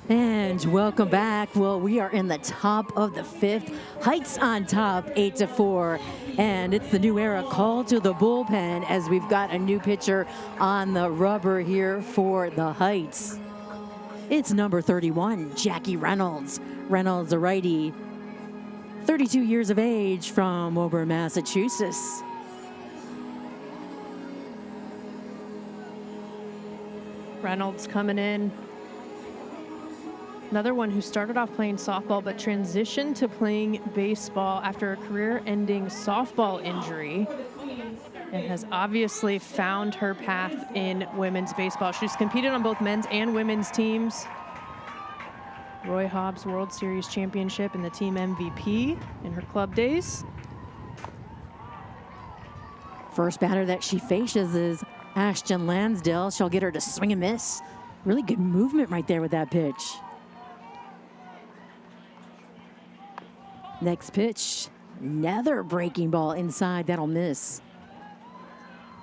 And welcome back. Well, we are in the top of the fifth. Heights on top, 8-4. And it's the new era call to the bullpen as we've got a new pitcher on the rubber here for the Heights. It's number 31, Jackie Reynolds. Reynolds, a righty, 32 years of age from Woburn, Massachusetts. Reynolds coming in. Another one who started off playing softball but transitioned to playing baseball after a career-ending softball injury and has obviously found her path in women's baseball. She's competed on both men's and women's teams. Roy Hobbs World Series championship and the team MVP in her club days. First batter that she faces is Ashton Lansdale. She'll get her to swing and miss. Really good movement right there with that pitch. Next pitch, Another breaking ball inside that'll miss.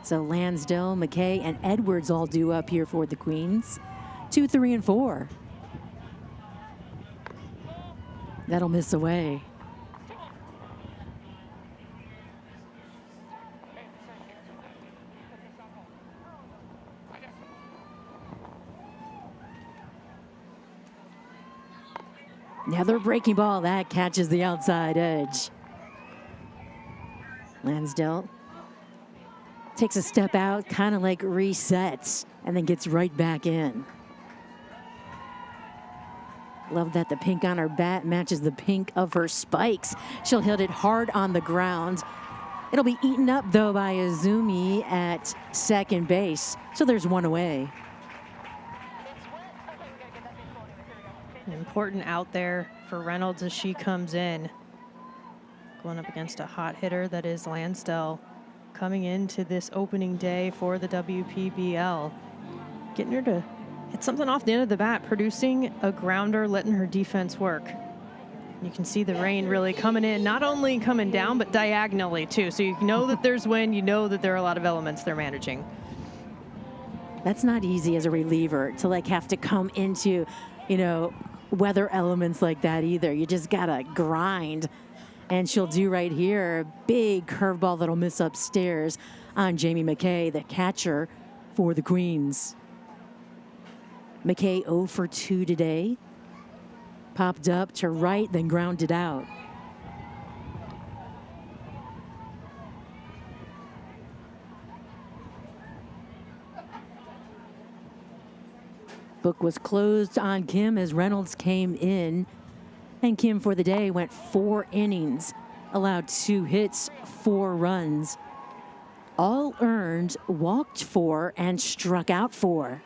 So Lansdale, McKay, and Edwards all due up here for the Queens. 2, 3, and 4. That'll miss away. Another breaking ball that catches the outside edge. Lansdale takes a step out, kind of like resets, and then gets right back in. Love that the pink on her bat matches the pink of her spikes. She'll hit it hard on the ground. It'll be eaten up, though, by Izumi at second base. So there's one away. Important out there for Reynolds as she comes in. Going up against a hot hitter that is Lansdale, coming into this opening day for the WPBL. Getting her to hit something off the end of the bat, producing a grounder, letting her defense work. You can see the rain really coming in, not only coming down, but diagonally too. So you know that there's wind, you know that there are a lot of elements they're managing. That's not easy as a reliever to like have to come into, you know, weather elements like that either. You just gotta grind. And she'll do right here. Big curveball that'll miss upstairs on Jamie McKay, the catcher for the Queens. McKay 0 for 2 today. Popped up to right, then grounded out. Book was closed on Kim as Reynolds came in. And Kim for the day went 4 innings, allowed 2 hits, 4 runs. All earned, walked 4, and struck out 4.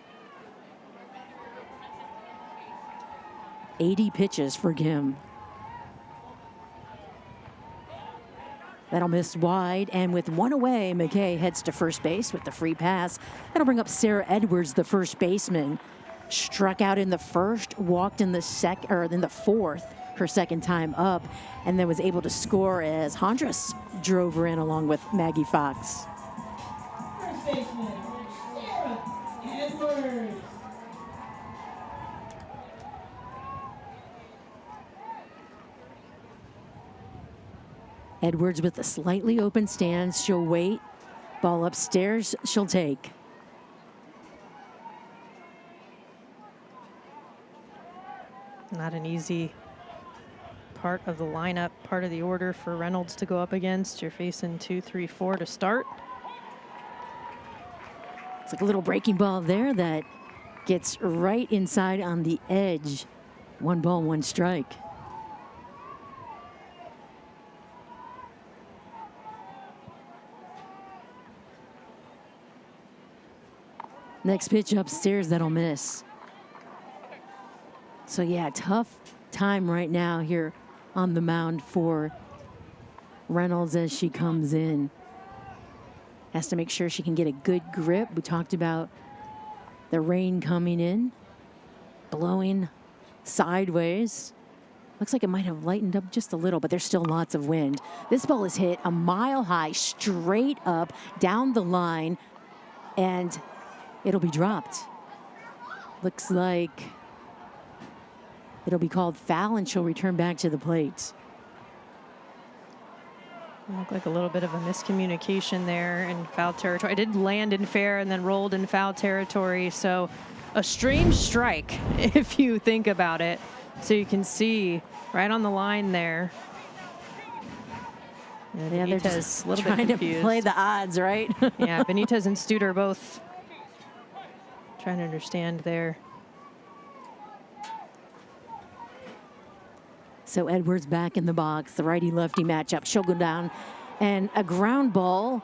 80 pitches for Kim. That'll miss wide, and with 1 away, McKay heads to first base with the free pass. That'll bring up Sarah Edwards, the first baseman. Struck out in the first, walked in the fourth, her second time up, and then was able to score as Hondras drove her in along with Maggie Fox. First baseman, Sarah Edwards. Edwards with a slightly open stance. She'll wait. Ball upstairs, she'll take. Not an easy part of the lineup, part of the order for Reynolds to go up against. You're facing 2, 3, 4 to start. It's like a little breaking ball there that gets right inside on the edge. 1 ball, 1 strike. Next pitch upstairs, that'll miss. So yeah, tough time right now here on the mound for Reynolds as she comes in. Has to make sure she can get a good grip. We talked about the rain coming in, blowing sideways. Looks like it might have lightened up just a little, but there's still lots of wind. This ball is hit a mile high, straight up, down the line, and it'll be dropped. Looks like it'll be called foul, and she'll return back to the plate. Looked like a little bit of a miscommunication there in foul territory. It did land in fair and then rolled in foul territory. So a strange strike, if you think about it. So you can see right on the line there. Yeah, they're just a little trying bit to play the odds, right? Yeah, Benitez and Studer both trying to understand there. So Edwards back in the box, the righty-lefty matchup. She'll go down, and a ground ball.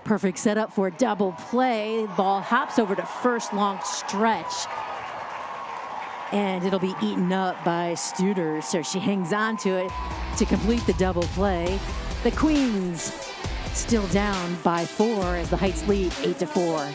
Perfect setup for a double play. Ball hops over to first, long stretch. And it'll be eaten up by Studer, so she hangs on to it to complete the double play. The Queens still down by 4 as the Heights lead 8-4.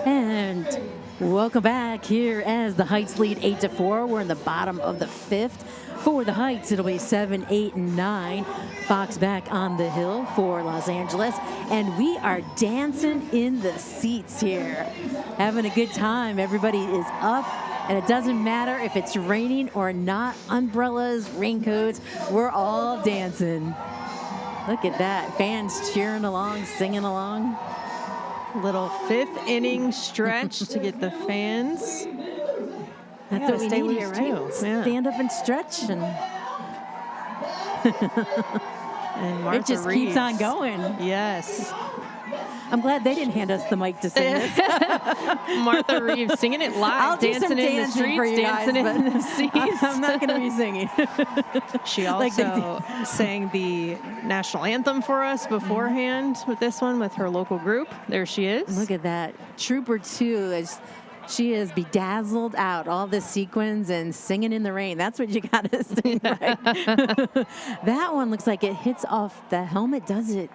And welcome back here as the Heights lead 8-4. We're in the bottom of the fifth. For the Heights, it'll be 7, 8, and 9. Fox back on the hill for Los Angeles. And we are dancing in the seats here. Having a good time. Everybody is up. And it doesn't matter if it's raining or not. Umbrellas, raincoats, we're all dancing. Look at that. Fans cheering along, singing along. Little fifth inning stretch to get the fans. That's what we need here, right? Yeah. Stand up and stretch, and Martha it just Reeves. keeps on going. Yes. I'm glad they didn't hand us the mic to sing this. Martha Reeves singing it live, I'll do dancing some in the dancing streets, for you dancing guys, in the seats. I'm not going to be singing. She Like they also sang the national anthem for us beforehand with this one with her local group. There she is. Look at that. Trooper 2 is. She is bedazzled out, all the sequins and singing in the rain. That's what you got to sing, right? That one looks like it hits off the helmet, does it?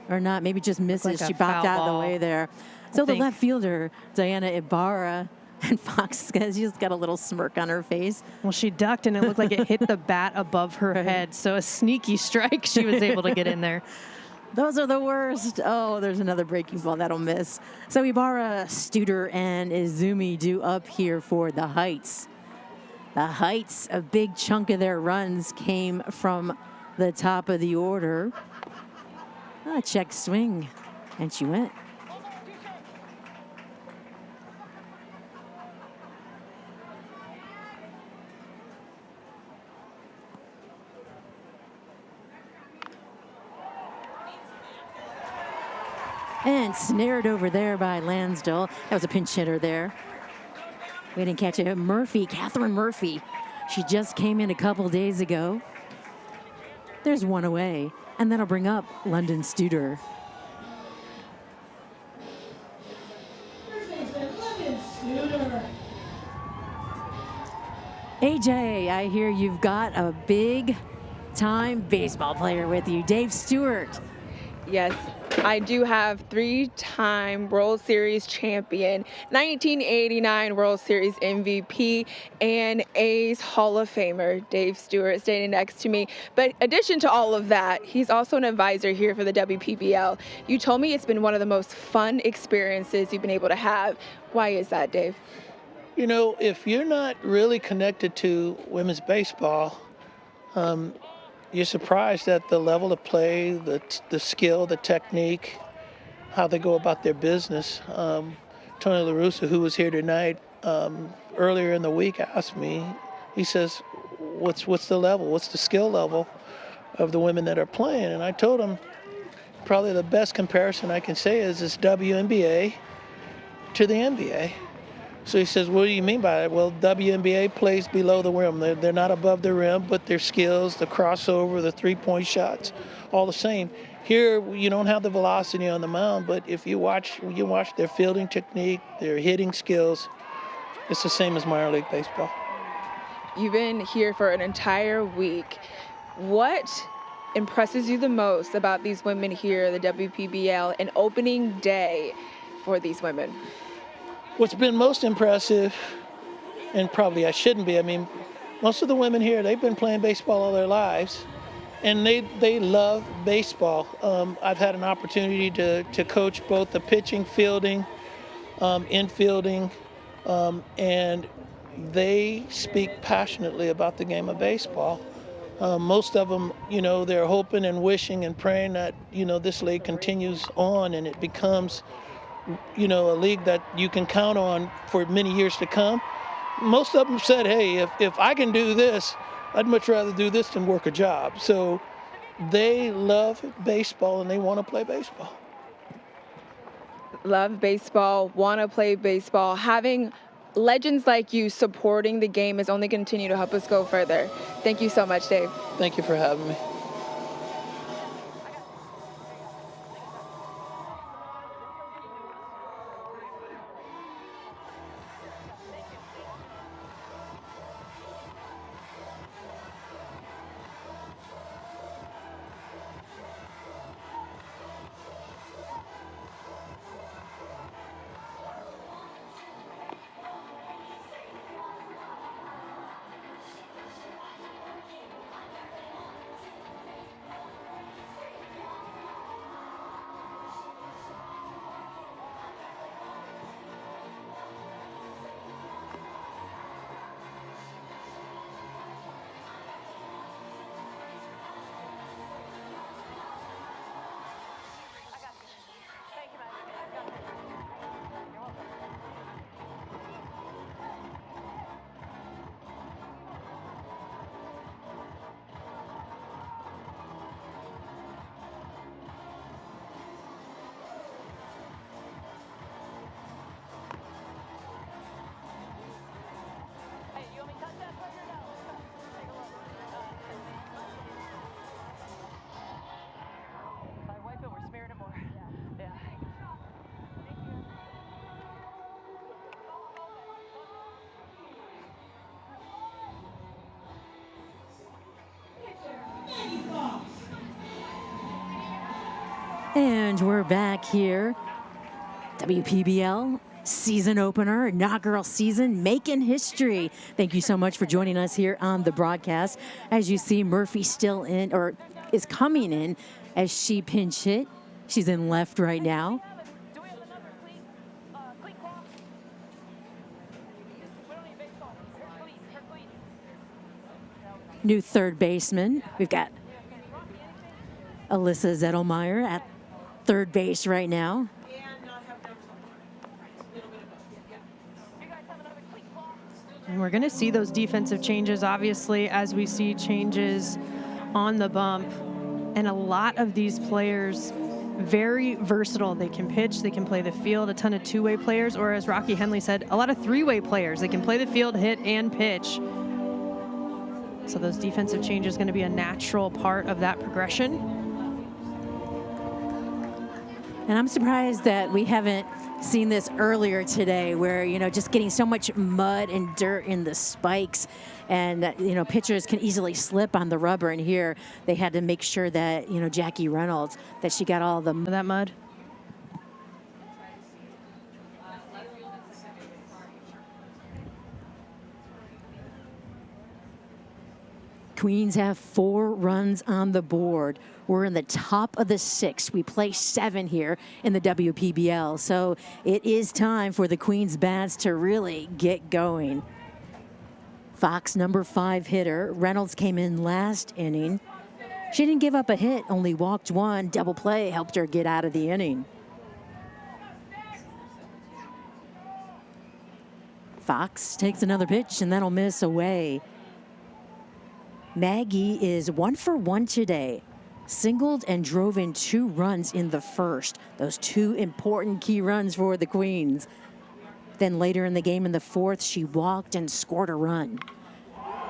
Or not, maybe just misses. Like she a bopped foul out of the ball. way there. So the left fielder, Diana Ibarra, and Fox, she's got a little smirk on her face. Well, she ducked and it looked like it hit the bat above her head. So a sneaky strike, she was able to get in there. Those are the worst. Oh, there's another breaking ball that'll miss. So Ibarra, Studer, and Izumi do up here for the Heights. The Heights, a big chunk of their runs came from the top of the order. Check swing, and she went. And snared over there by Lansdale. That was a pinch hitter there. We didn't catch it. Murphy, Catherine Murphy. She just came in a couple days ago. There's one away. And that'll bring up London Studer. AJ, I hear you've got a big-time baseball player with you, Dave Stewart. Yes, I do have 3-time World Series champion, 1989 World Series MVP, and A's Hall of Famer, Dave Stewart, standing next to me. But in addition to all of that, he's also an advisor here for the WPBL. You told me it's been one of the most fun experiences you've been able to have. Why is that, Dave? You know, if you're not really connected to women's baseball, you're surprised at the level of play, the skill, the technique, how they go about their business. Tony La Russa, who was here tonight, earlier in the week asked me, he says, what's the level? What's the skill level of the women that are playing? And I told him probably the best comparison I can say is this WNBA to the NBA. So he says, what do you mean by it? Well, WNBA plays below the rim. They're not above the rim, but their skills, the crossover, the three-point shots, all the same. Here, you don't have the velocity on the mound, but if you watch their fielding technique, their hitting skills, it's the same as minor league baseball. You've been here for an entire week. What impresses you the most about these women here, the WPBL, and opening day for these women? What's been most impressive, and probably I shouldn't be, I mean, most of the women here, they've been playing baseball all their lives, and they love baseball. I've had an opportunity to coach both the pitching, fielding, infielding, and they speak passionately about the game of baseball. Most of them, you know, they're hoping and wishing and praying that, you know, this league continues on and it becomes, you know, a league that you can count on for many years to come. Most of them said, hey, if I can do this, I'd much rather do this than work a job. So they love baseball and they want to play baseball. Love baseball, want to play baseball. Having legends like you supporting the game is only going to continue to help us go further. Thank you so much, Dave. Thank you for having me. And we're back here. WPBL season opener, inaugural season, making history. Thank you so much for joining us here on the broadcast. As you see, Murphy still in, or is coming in as she pinch hit. She's in left right now. New third baseman. We've got Alyssa Zettelmeyer at third base right now. And we're going to see those defensive changes, obviously, as we see changes on the bump. And a lot of these players, very versatile. They can pitch, they can play the field, a ton of two-way players, or as Rocky Henley said, a lot of three-way players. They can play the field, hit, and pitch. So those defensive changes are going to be a natural part of that progression. And I'm surprised that we haven't seen this earlier today where, you know, just getting so much mud and dirt in the spikes and, you know, pitchers can easily slip on the rubber. And here they had to make sure that, you know, Jackie Reynolds, that she got all that mud. Queens have 4 runs on the board. We're in the top of the 6th. We play 7 here in the WPBL. So it is time for the Queens bats to really get going. Fox, number 5 hitter. Reynolds came in last inning. She didn't give up a hit, only walked 1. Double play helped her get out of the inning. Fox takes another pitch, and that'll miss away. Maggie is 1 for 1 today. Singled and drove in 2 runs in the first. Those 2 important key runs for the Queens. Then later in the game in the 4th, she walked and scored a run.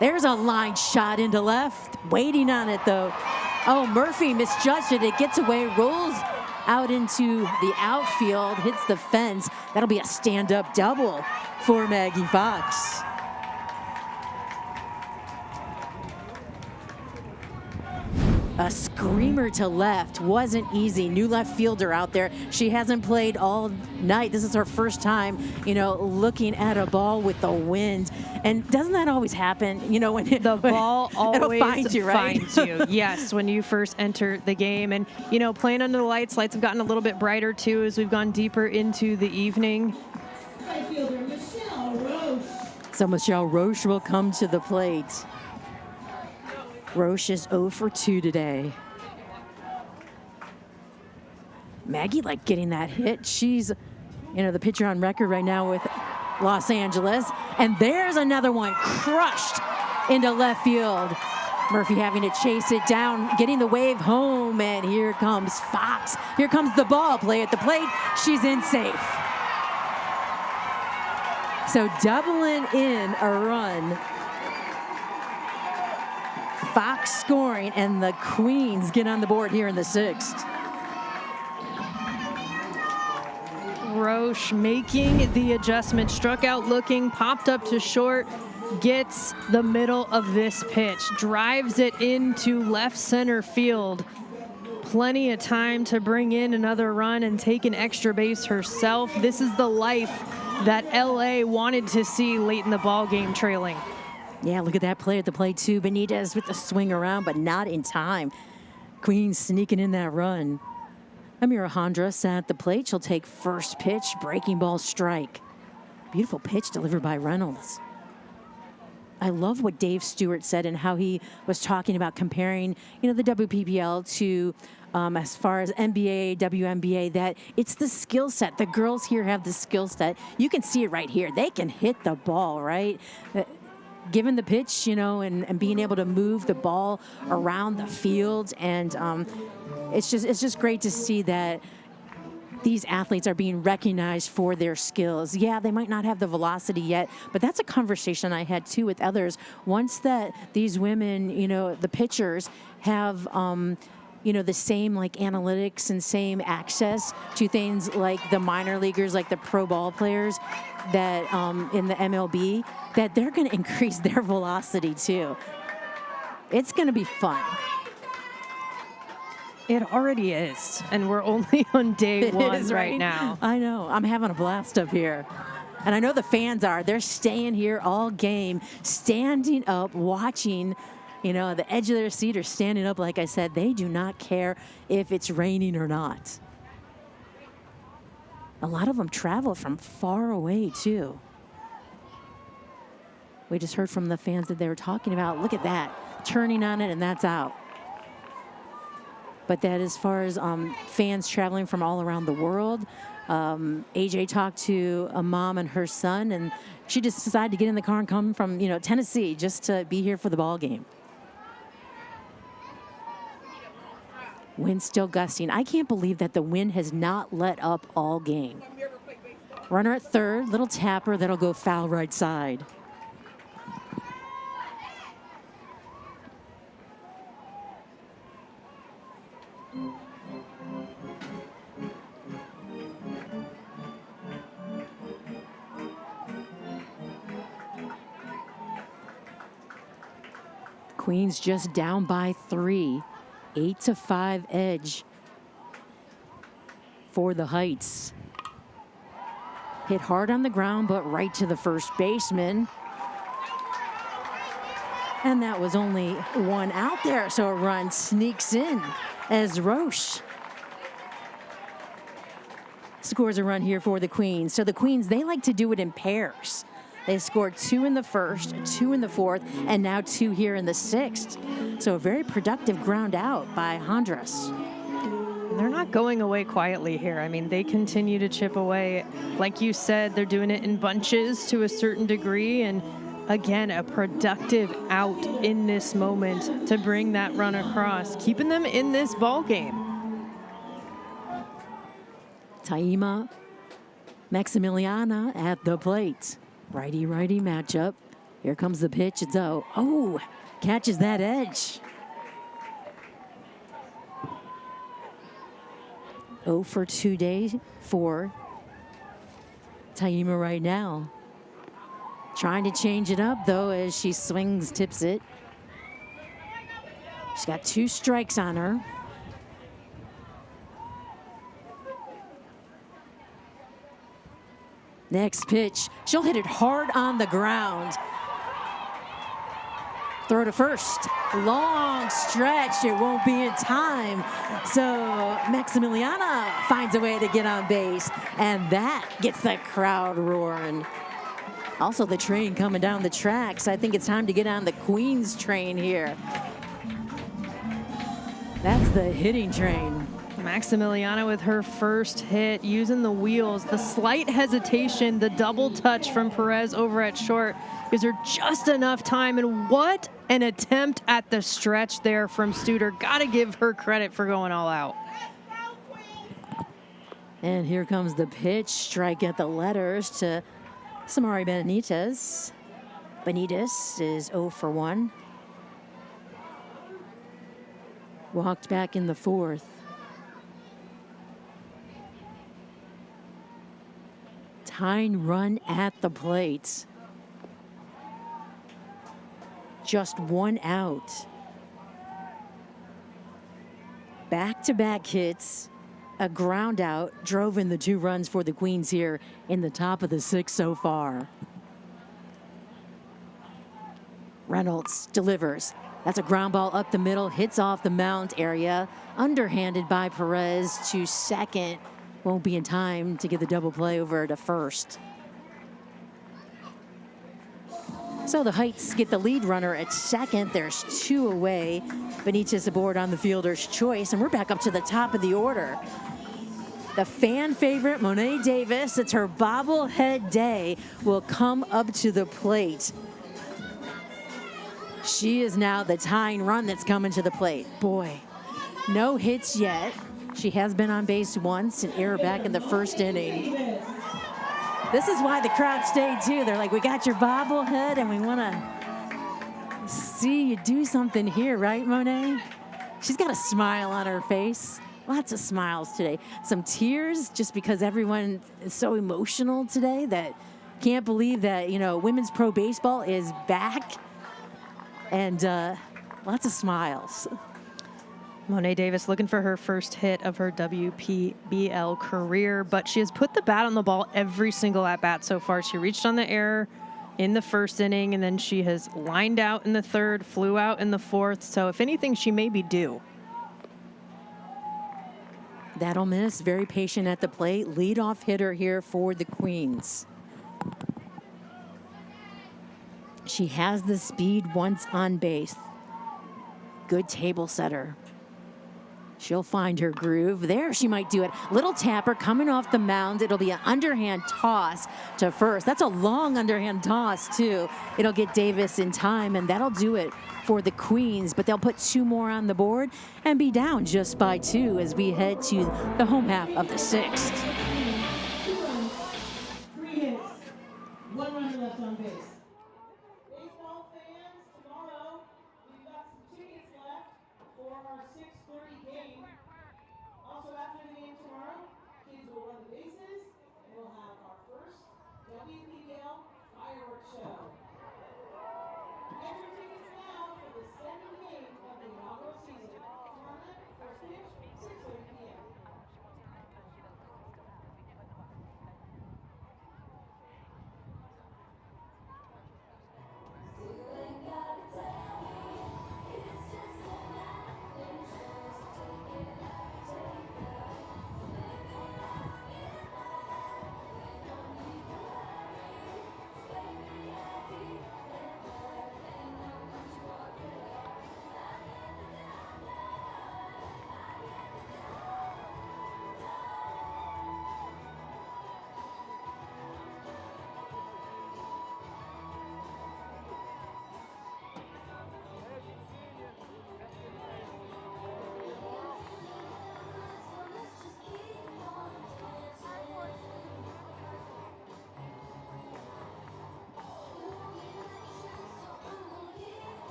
There's a line shot into left. Waiting on it, though. Oh, Murphy misjudged it. It gets away, rolls out into the outfield, hits the fence. That'll be a stand-up double for Maggie Fox. A screamer to left wasn't easy. New left fielder out there. She hasn't played all night. This is her first time, you know, looking at a ball with the wind. And doesn't that always happen? You know, when the ball always finds you, right? Finds you. Yes, when you first enter the game. And, you know, playing under the lights have gotten a little bit brighter, too, as we've gone deeper into the evening. So Michelle Roche will come to the plate. Roche is 0 for 2 today. Maggie like getting that hit. She's, you know, the pitcher on record right now with Los Angeles. And there's another one crushed into left field. Murphy having to chase it down, getting the wave home. And here comes Fox. Here comes the ball play at the plate. She's in safe. So doubling in a run. Fox scoring, and the Queens get on the board here in the 6th. Roche making the adjustment, struck out looking, popped up to short, gets the middle of this pitch, drives it into left center field. Plenty of time to bring in another run and take an extra base herself. This is the life that LA wanted to see late in the ball game, trailing. Yeah, look at that play at the plate, too. Benitez with the swing around, but not in time. Queens sneaking in that run. Amira Hondras at the plate. She'll take first pitch, breaking ball strike. Beautiful pitch delivered by Reynolds. I love what Dave Stewart said and how he was talking about comparing, you know, the WPBL to as far as NBA, WNBA, that it's the skill set. The girls here have the skill set. You can see it right here. They can hit the ball, right? Given the pitch, you know, and being able to move the ball around the field. And it's just great to see that these athletes are being recognized for their skills. Yeah, they might not have the velocity yet, but that's a conversation I had too with others. Once that these women, you know, the pitchers have, you know, the same like analytics and same access to things like the minor leaguers, like the pro ball players that in the MLB, that they're going to increase their velocity too. It's going to be fun. It already is, and we're only on day one is, right now. I know. I'm having a blast up here. And I know the fans are. They're staying here all game, standing up, watching, the edge of their seat or standing up. Like I said, they do not care if it's raining or not. A lot of them travel from far away, too. We just heard from the fans that they were talking about. Look at that. Turning on it, and that's out. But that as far as fans traveling from all around the world, AJ talked to a mom and her son, and she just decided to get in the car and come from, Tennessee just to be here for the ball game. Wind still gusting. I can't believe that the wind has not let up all game. Runner at third, little tapper that'll go foul right side. Queens just down by 3, 8-5 edge for the Heights. Hit hard on the ground, but right to the first baseman. And that was only one out there, so a run sneaks in as Roche scores a run here for the Queens. So the Queens, they like to do it in pairs. They scored 2 in the first, 2 in the fourth, and now 2 here in the sixth. So a very productive ground out by Hondras. They're not going away quietly here. I mean, they continue to chip away. Like you said, they're doing it in bunches to a certain degree. And again, a productive out in this moment to bring that run across, keeping them in this ball game. Taima Maximiliana at the plate. Righty-righty matchup. Here comes the pitch. It's oh, catches that edge. 0 for 2 days for Taima right now. Trying to change it up, though, as she swings, tips it. She's got 2 strikes on her. Next pitch, she'll hit it hard on the ground. Throw to first, long stretch, it won't be in time. So Maximiliana finds a way to get on base, and that gets the crowd roaring. Also the train coming down the tracks. I think it's time to get on the Queens train here. That's the hitting train. Maximiliana with her first hit, using the wheels, the slight hesitation, the double touch from Perez over at short gives her just enough time. And what an attempt at the stretch there from Studer. Got to give her credit for going all out. And here comes the pitch, strike at the letters to Samari Benitez. Benitez is 0 for 1. Walked back in the fourth. Tying run at the plate. Just 1 out. Back-to-back hits, a ground out, drove in the 2 runs for the Queens here in the top of the 6th so far. Reynolds delivers. That's a ground ball up the middle, hits off the mound area, underhanded by Perez to second. Won't be in time to get the double play over to first. So the Heights get the lead runner at second. There's 2 away. Benitez aboard on the fielder's choice, and we're back up to the top of the order. The fan favorite, Monet Davis, it's her bobblehead day, will come up to the plate. She is now the tying run that's coming to the plate. Boy, no hits yet. She has been on base once, an error back in the first inning. This is why the crowd stayed too. They're like, we got your bobblehead and we want to see you do something here, right, Monet? She's got a smile on her face. Lots of smiles today. Some tears just because everyone is so emotional today that can't believe that, women's pro baseball is back. And lots of smiles. Monet Davis looking for her first hit of her WPBL career, but she has put the bat on the ball every single at-bat so far. She reached on the error in the first inning, and then she has lined out in the third, flew out in the fourth. So if anything, she may be due. That'll miss. Very patient at the plate. Leadoff hitter here for the Queens. She has the speed once on base. Good table setter. She'll find her groove. There, she might do it. Little tapper coming off the mound. It'll be an underhand toss to first. That's a long underhand toss, too. It'll get Davis in time, and that'll do it for the Queens. But they'll put 2 more on the board and be down just by 2 as we head to the home half of the 6th. 3 hits, 1 runner left on base. Baseball fans, tomorrow we've got some tickets left for our 6:30 game. Also after the game tomorrow, kids will run the bases and we'll have our first WPBL fireworks show. Get your tickets now for the 2nd game of the inaugural season. Tomorrow night, first pitch, 6:30 p.m.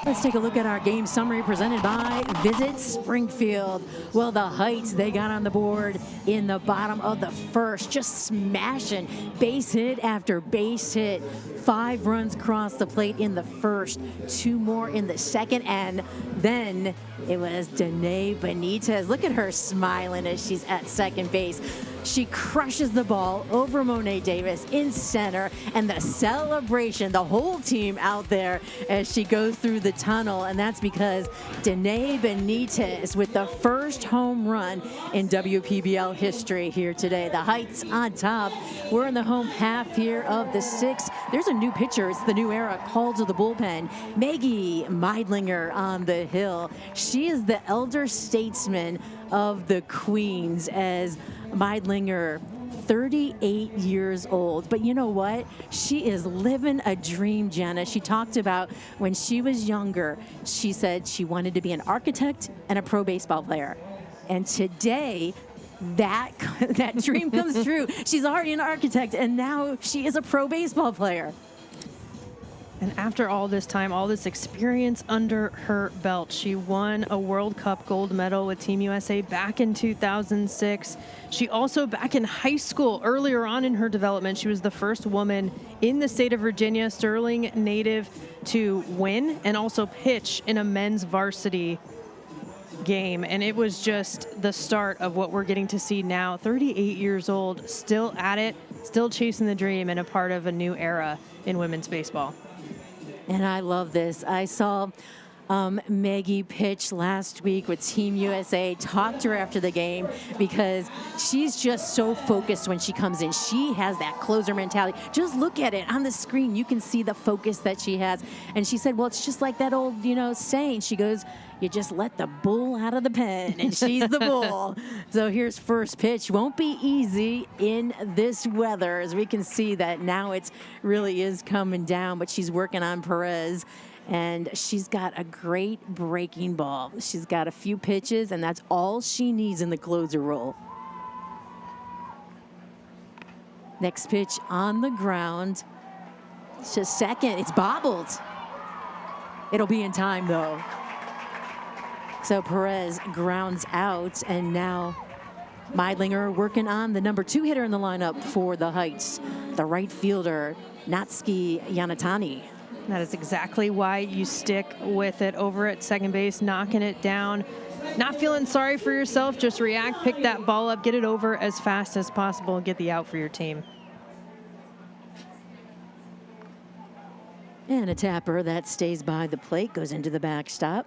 Let's take a look at our game summary presented by Visit Springfield. Well, the Heights, they got on the board in the bottom of the first, just smashing base hit after base hit. 5 runs across the plate in the first, 2 more in the second, and then it was Danae Benitez. Look at her smiling as she's at second base. She crushes the ball over Monet Davis in center, and the celebration, the whole team out there as she goes through the tunnel, and that's because Danae Benitez with the first home run in WPBL history here today. The Heights on top. We're in the home half here of the 6th. There's a new pitcher. It's the new era called to the bullpen. Maggie Meidlinger on the hill. She is the elder statesman of the Queens, as Meidlinger, 38 years old. But you know what? She is living a dream, Jenna. She talked about when she was younger, she said she wanted to be an architect and a pro baseball player. And today, that dream comes true. She's already an architect, and now she is a pro baseball player. And after all this time, all this experience under her belt, she won a World Cup gold medal with Team USA back in 2006. She also, back in high school, earlier on in her development, she was the first woman in the state of Virginia, Sterling native, to win and also pitch in a men's varsity game. And it was just the start of what we're getting to see now. 38 years old, still at it, still chasing the dream, and a part of a new era in women's baseball. And I love this. I saw Maggie pitch last week with Team USA, talked to her after the game because she's just so focused when she comes in. She has that closer mentality. Just look at it on the screen. You can see the focus that she has. And she said, well, it's just like that old, saying. She goes, you just let the bull out of the pen, and she's the bull. So here's first pitch. Won't be easy in this weather, as we can see that now it really is coming down, but she's working on Perez, and she's got a great breaking ball. She's got a few pitches, and that's all she needs in the closer role. Next pitch on the ground to second. It's bobbled. It'll be in time, though. So Perez grounds out, and now Meidlinger working on the number 2 hitter in the lineup for the Heights, the right fielder, Natsuki Yanatani. That is exactly why you stick with it over at second base, knocking it down, not feeling sorry for yourself, just react, pick that ball up, get it over as fast as possible, and get the out for your team. And a tapper that stays by the plate goes into the backstop.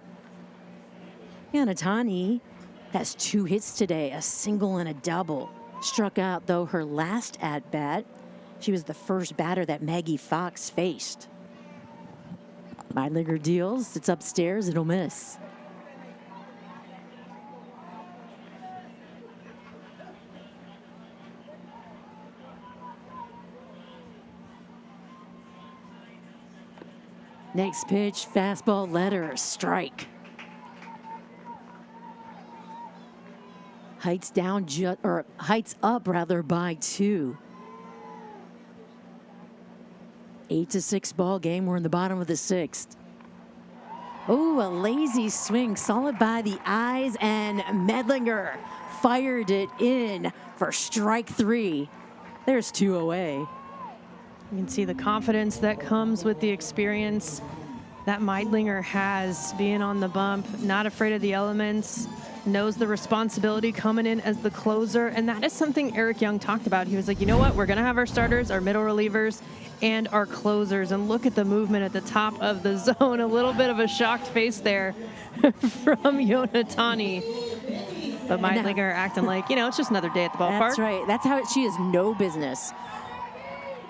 Yanatani has 2 hits today, a single and a double. Struck out, though, her last at-bat. She was the first batter that Maggie Fox faced. Meidlinger deals. It's upstairs. It'll miss. Next pitch, fastball, letter, strike. Heights down, Heights up rather by 2. 8-6 ball game. We're in the bottom of the 6th. Oh, a lazy swing, solid by the eyes, and Meidlinger fired it in for strike 3. There's 2 away. You can see the confidence that comes with the experience that Meidlinger has, being on the bump, not afraid of the elements, knows the responsibility coming in as the closer. And that is something Eric Young talked about. He was like, you know what? We're going to have our starters, our middle relievers, and our closers. And look at the movement at the top of the zone. A little bit of a shocked face there from Yonatani. But Meidlinger acting like, you know, it's just another day at the ballpark. That's right. That's how she has no business.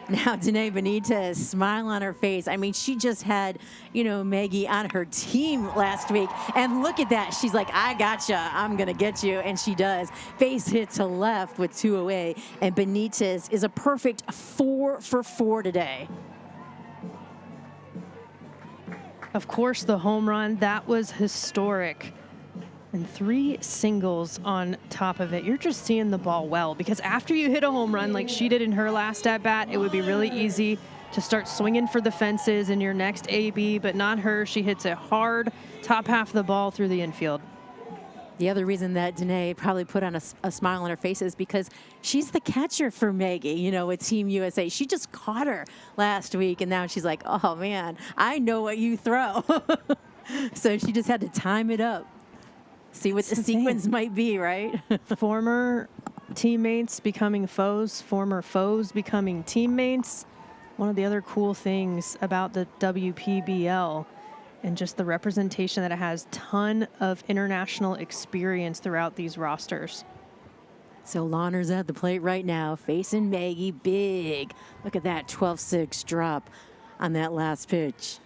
Now, Danae Benitez, smile on her face. I mean, she just had, you know, Maggie on her team last week. And look at that. She's like, I gotcha. I'm going to get you. And she does. Base hit to left with 2 away. And Benitez is a perfect 4 for 4 today. Of course, the home run, that was historic. And 3 singles on top of it. You're just seeing the ball well, because after you hit a home run like she did in her last at bat, it would be really easy to start swinging for the fences in your next AB, but not her. She hits it hard, top half of the ball through the infield. The other reason that Danae probably put on a smile on her face is because she's the catcher for Maggie, you know, with Team USA. She just caught her last week, and now she's like, oh, man, I know what you throw. So she just had to time it up. See what the sequence might be, right? Former teammates becoming foes, former foes becoming teammates. One of the other cool things about the WPBL and just the representation that it has, ton of international experience throughout these rosters. So Launer's at the plate right now, facing Maggie big. Look at that 12-6 drop on that last pitch.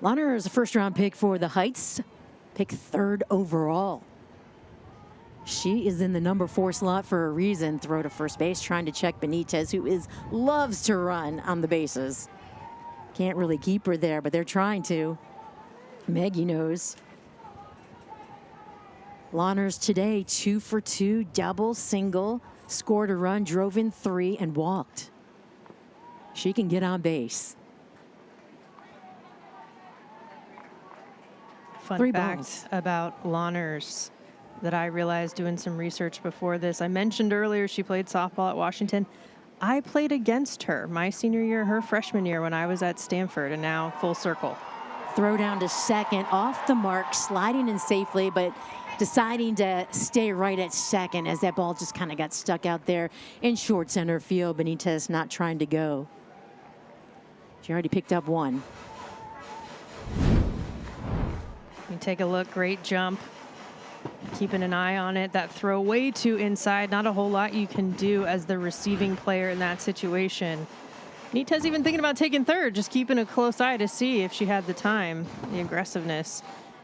Launer is a first-round pick for the Heights, pick 3rd overall. She is in the number 4 slot for a reason. Throw to first base, trying to check Benitez, who loves to run on the bases. Can't really keep her there, but they're trying to. Maggie knows. Launer's today 2 for 2, double, single, scored a run, drove in 3, and walked. She can get on base. Fun fact about Launer's that I realized doing some research before this. I mentioned earlier she played softball at Washington. I played against her my senior year, her freshman year when I was at Stanford, and now full circle. Throw down to second, off the mark, sliding in safely, but deciding to stay right at second as that ball just kind of got stuck out there in short center field. Benitez not trying to go. She already picked up 1. You take a look, great jump. Keeping an eye on it. That throw way too inside. Not a whole lot you can do as the receiving player in that situation. Benitez even thinking about taking 3rd, just keeping a close eye to see if she had the time, the aggressiveness.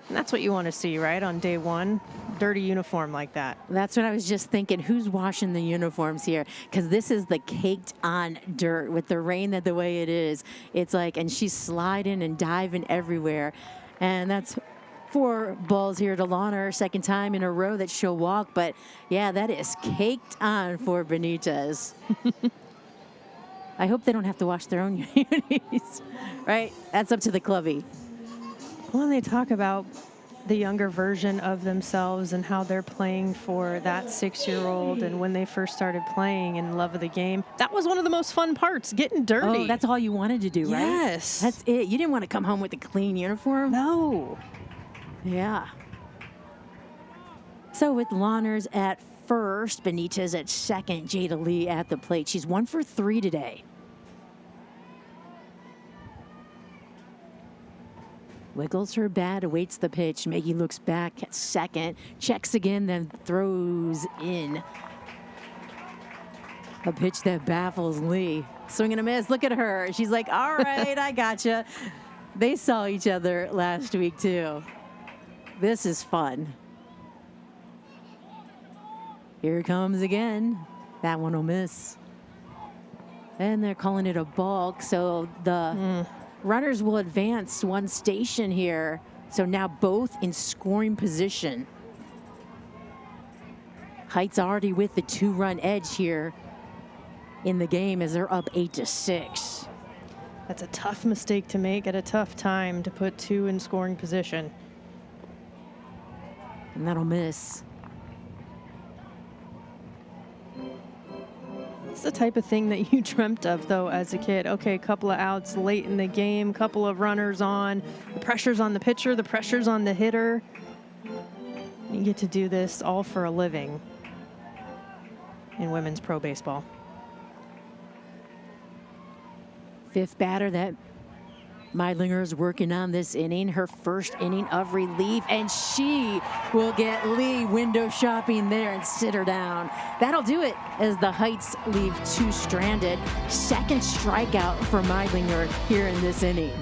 And that's what you want to see, right, on day 1. Dirty uniform like that. That's what I was just thinking. Who's washing the uniforms here? Because this is the caked on dirt with the rain the way it is. It's like, and she's sliding and diving everywhere. And that's 4 balls here to Launer, second time in a row that she'll walk. But, yeah, that is caked on for Benitez. I hope they don't have to wash their own unis, right? That's up to the clubby. Well, they talk about the younger version of themselves and how they're playing for that 6-year-old and when they first started playing and love of the game. That was one of the most fun parts, getting dirty. Oh, that's all you wanted to do, right? Yes. That's it. You didn't want to come home with a clean uniform? No. Yeah. So with Lawners at first, Benitez at second, Jada Lee at the plate. She's 1 for 3 today. Wiggles her bat, awaits the pitch. Maggie looks back at second, checks again, then throws in. A pitch that baffles Lee. Swing and a miss. Look at her. She's like, all right, I gotcha. They saw each other last week, too. This is fun. Here it comes again. That one will miss. And they're calling it a balk, so the runners will advance one station here. So now both in scoring position. Heights already with the 2-run edge here in the game as they're up 8-6. That's a tough mistake to make at a tough time to put 2 in scoring position. And that'll miss. It's the type of thing that you dreamt of, though, as a kid. Okay, a couple of outs late in the game, couple of runners on. The pressure's on the pitcher, the pressure's on the hitter. You get to do this all for a living in women's pro baseball. 5th batter that Meidlinger's working on this inning, her first inning of relief, and she will get Lee window shopping there and sit her down. That'll do it as the Heights leave 2 stranded. Second strikeout for Meidlinger here in this inning.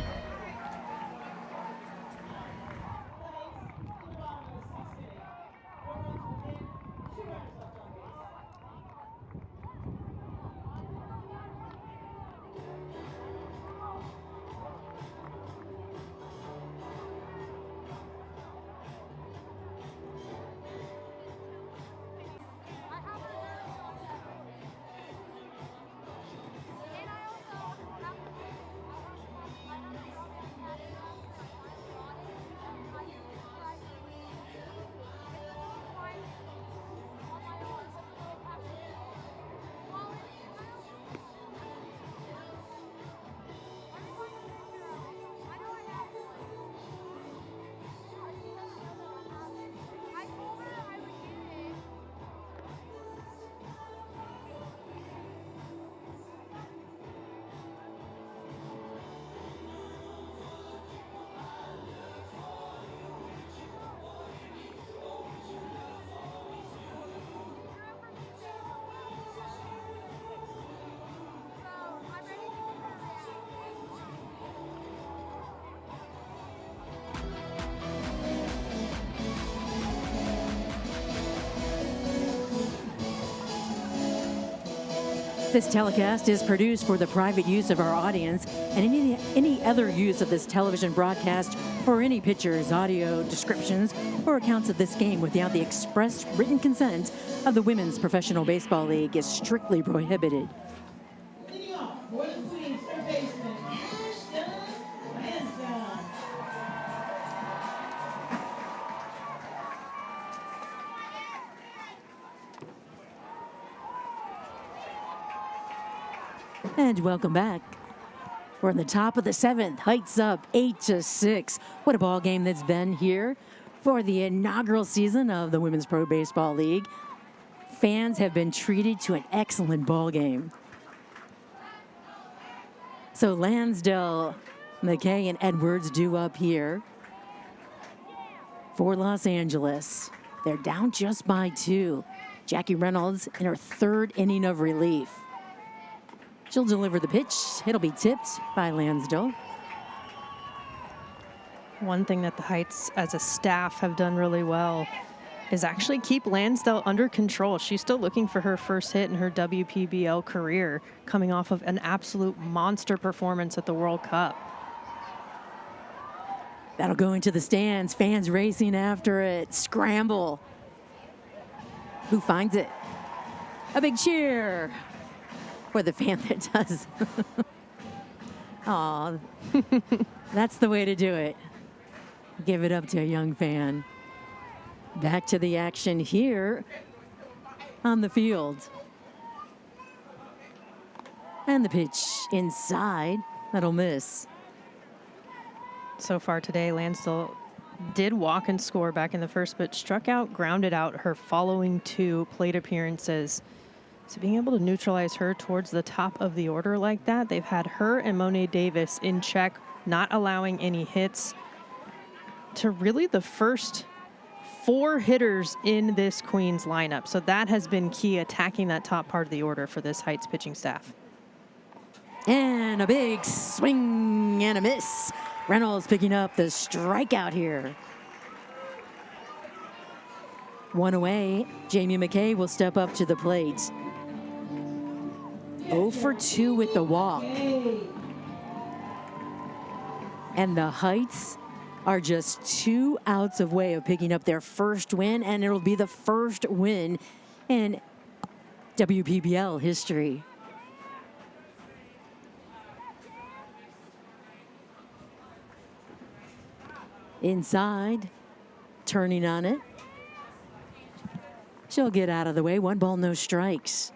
This telecast is produced for the private use of our audience, and any other use of this television broadcast or any pictures, audio, descriptions, or accounts of this game without the express written consent of the Women's Professional Baseball League is strictly prohibited. And welcome back. We're in the top of the 7th. Heights up 8-6. What a ball game that's been here for the inaugural season of the Women's Pro Baseball League. Fans have been treated to an excellent ball game. So Lansdale, McKay, and Edwards due up here for Los Angeles. They're down just by 2. Jackie Reynolds in her 3rd inning of relief. She'll deliver the pitch. It'll be tipped by Lansdale. One thing that the Heights as a staff have done really well is actually keep Lansdale under control. She's still looking for her first hit in her WPBL career, coming off of an absolute monster performance at the World Cup. That'll go into the stands. Fans racing after it. Scramble. Who finds it? A big cheer for the fan that does. Aw, that's the way to do it. give it up to a young fan. Back to the action here on the field. And the pitch inside. That'll miss. So far today, Lansdale did walk and score back in the first, but struck out, grounded out her following 2 plate appearances. So being able to neutralize her towards the top of the order like that, they've had her and Monet Davis in check, not allowing any hits to really the first 4 hitters in this Queens lineup. So that has been key, attacking that top part of the order for this Heights pitching staff. And a big swing and a miss. Reynolds picking up the strikeout here. 1 away. Jamie McKay will step up to the plate. 0 for 2 with the walk. And the Heights are just 2 outs away of picking up their first win, and it'll be the first win in WPBL history. Inside, turning on it. She'll get out of the way. 1 ball, no strikes.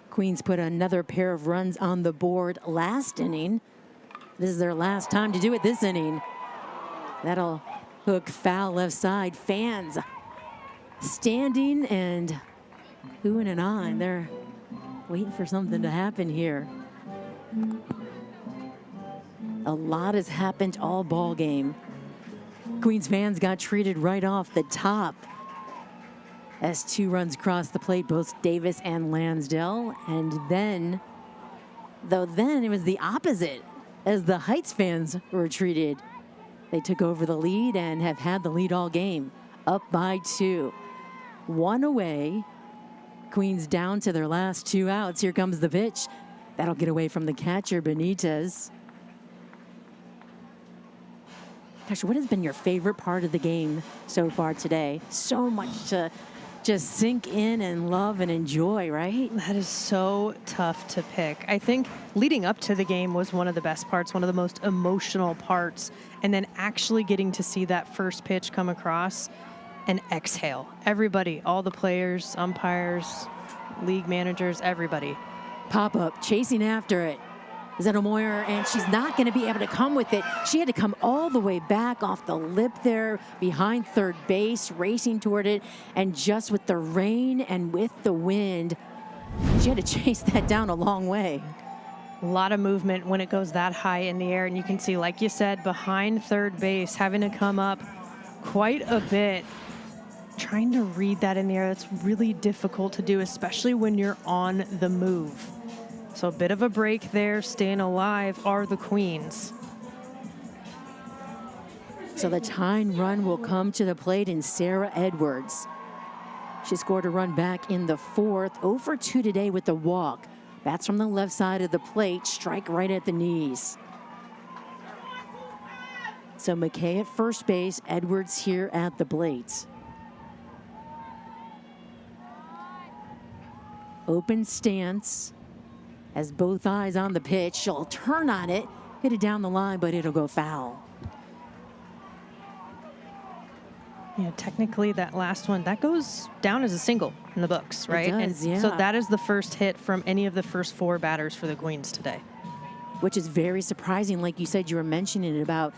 Queens put another pair of runs on the board last inning. This is their last time to do it this inning. That'll hook foul left side. Fans standing and oohing and ahhing. They're waiting for something to happen here. A lot has happened all ball game. Queens fans got treated right off the top as 2 runs crossed the plate, both Davis and Lansdale. And then it was the opposite as the Heights fans were treated. They took over the lead and have had the lead all game, up by 2. 1 away. Queens down to their last 2 outs. Here comes the pitch. That'll get away from the catcher, Benitez. Gosh, what has been your favorite part of the game so far today? So much to just sink in and love and enjoy, right? That is so tough to pick. I think leading up to the game was one of the best parts, one of the most emotional parts. And then actually getting to see that first pitch come across and exhale. Everybody, all the players, umpires, league managers, everybody. Pop-up, chasing after it. Zeno Moyer, and she's not going to be able to come with it. She had to come all the way back off the lip there behind third base, racing toward it. And just with the rain and with the wind, she had to chase that down a long way. A lot of movement when it goes that high in the air. And you can see, like you said, behind third base, having to come up quite a bit. Trying to read that in the air, that's really difficult to do, especially when you're on the move. So a bit of a break there. Staying alive are the Queens. So the tying run will come to the plate in Sarah Edwards. She scored a run back in the 4th. 0 for 2 today with the walk. Bats from the left side of the plate. Strike right at the knees. So McKay at first base. Edwards here at the plate. Open stance. Has both eyes on the pitch. She'll turn on it, hit it down the line, but it'll go foul. Yeah, technically that last one, that goes down as a single in the books, right? It does, and yeah. So that is the first hit from any of the first 4 batters for the Queens today. Which is very surprising. Like you said, you were mentioning it about,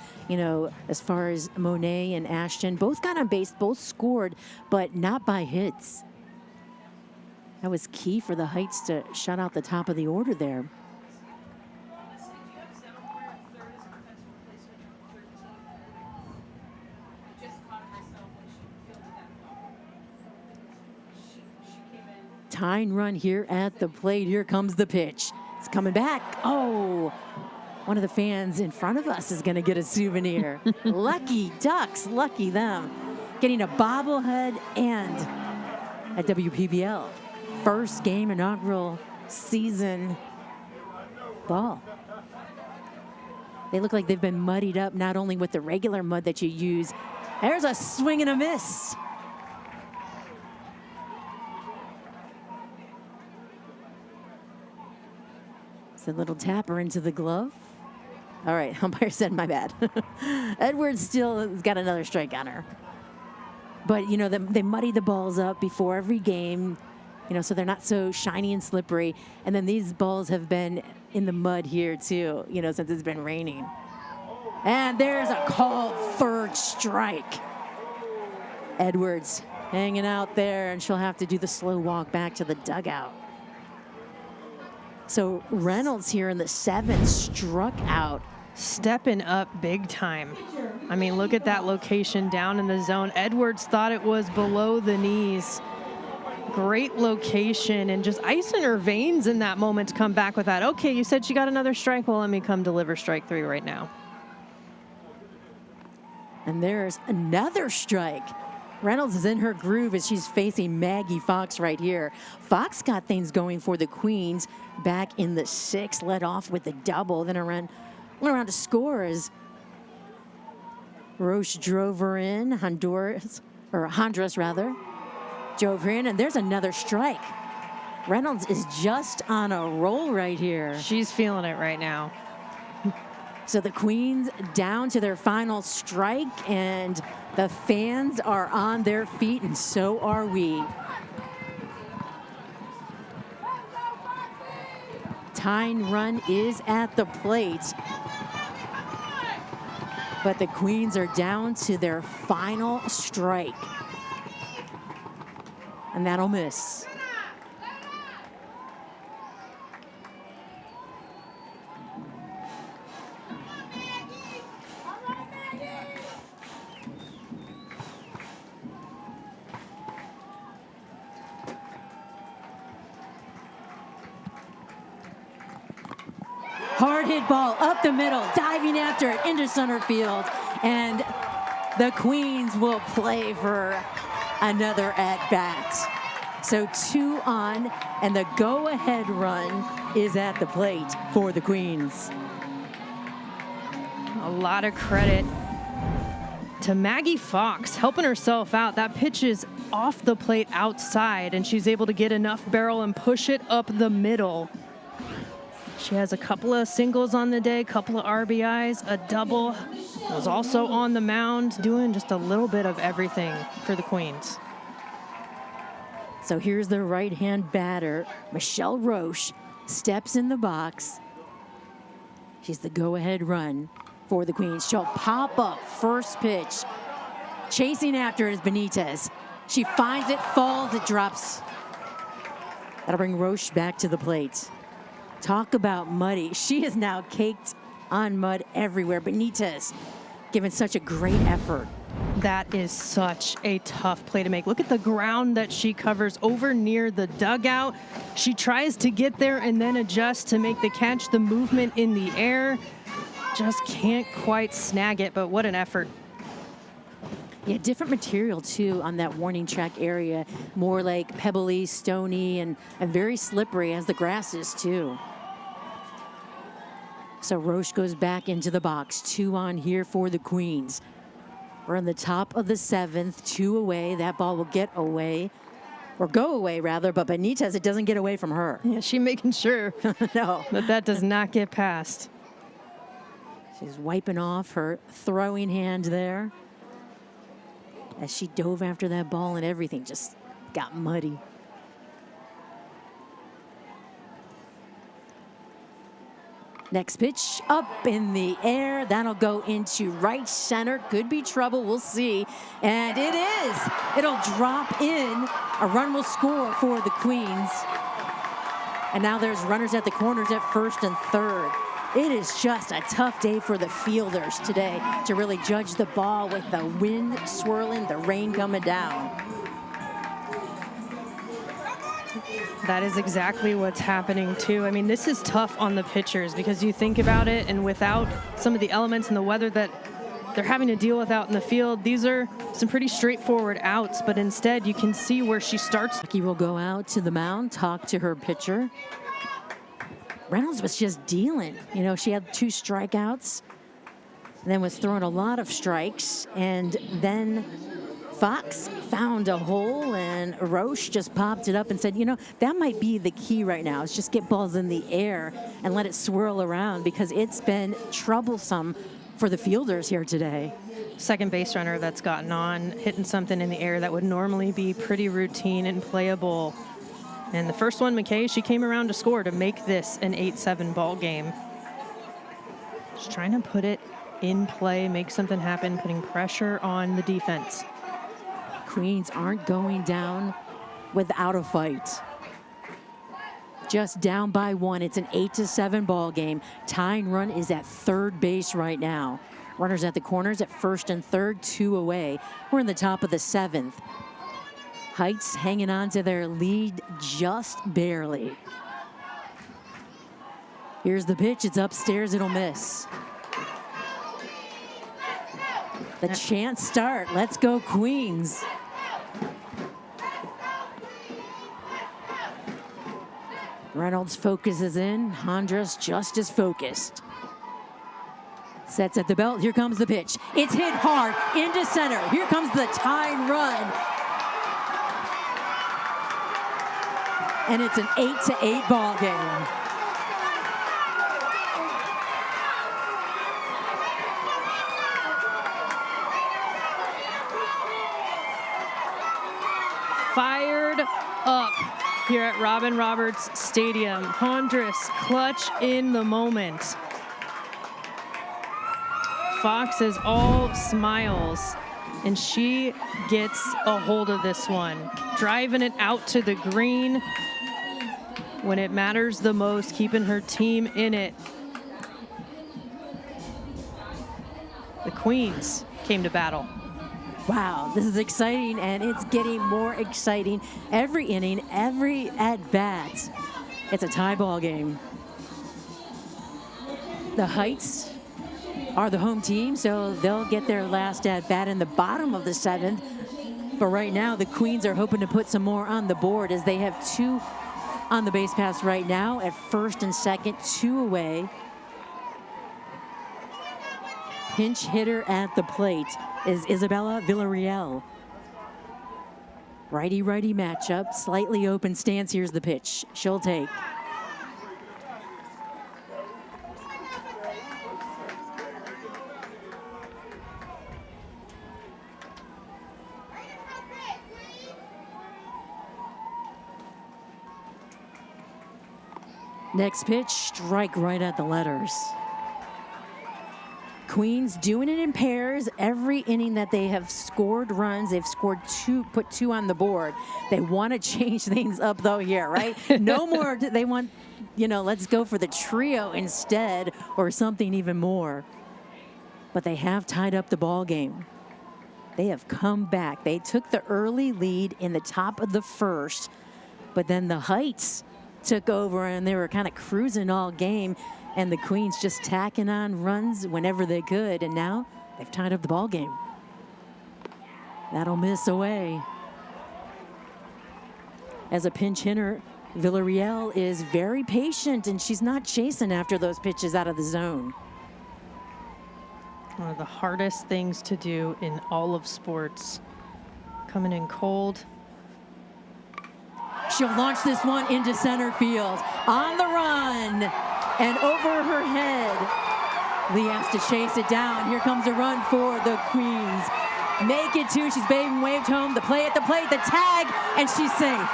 as far as Monet and Ashton, both got on base, both scored, but not by hits. That was key for the Heights to shut out the top of the order there. Tying run here at the plate. Here comes the pitch. It's coming back. Oh, one of the fans in front of us is going to get a souvenir. Lucky Ducks, lucky them. Getting a bobblehead and a WPBL. First game, inaugural season ball. They look like they've been muddied up, not only with the regular mud that you use. There's a swing and a miss. So a little tapper into the glove. All right, umpire said my bad. Edwards still has got another strike on her. But, you know, they muddy the balls up before every game, you know, so they're not so shiny and slippery. And then these balls have been in the mud here, too, you know, since it's been raining. And there's a called third strike. Edwards hanging out there, and she'll have to do the slow walk back to the dugout. So Reynolds here in the 7th struck out. Stepping up big time. I mean, look at that location down in the zone. Edwards thought it was below the knees. Great location, and just ice in her veins in that moment to come back with that. Okay, you said she got another strike. Well, let me come deliver strike 3 right now. And there's another strike. Reynolds is in her groove as she's facing Maggie Fox right here. Fox got things going for the Queens back in the 6th, led off with the double, then went around to score as Roche drove her in, Honduras rather, drove her in, and there's another strike. Reynolds is just on a roll right here. She's feeling it right now. So the Queens down to their final strike, and the fans are on their feet, and so are we. Tying run is at the plate, but the Queens are down to their final strike, and that'll miss. Hard hit ball up the middle, diving after it into center field, and the Queens will play for another at bat. So 2 on, and the go-ahead run is at the plate for the Queens. A lot of credit to Maggie Fox helping herself out. That pitch is off the plate outside, and she's able to get enough barrel and push it up the middle. She has a couple of singles on the day, couple of RBIs, a double. Was also on the mound, doing just a little bit of everything for the Queens. So here's the right-hand batter, Michelle Roche, steps in the box. She's the go-ahead run for the Queens. She'll pop up, first pitch. Chasing after is Benitez. She finds it, falls, it drops. That'll bring Roche back to the plate. Talk about muddy. She is now caked on mud everywhere. Benitez giving such a great effort. That is such a tough play to make. Look at the ground that she covers over near the dugout. She tries to get there and then adjust to make the catch. The movement in the air just can't quite snag it, but what an effort. Yeah, different material too on that warning track area. More like pebbly, stony, and very slippery as the grass is too. So Roche goes back into the box. 2 on here for the Queens. We're in the top of the 7th, 2 away. That ball will get away, or go away rather, but Benitez, it doesn't get away from her. Yeah, she's making sure no, that does not get past. She's wiping off her throwing hand there as she dove after that ball, and everything just got muddy. Next pitch up in the air. That'll go into right center. Could be trouble. We'll see. And it is. It'll drop in. A run will score for the Queens. And now there's runners at the corners at first and third. It is just a tough day for the fielders today to really judge the ball with the wind swirling, the rain coming down. That is exactly what's happening too. I mean, this is tough on the pitchers because you think about it, and without some of the elements and the weather that they're having to deal with out in the field, these are some pretty straightforward outs, but instead you can see where she starts. Becky will go out to the mound, talk to her pitcher. Reynolds was just dealing. You know, she had 2 strikeouts, and then was throwing a lot of strikes, and then Fox found a hole, and Roche just popped it up and said, you know, that might be the key right now, is just get balls in the air and let it swirl around, because it's been troublesome for the fielders here today. Second base runner that's gotten on, hitting something in the air that would normally be pretty routine and playable. And the first one, McKay, she came around to score to make this an 8-7 ball game. Just trying to put it in play, make something happen, putting pressure on the defense. Queens aren't going down without a fight. Just down by 1. It's an 8-7 ball game. Tying run is at third base right now. Runners at the corners at first and third, 2 away. We're in the top of the 7th. Heights hanging on to their lead just barely. Here's the pitch. It's upstairs. It'll miss. The chance start. Let's go Queens. Reynolds focuses in. Hondras just as focused. Sets at the belt. Here comes the pitch. It's hit hard into center. Here comes the tying run. And it's an 8-8 ball game. Fired up here at Robin Roberts Stadium. Hondras clutch in the moment. Fox is all smiles, and she gets a hold of this one. Driving it out to the green when it matters the most, keeping her team in it. The Queens came to battle. Wow, this is exciting, and it's getting more exciting every inning, every at-bat. It's a tie ball game. The Heights are the home team, so they'll get their last at-bat in the bottom of the 7th. But right now, the Queens are hoping to put some more on the board, as they have 2 on the base paths right now at first and second, 2 away. Pinch hitter at the plate is Isabella Villarreal. Righty-righty matchup, slightly open stance. Here's the pitch. She'll take. Next pitch, strike right at the letters. Queens doing it in pairs. Every inning that they have scored runs, they've scored 2, put 2 on the board. They want to change things up though here, right? No more, they want, you know, let's go for the trio instead, or something even more. But they have tied up the ball game. They have come back. They took the early lead in the top of the 1st, but then the Heights took over, and they were kind of cruising all game, and the Queens just tacking on runs whenever they could, and now they've tied up the ball game. That'll miss away. As a pinch hitter, Villarreal is very patient, and she's not chasing after those pitches out of the zone. One of the hardest things to do in all of sports. Coming in cold. She'll launch this one into center field. On the run and over her head. Lee has to chase it down. Here comes a run for the Queens. Make it 2. She's being waved home. The play at the plate, the tag, and she's safe.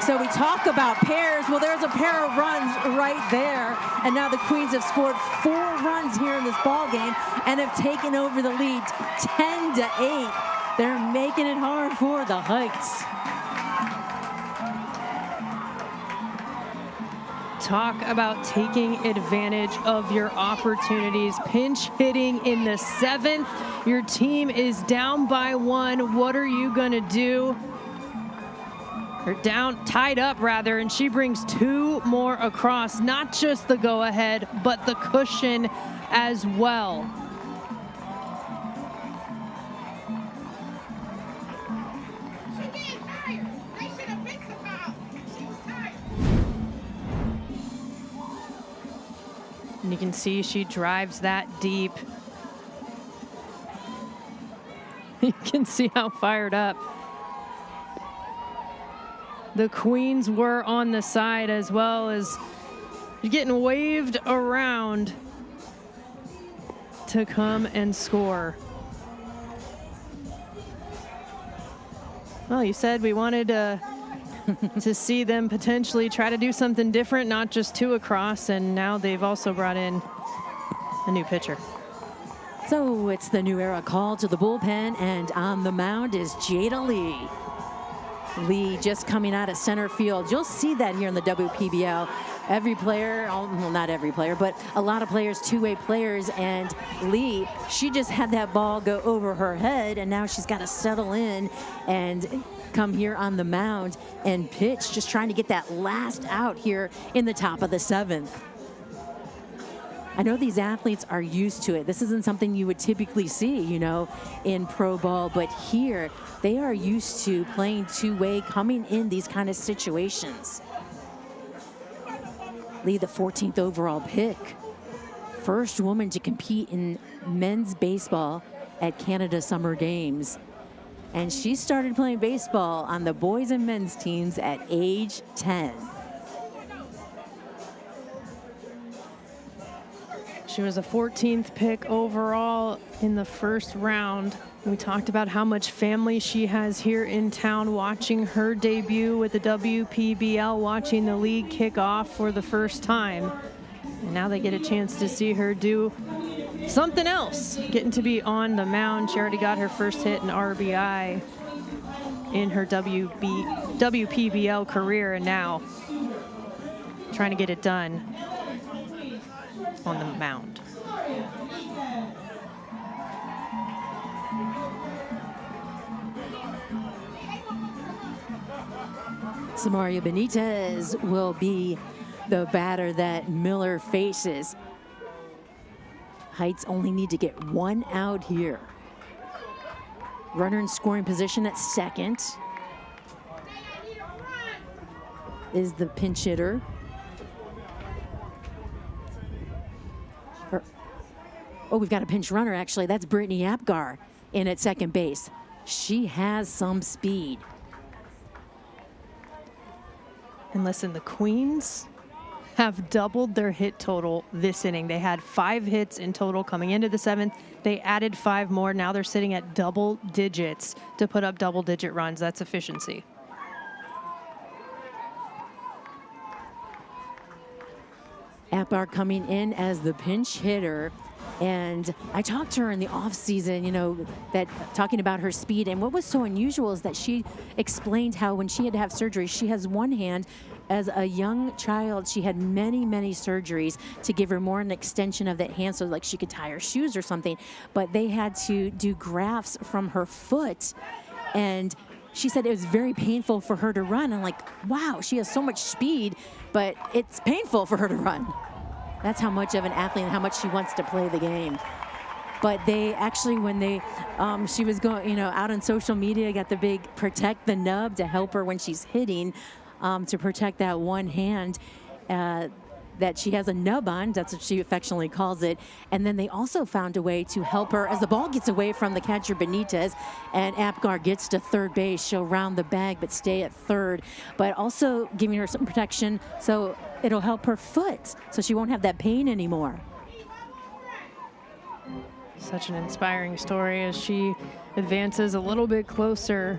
So we talk about pairs. Well, there's a pair of runs right there. And now the Queens have scored 4 runs here in this ball game and have taken over the lead 10-8. They're making it hard for the Heights. Talk about taking advantage of your opportunities. Pinch hitting in the 7th. Your team is down by 1. What are you going to do? Or tied up rather, and she brings 2 more across. Not just the go-ahead, but the cushion as well. And you can see she drives that deep. You can see how fired up the Queens were on the side, as well as getting waved around to come and score. Well, you said we wanted to see them potentially try to do something different, not just 2 across, and now they've also brought in a new pitcher. So it's the new era call to the bullpen, and on the mound is Jada Lee. Lee just coming out of center field. You'll see that here in the WPBL. Every player, well, not every player, but a lot of players, two-way players, and Lee, she just had that ball go over her head, and now she's got to settle in and come here on the mound and pitch, just trying to get that last out here in the top of the 7th. I know these athletes are used to it. This isn't something you would typically see, you know, in pro ball, but here they are used to playing two-way, coming in these kind of situations. Lee, the 14th overall pick. First woman to compete in men's baseball at Canada Summer Games. And she started playing baseball on the boys and men's teams at age 10. She was a 14th pick overall in the first round. We talked about how much family she has here in town, watching her debut with the WPBL, watching the league kick off for the first time. And now they get a chance to see her do something else, getting to be on the mound. She already got her first hit in RBI in her WPBL career, and now trying to get it done on the mound. Samaria Benitez will be the batter that Miller faces. Heights only need to get 1 out here. Runner in scoring position at second is the pinch hitter. Oh, we've got a pinch runner, actually. That's Brittany Apgar in at second base. She has some speed. And listen, the Queens have doubled their hit total this inning. They had 5 hits in total coming into the 7th. They added 5 more. Now they're sitting at double digits to put up double-digit runs. That's efficiency. Apgar coming in as the pinch hitter. And I talked to her in the offseason, you know, that talking about her speed. And what was so unusual is that she explained how when she had to have surgery, she has one hand. As a young child, she had many, many surgeries to give her more an extension of that hand, so like she could tie her shoes or something. But they had to do grafts from her foot. And she said it was very painful for her to run. I'm like, wow, she has so much speed, but it's painful for her to run. That's how much of an athlete and how much she wants to play the game. But they actually, when they, she was going, you know, out on social media, got the big protect the nub to help her when she's hitting, to protect that one hand that she has a nub on. That's what she affectionately calls it. And then they also found a way to help her as the ball gets away from the catcher Benitez and Apgar gets to third base. She'll round the bag but stay at third, but also giving her some protection so it'll help her foot so she won't have that pain anymore. Such an inspiring story as she advances a little bit closer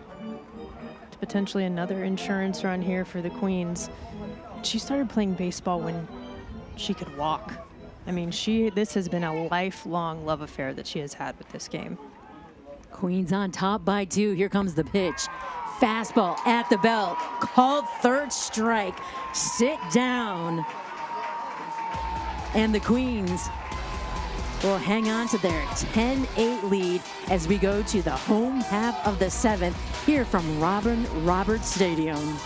to potentially another insurance run here for the Queens. She started playing baseball when she could walk. I mean, this has been a lifelong love affair that she has had with this game. Queens on top by 2. Here comes the pitch. Fastball at the belt. Called third strike. Sit down. And the Queens will hang on to their 10-8 lead as we go to the home half of the 7th here from Robin Roberts Stadium.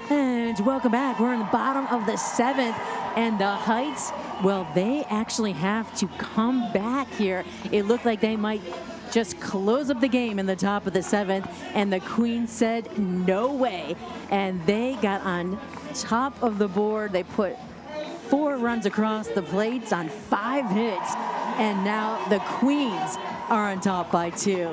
And welcome back. We're in the bottom of the 7th, and the Heights, well, they actually have to come back here. It looked like they might just close up the game in the top of the 7th, and the Queens said no way, and they got on top of the board. They put 4 runs across the plates on 5 hits, and now the Queens are on top by 2.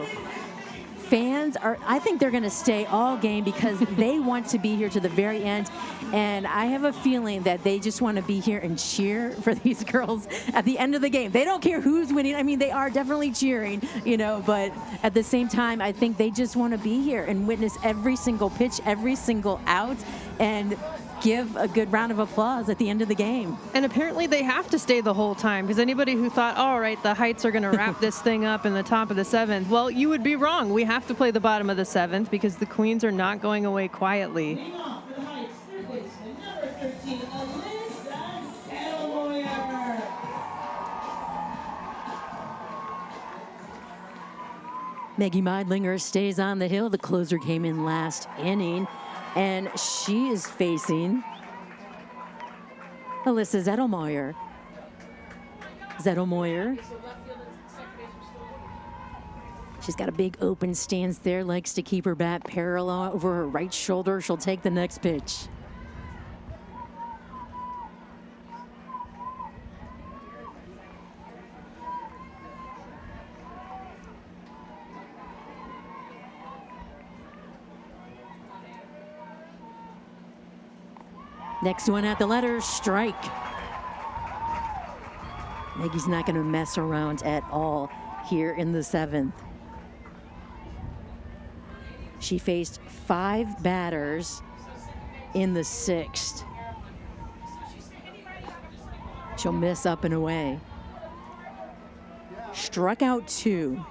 Fans are, I think they're going to stay all game because they want to be here to the very end. And I have a feeling that they just want to be here and cheer for these girls at the end of the game. They don't care who's winning. I mean, they are definitely cheering, you know, but at the same time, I think they just want to be here and witness every single pitch, every single out, and give a good round of applause at the end of the game. And apparently they have to stay the whole time, because anybody who thought, all right, the Heights are going to wrap this thing up in the top of the 7th, well, you would be wrong. We have to play the bottom of the 7th because the Queens are not going away quietly. Maggie Meidlinger stays on the hill. The closer came in last inning, and she is facing Alyssa Zettelmeyer. Zettelmeyer. She's got a big open stance there, likes to keep her bat parallel over her right shoulder. She'll take the next pitch. Next one at the letter, strike. Maggie's not going to mess around at all here in the 7th. She faced 5 batters in the 6th. She'll miss up and away. Struck out 2.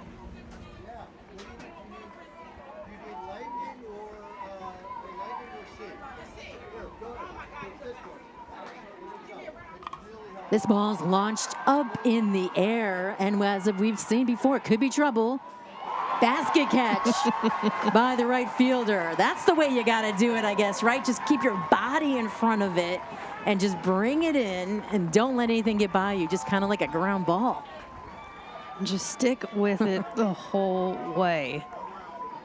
This ball's launched up in the air, and as we've seen before, it could be trouble. Basket catch by the right fielder. That's the way you got to do it, I guess, right? Just keep your body in front of it and just bring it in and don't let anything get by you, just kind of like a ground ball. Just stick with it the whole way.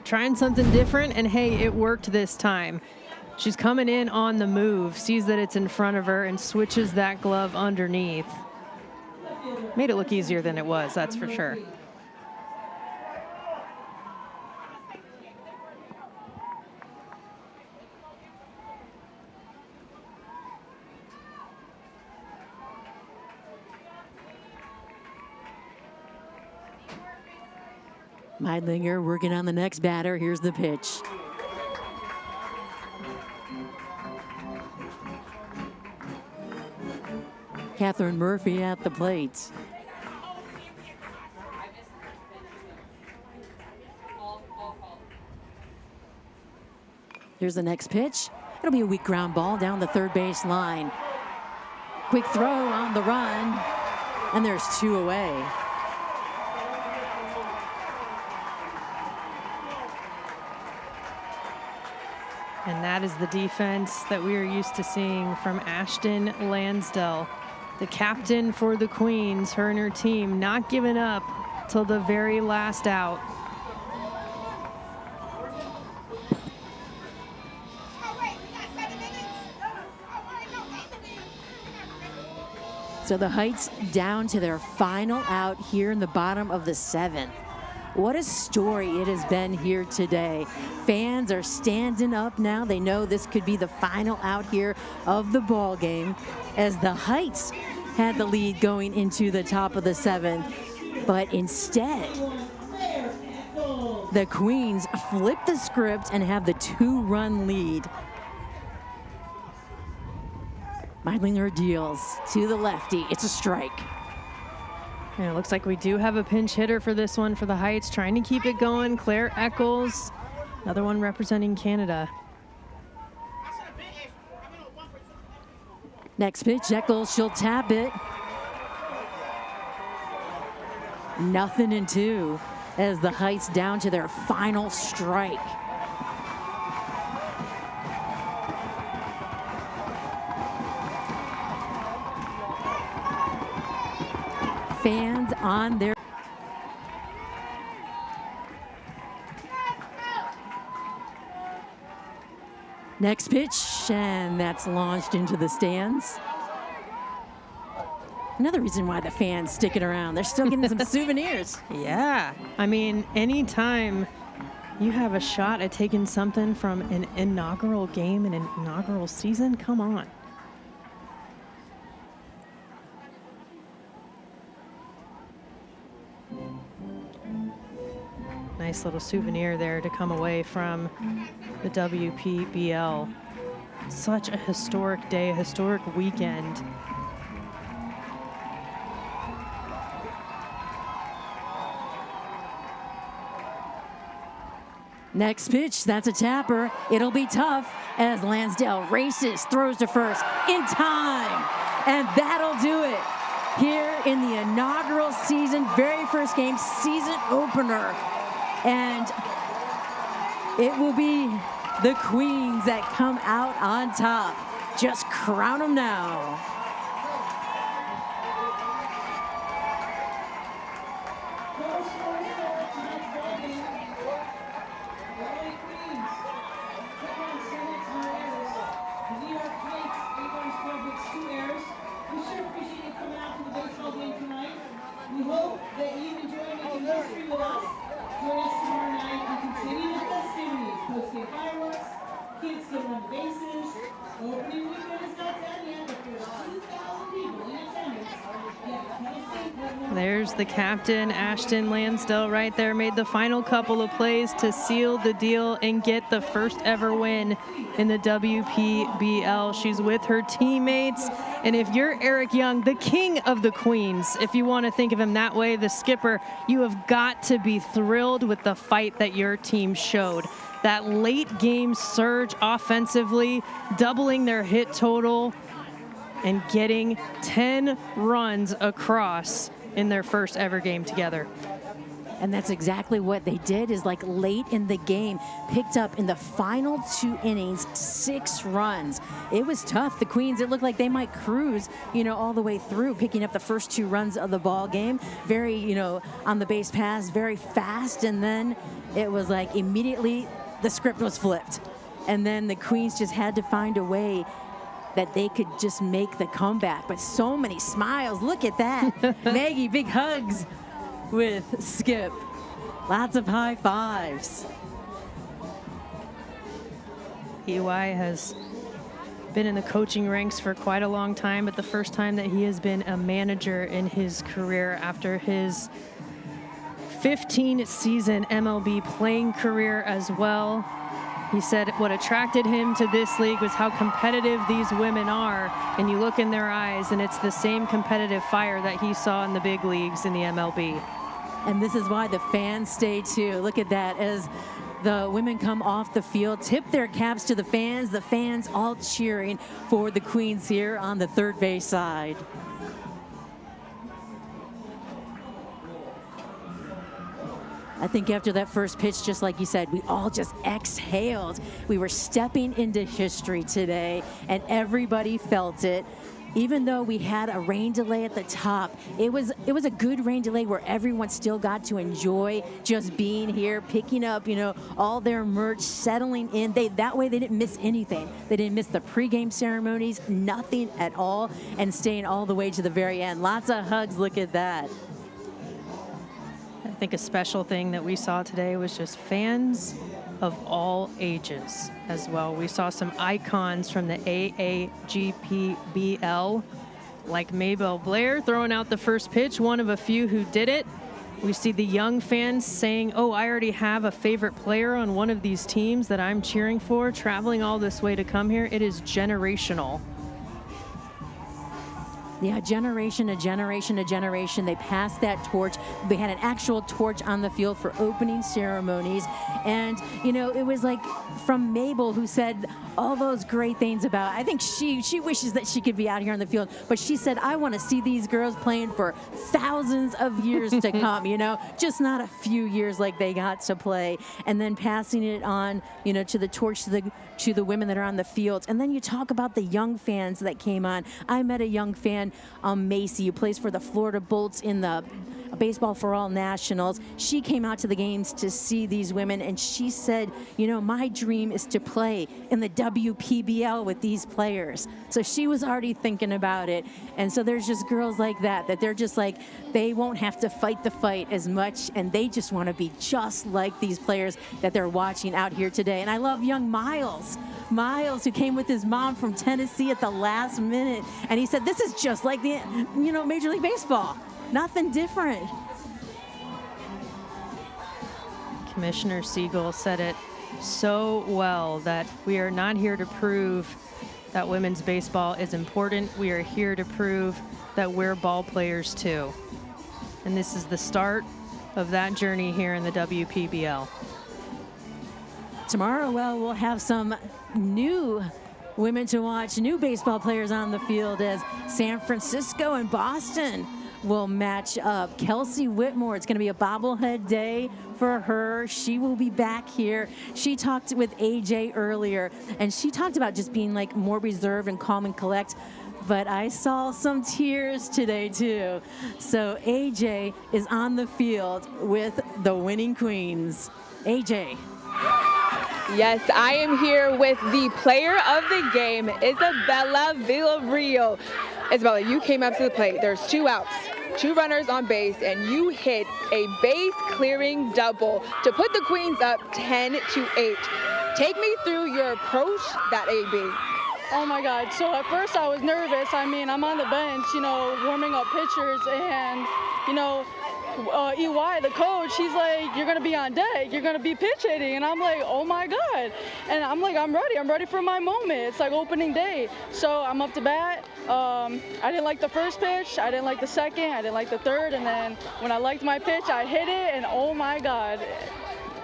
Trying something different, and hey, it worked this time. She's coming in on the move, sees that it's in front of her, and switches that glove underneath. Made it look easier than it was, that's for sure. Meidlinger working on the next batter. Here's the pitch. Catherine Murphy at the plate. Here's the next pitch. It'll be a weak ground ball down the third base line. Quick throw on the run, and there's 2 away. And that is the defense that we are used to seeing from Ashton Lansdell, the captain for the Queens, her and her team not giving up till the very last out. So the Heights down to their final out here in the bottom of the 7th. What a story it has been here today. Fans are standing up now. They know this could be the final out here of the ball game, as the Heights had the lead going into the top of the 7th. But instead, the Queens flip the script and have the 2-run lead. Meidlinger deals to the lefty. It's a strike. And it looks like we do have a pinch hitter for this one for the Heights, trying to keep it going. Claire Eccles, another one representing Canada. Next pitch, Eccles, she'll tap it. 0-2. as the Heights down to their final strike. Fans on their next pitch, and that's launched into the stands. Another reason why the fans sticking around. They're still getting some souvenirs. Yeah. I mean, anytime you have a shot at taking something from an inaugural game and an inaugural season, come on. Nice little souvenir there to come away from the WPBL. Such a historic day, a historic weekend. Next pitch, that's a tapper. It'll be tough as Lansdale races, throws to first in time. And that'll do it here in the inaugural season, very first game, season opener. And it will be the Queens that come out on top. Just crown them now. We hope that you enjoy making history with us. Join us tomorrow night and continue the festivities. Posting fireworks, kids can run the bases. Opening weekend is not done yet, but there's 2,000 people in attendance. There's the captain, Ashton Lansdale, right there. Made the final couple of plays to seal the deal and get the first ever win in the WPBL. She's with her teammates. And if you're Eric Young, the king of the Queens, if you want to think of him that way, the skipper, you have got to be thrilled with the fight that your team showed. That late game surge offensively, doubling their hit total and getting 10 runs across in their first ever game together. And that's exactly what they did, is like late in the game, picked up in the final 2 innings, 6 runs. It was tough. The Queens, it looked like they might cruise, all the way through, picking up the first 2 runs of the ball game. Very, on the base pass, very fast. And then it was like immediately the script was flipped. And then the Queens just had to find a way that they could just make the comeback. But so many smiles. Look at that. Maggie, big hugs with Skip. Lots of high fives. EY has been in the coaching ranks for quite a long time, but the first time that he has been a manager in his career after his 15-season MLB playing career as well. He said what attracted him to this league was how competitive these women are. And you look in their eyes, and it's the same competitive fire that he saw in the big leagues in the MLB. And this is why the fans stay too. Look at that as the women come off the field, tip their caps to the fans all cheering for the Queens here on the third base side. I think after that first pitch, just like you said, we all just exhaled. We were stepping into history today, and everybody felt it. Even though we had a rain delay at the top, it was a good rain delay where everyone still got to enjoy just being here, picking up, all their merch, settling in. That way they didn't miss anything. They didn't miss the pregame ceremonies, nothing at all, and staying all the way to the very end. Lots of hugs. Look at that. I think a special thing that we saw today was just fans of all ages as well. We saw some icons from the AAGPBL, like Maybelle Blair throwing out the first pitch, one of a few who did it. We see the young fans saying, oh, I already have a favorite player on one of these teams that I'm cheering for, traveling all this way to come here. It is generational. Yeah, generation to generation to generation. They passed that torch. They had an actual torch on the field for opening ceremonies. And, you know, it was like from Mabel, who said all those great things about, I think she wishes that she could be out here on the field, but she said, I want to see these girls playing for thousands of years to come, you know, just not a few years like they got to play. And then passing it on, you know, to the torch to the women that are on the field. And then you talk about the young fans that came on. I met a young fan, Macy, who plays for the Florida Bolts in the Baseball for All Nationals. She came out to the games to see these women, and she said, you know, my dream is to play in the WPBL with these players. So she was already thinking about it. And so there's just girls like that they're just like, they won't have to fight the fight as much, and they just want to be just like these players that they're watching out here today. And I love young Miles, who came with his mom from Tennessee at the last minute, and he said, this is just like the, you know, Major League Baseball. Nothing different. Commissioner Siegel said it so well, that we are not here to prove that women's baseball is important. We are here to prove that we're ball players too. And this is the start of that journey here in the WPBL. Tomorrow, well, we'll have some new women to watch, new baseball players on the field, as San Francisco and Boston will match up. Kelsey Whitmore, it's going to be a bobblehead day for her. She will be back here. She talked with AJ earlier, and she talked about just being like more reserved and calm and collect. But I saw some tears today too. So AJ is on the field with the winning Queens. AJ. Yes, I am here with the player of the game, Isabella Villarreal. Isabella, you came up to the plate. There's 2 outs, 2 runners on base, and you hit a base-clearing double to put the Queens up 10-8. Take me through your approach that AB. Oh my God, so at first I was nervous. I mean, I'm on the bench, you know, warming up pitchers, and, you know, EY, the coach, he's like, you're going to be on deck, you're going to be pitch hitting, and I'm like, oh my God. And I'm like, I'm ready for my moment. It's like opening day. So I'm up to bat. I didn't like the first pitch, I didn't like the second, I didn't like the third, and then when I liked my pitch, I hit it, and oh my God,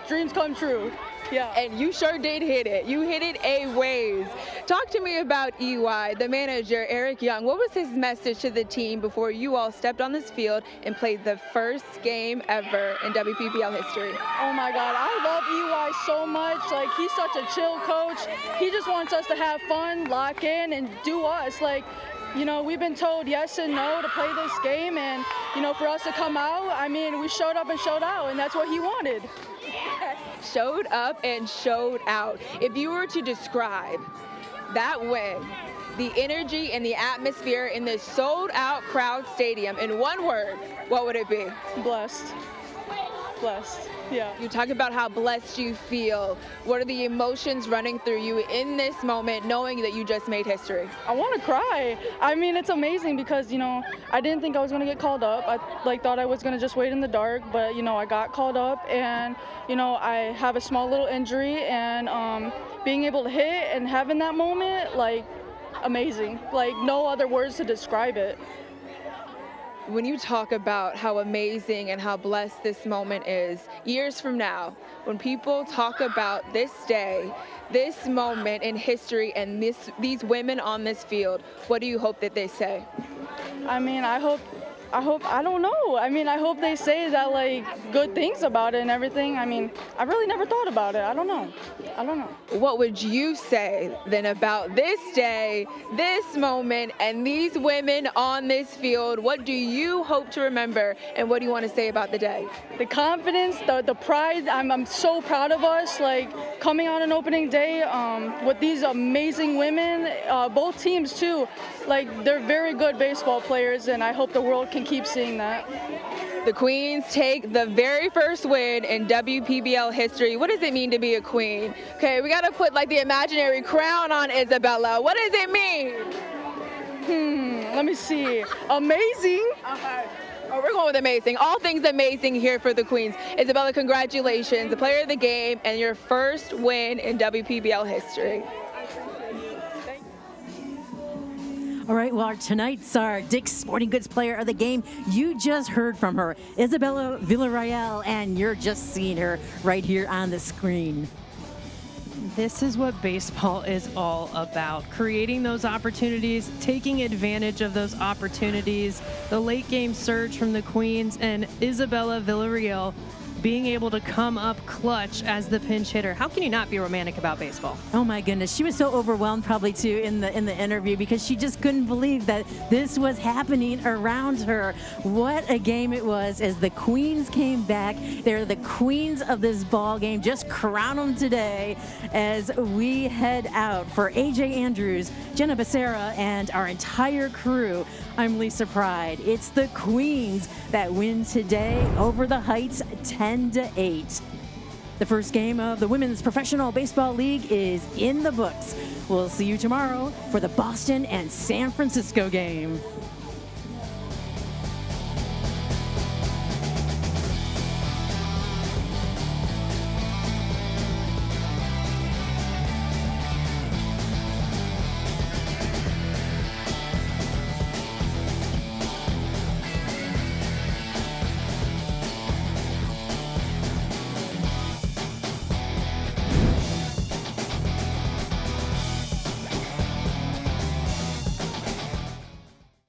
dreams come true. Yeah. And you sure did hit it. You hit it a ways. Talk to me about EY, the manager, Eric Young. What was his message to the team before you all stepped on this field and played the first game ever in WPBL history? Oh my God, I love EY so much. Like, he's such a chill coach. He just wants us to have fun, lock in, and do us. Like, you know, we've been told yes and no to play this game, and, you know, for us to come out, I mean, we showed up and showed out, and that's what he wanted. Showed up and showed out. If you were to describe that win, the energy and the atmosphere in this sold-out crowd stadium in one word, what would it be? Blessed. Blessed. Yeah. You talk about how blessed you feel. What are the emotions running through you in this moment, knowing that you just made history? I want to cry. I mean, it's amazing because, you know, I didn't think I was going to get called up. I thought I was going to just wait in the dark, but, you know, I got called up, and, you know, I have a small little injury, and being able to hit and having that moment, like, amazing. Like, no other words to describe it. When you talk about how amazing and how blessed this moment is, years from now, when people talk about this day, this moment in history, and these women on this field, what do you hope that they say? I mean, I hope, I don't know. I mean, I hope they say that, like, good things about it and everything. I mean, I really never thought about it. I don't know. What would you say then about this day, this moment, and these women on this field? What do you hope to remember, and what do you want to say about the day? The confidence, the pride. I'm so proud of us, like, coming on an opening day with these amazing women, both teams too. Like, they're very good baseball players, and I hope the world can keep seeing that. The Queens take the very first win in WPBL history. What does it mean to be a queen? Okay, we got to put like the imaginary crown on Isabella. What does it mean? Let me see. Amazing. Okay. Oh, we're going with amazing. All things amazing here for the Queens. Isabella, congratulations, the player of the game, and your first win in WPBL history. All right, well, tonight's our Dick's Sporting Goods Player of the Game. You just heard from her, Isabella Villarreal, and you're just seeing her right here on the screen. This is what baseball is all about. Creating those opportunities, taking advantage of those opportunities. The late game surge from the Queens and Isabella Villarreal being able to come up clutch as the pinch hitter. How can you not be romantic about baseball? Oh my goodness, she was so overwhelmed probably too in the interview because she just couldn't believe that this was happening around her. What a game it was as the Queens came back. They're the queens of this ball game. Just crown them today as we head out. For AJ Andrews, Jenna Becerra, and our entire crew, I'm Lisa Pride. It's the Queens that win today over the Heights 10-8. The first game of the Women's Professional Baseball League is in the books. We'll see you tomorrow for the Boston and San Francisco game.